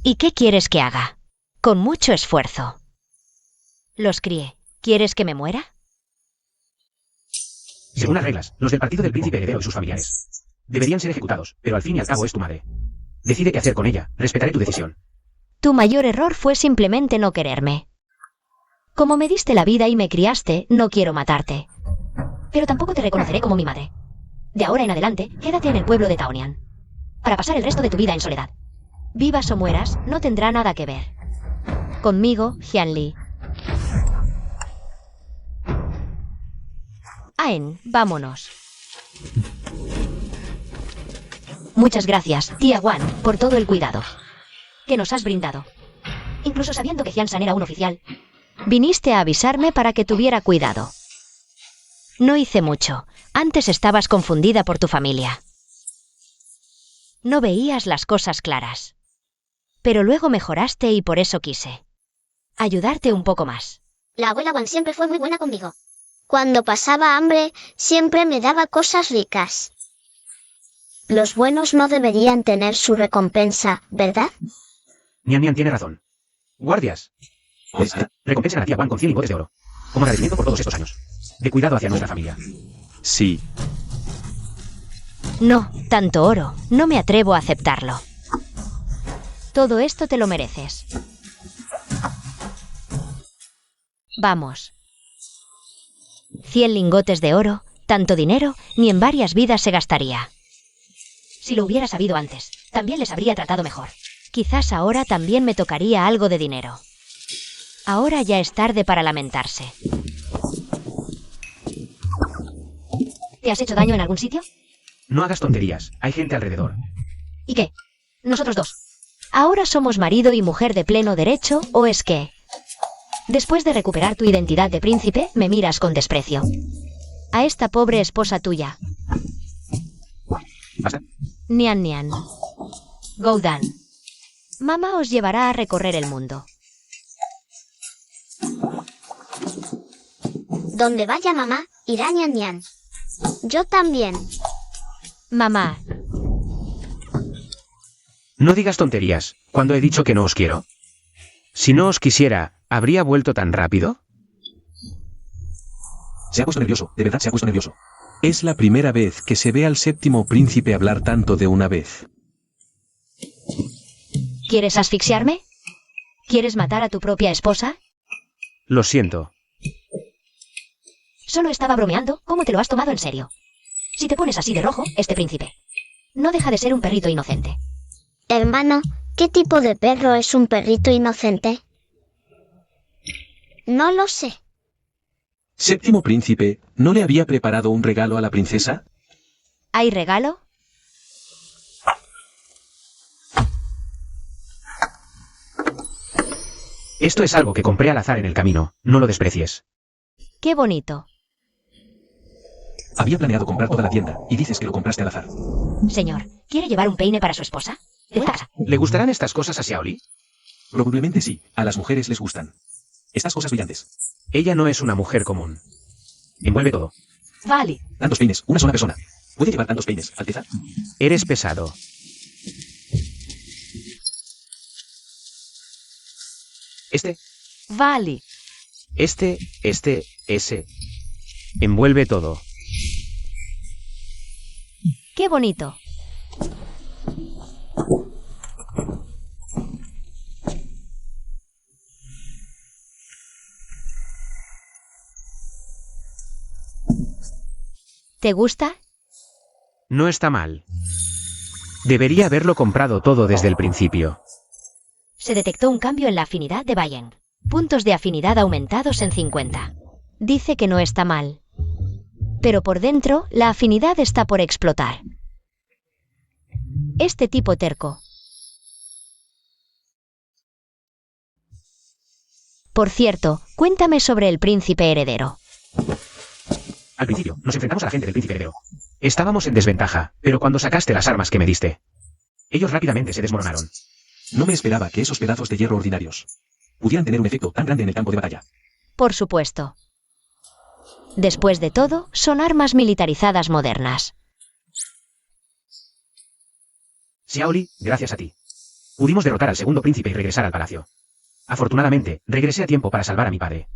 ¿Y qué quieres que haga? Con mucho esfuerzo. Los crié. ¿Quieres que me muera? Según las reglas, los del partido del príncipe heredero y sus familiares deberían ser ejecutados, pero al fin y al cabo es tu madre. Decide qué hacer con ella, respetaré tu decisión. Tu mayor error fue simplemente no quererme. Como me diste la vida y me criaste, no quiero matarte. Pero tampoco te reconoceré como mi madre. De ahora en adelante, quédate en el pueblo de Taonian, para pasar el resto de tu vida en soledad. Vivas o mueras, no tendrá nada que ver conmigo, Hyunli. Aang, vámonos. Muchas gracias, tía Wan, por todo el cuidado que nos has brindado. Incluso sabiendo que Hyun-san era un oficial. Viniste a avisarme para que tuviera cuidado. No hice mucho. Antes estabas confundida por tu familia. No veías las cosas claras. Pero luego mejoraste y por eso quise ayudarte un poco más. La abuela Wan siempre fue muy buena conmigo. Cuando pasaba hambre, siempre me daba cosas ricas. Los buenos no deberían tener su recompensa, ¿verdad? Nian tiene razón. Guardias. Recompensen a la tía Wan con 100 lingotes de oro, como agradecimiento por todos estos años de cuidado hacia nuestra familia. Sí. No, tanto oro. No me atrevo a aceptarlo. Todo esto te lo mereces. Vamos. 100 lingotes de oro, tanto dinero, ni en varias vidas se gastaría. Si lo hubiera sabido antes, también les habría tratado mejor. Quizás ahora también me tocaría algo de dinero. Ahora ya es tarde para lamentarse. ¿Te has hecho daño en algún sitio? No hagas tonterías, hay gente alrededor. ¿Y qué? Nosotros dos. ¿Ahora somos marido y mujer de pleno derecho o es que, después de recuperar tu identidad de príncipe, me miras con desprecio? A esta pobre esposa tuya. ¿Basta? Nian. Goudan. Mamá os llevará a recorrer el mundo. Donde vaya mamá, irá Nian. Yo también. Mamá. No digas tonterías, cuando he dicho que no os quiero. Si no os quisiera, ¿habría vuelto tan rápido? Se ha puesto nervioso, de verdad se ha puesto nervioso. Es la primera vez que se ve al 7º príncipe hablar tanto de una vez. ¿Quieres asfixiarme? ¿Quieres matar a tu propia esposa? Lo siento. Solo estaba bromeando. ¿Cómo te lo has tomado en serio? Si te pones así de rojo, este príncipe no deja de ser un perrito inocente. Hermano, ¿qué tipo de perro es un perrito inocente? No lo sé. 7º príncipe, ¿no le había preparado un regalo a la princesa? ¿Hay regalo? Esto es algo que compré al azar en el camino, no lo desprecies. ¡Qué bonito! Había planeado comprar toda la tienda, y dices que lo compraste al azar. Señor, ¿quiere llevar un peine para su esposa? De casa. ¿Le gustarán estas cosas a Xiaoli? Probablemente sí, a las mujeres les gustan. Estas cosas brillantes. Ella no es una mujer común. Envuelve todo. Vale. Tantos peines, una sola persona. ¿Puede llevar tantos peines, Alteza? Eres pesado. Vale. Ese. Envuelve todo. ¡Qué bonito! ¿Te gusta? No está mal. Debería haberlo comprado todo desde el principio. Se detectó un cambio en la afinidad de Bayern. Puntos de afinidad aumentados en 50. Dice que no está mal. Pero por dentro, la afinidad está por explotar. Este tipo terco. Por cierto, cuéntame sobre el príncipe heredero. Al principio, nos enfrentamos a la gente del príncipe heredero. Estábamos en desventaja, pero cuando sacaste las armas que me diste, ellos rápidamente se desmoronaron. No me esperaba que esos pedazos de hierro ordinarios pudieran tener un efecto tan grande en el campo de batalla. Por supuesto. Después de todo, son armas militarizadas modernas. Xiaoli, gracias a ti. Pudimos derrotar al segundo príncipe y regresar al palacio. Afortunadamente, regresé a tiempo para salvar a mi padre.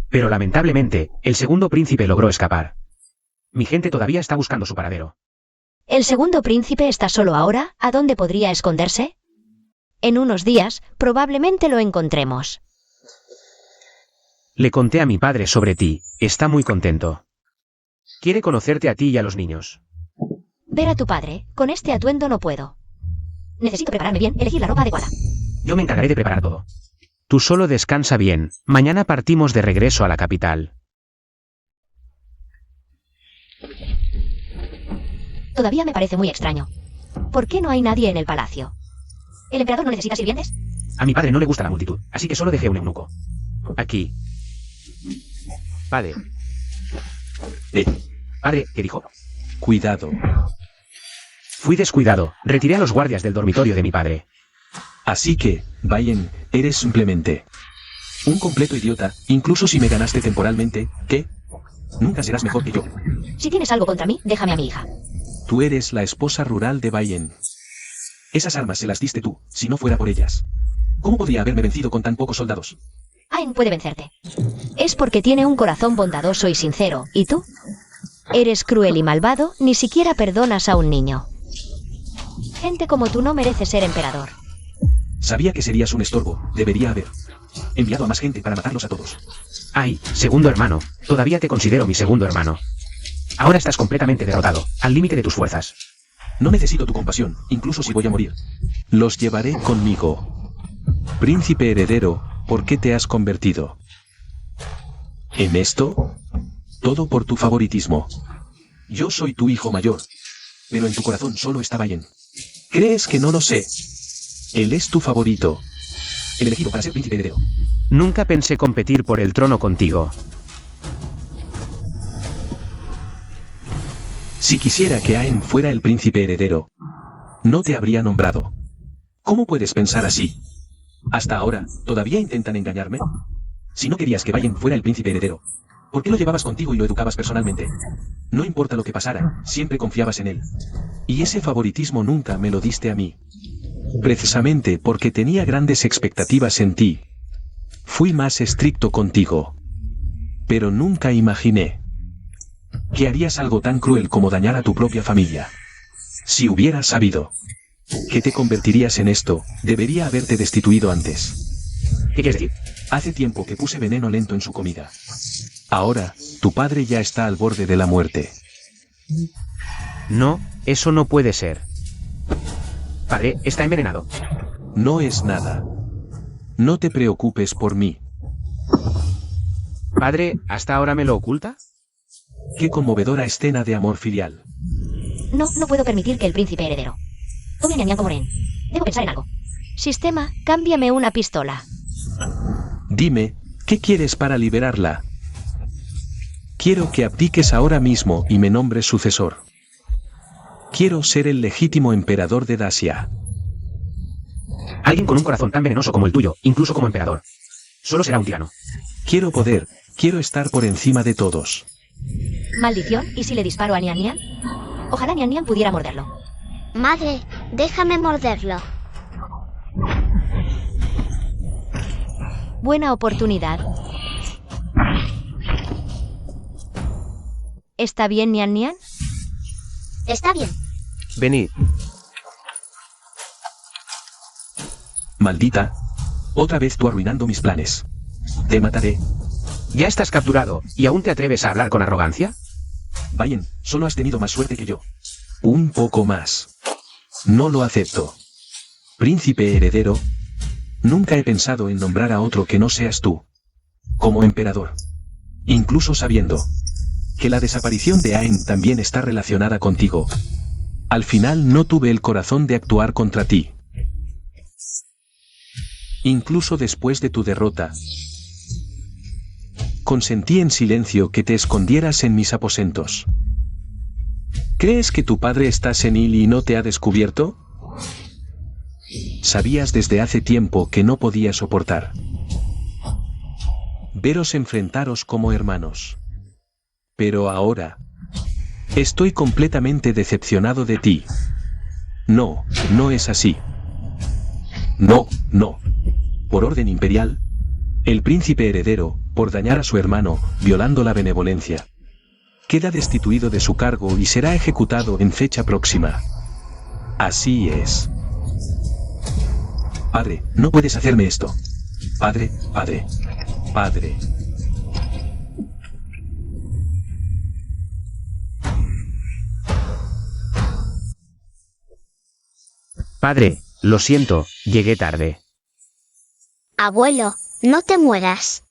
Pero lamentablemente, el segundo príncipe logró escapar. Mi gente todavía está buscando su paradero. ¿El segundo príncipe está solo ahora? ¿A dónde podría esconderse? En unos días, probablemente lo encontremos. Le conté a mi padre sobre ti, está muy contento. Quiere conocerte a ti y a los niños. Ver a tu padre, con este atuendo no puedo. Necesito prepararme bien, elegir la ropa adecuada. Yo me encargaré de preparar todo. Tú solo descansa bien, mañana partimos de regreso a la capital. Todavía me parece muy extraño. ¿Por qué no hay nadie en el palacio? ¿El emperador no necesita sirvientes? A mi padre no le gusta la multitud, así que solo dejé un eunuco. Aquí. Padre. Padre, ¿qué dijo? Cuidado. Fui descuidado, retiré a los guardias del dormitorio de mi padre. Así que, Bayen, eres simplemente un completo idiota, incluso si me ganaste temporalmente, ¿qué? Nunca serás mejor que yo. Si tienes algo contra mí, déjame a mi hija. Tú eres la esposa rural de Bayen. Esas armas se las diste tú, si no fuera por ellas. ¿Cómo podría haberme vencido con tan pocos soldados? Aen puede vencerte. Es porque tiene un corazón bondadoso y sincero, ¿y tú? Eres cruel y malvado, ni siquiera perdonas a un niño. Gente como tú no merece ser emperador. Sabía que serías un estorbo, debería haber enviado a más gente para matarlos a todos. Ay, segundo hermano, todavía te considero mi segundo hermano. Ahora estás completamente derrotado, al límite de tus fuerzas. No necesito tu compasión, incluso si voy a morir. Los llevaré conmigo. Príncipe heredero, ¿por qué te has convertido en esto? Todo por tu favoritismo. Yo soy tu hijo mayor, pero en tu corazón solo está Bayen. ¿Crees que no lo sé? Él es tu favorito. El elegido para ser príncipe heredero. Nunca pensé competir por el trono contigo. Si quisiera que Aen fuera el príncipe heredero, no te habría nombrado. ¿Cómo puedes pensar así? Hasta ahora, ¿todavía intentan engañarme? Si no querías que Bayen fuera el príncipe heredero, ¿por qué lo llevabas contigo y lo educabas personalmente? No importa lo que pasara, siempre confiabas en él. Y ese favoritismo nunca me lo diste a mí. Precisamente porque tenía grandes expectativas en ti. Fui más estricto contigo. Pero nunca imaginé que harías algo tan cruel como dañar a tu propia familia. Si hubiera sabido que te convertirías en esto, debería haberte destituido antes. ¿Qué quieres decir? Hace tiempo que puse veneno lento en su comida. Ahora, tu padre ya está al borde de la muerte. No, eso no puede ser. Padre, está envenenado. No es nada. No te preocupes por mí. Padre, ¿hasta ahora me lo oculta? Qué conmovedora escena de amor filial. No puedo permitir que el príncipe heredero tome a Nian Nian como rehén. Debo pensar en algo. Sistema, cámbiame una pistola. Dime, ¿qué quieres para liberarla? Quiero que abdiques ahora mismo y me nombres sucesor. Quiero ser el legítimo emperador de Dacia. Alguien con un corazón tan venenoso como el tuyo, incluso como emperador, solo será un tirano. Quiero poder, quiero estar por encima de todos. Maldición, ¿y si le disparo a Nian Nian? Ojalá Nian Nian pudiera morderlo. Madre, déjame morderlo. Buena oportunidad. ¿Está bien, Nian Nian? Está bien. Venid. Maldita. Otra vez tú arruinando mis planes. Te mataré. ¿Ya estás capturado y aún te atreves a hablar con arrogancia? Bayen, solo has tenido más suerte que yo. Un poco más. No lo acepto. Príncipe heredero. Nunca he pensado en nombrar a otro que no seas tú como emperador. Incluso sabiendo que la desaparición de Aen también está relacionada contigo. Al final no tuve el corazón de actuar contra ti. Incluso después de tu derrota. Consentí en silencio que te escondieras en mis aposentos. ¿Crees que tu padre está senil y no te ha descubierto? Sabías desde hace tiempo que no podía soportar veros enfrentaros como hermanos. Pero ahora estoy completamente decepcionado de ti. No, no es así. No, no. Por orden imperial, el príncipe heredero, por dañar a su hermano, violando la benevolencia, queda destituido de su cargo y será ejecutado en fecha próxima. Así es. Padre, no puedes hacerme esto. Padre, padre, padre. Padre, lo siento, llegué tarde. Abuelo, no te mueras.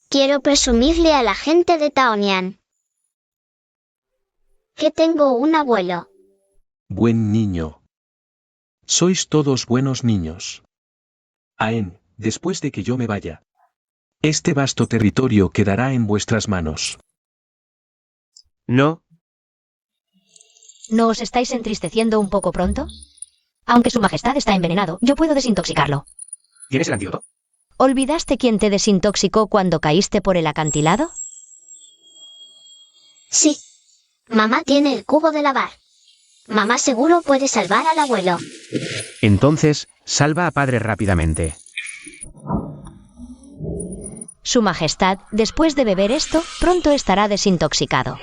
Quiero presumirle a la gente de Taonian que tengo un abuelo. Buen niño. Sois todos buenos niños. Aen, después de que yo me vaya, este vasto territorio quedará en vuestras manos. No, ¿No os estáis entristeciendo un poco pronto? Aunque su majestad está envenenado, yo puedo desintoxicarlo. ¿tienes el antídoto? ¿Olvidaste quién te desintoxicó cuando caíste por el acantilado? Sí. Mamá tiene el cubo de lavar. Mamá seguro puede salvar al abuelo. Entonces, salva a padre rápidamente. Su majestad, después de beber esto, pronto estará desintoxicado.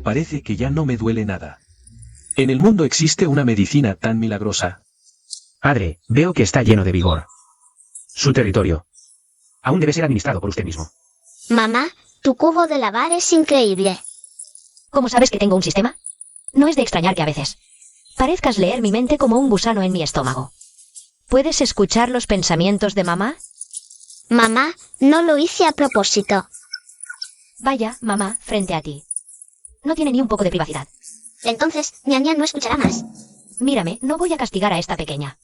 Parece que ya no me duele nada. En el mundo existe una medicina tan milagrosa. Padre, veo que está lleno de vigor. Su territorio aún debe ser administrado por usted mismo. Mamá, tu cubo de lavar es increíble. ¿Cómo sabes que tengo un sistema? No es de extrañar que a veces parezcas leer mi mente como un gusano en mi estómago. ¿Puedes escuchar los pensamientos de mamá? Mamá, no lo hice a propósito. Vaya, mamá, frente a ti. No tiene ni un poco de privacidad. Entonces, Ñan Ñan no escuchará más. Mírame, no voy a castigar a esta pequeña.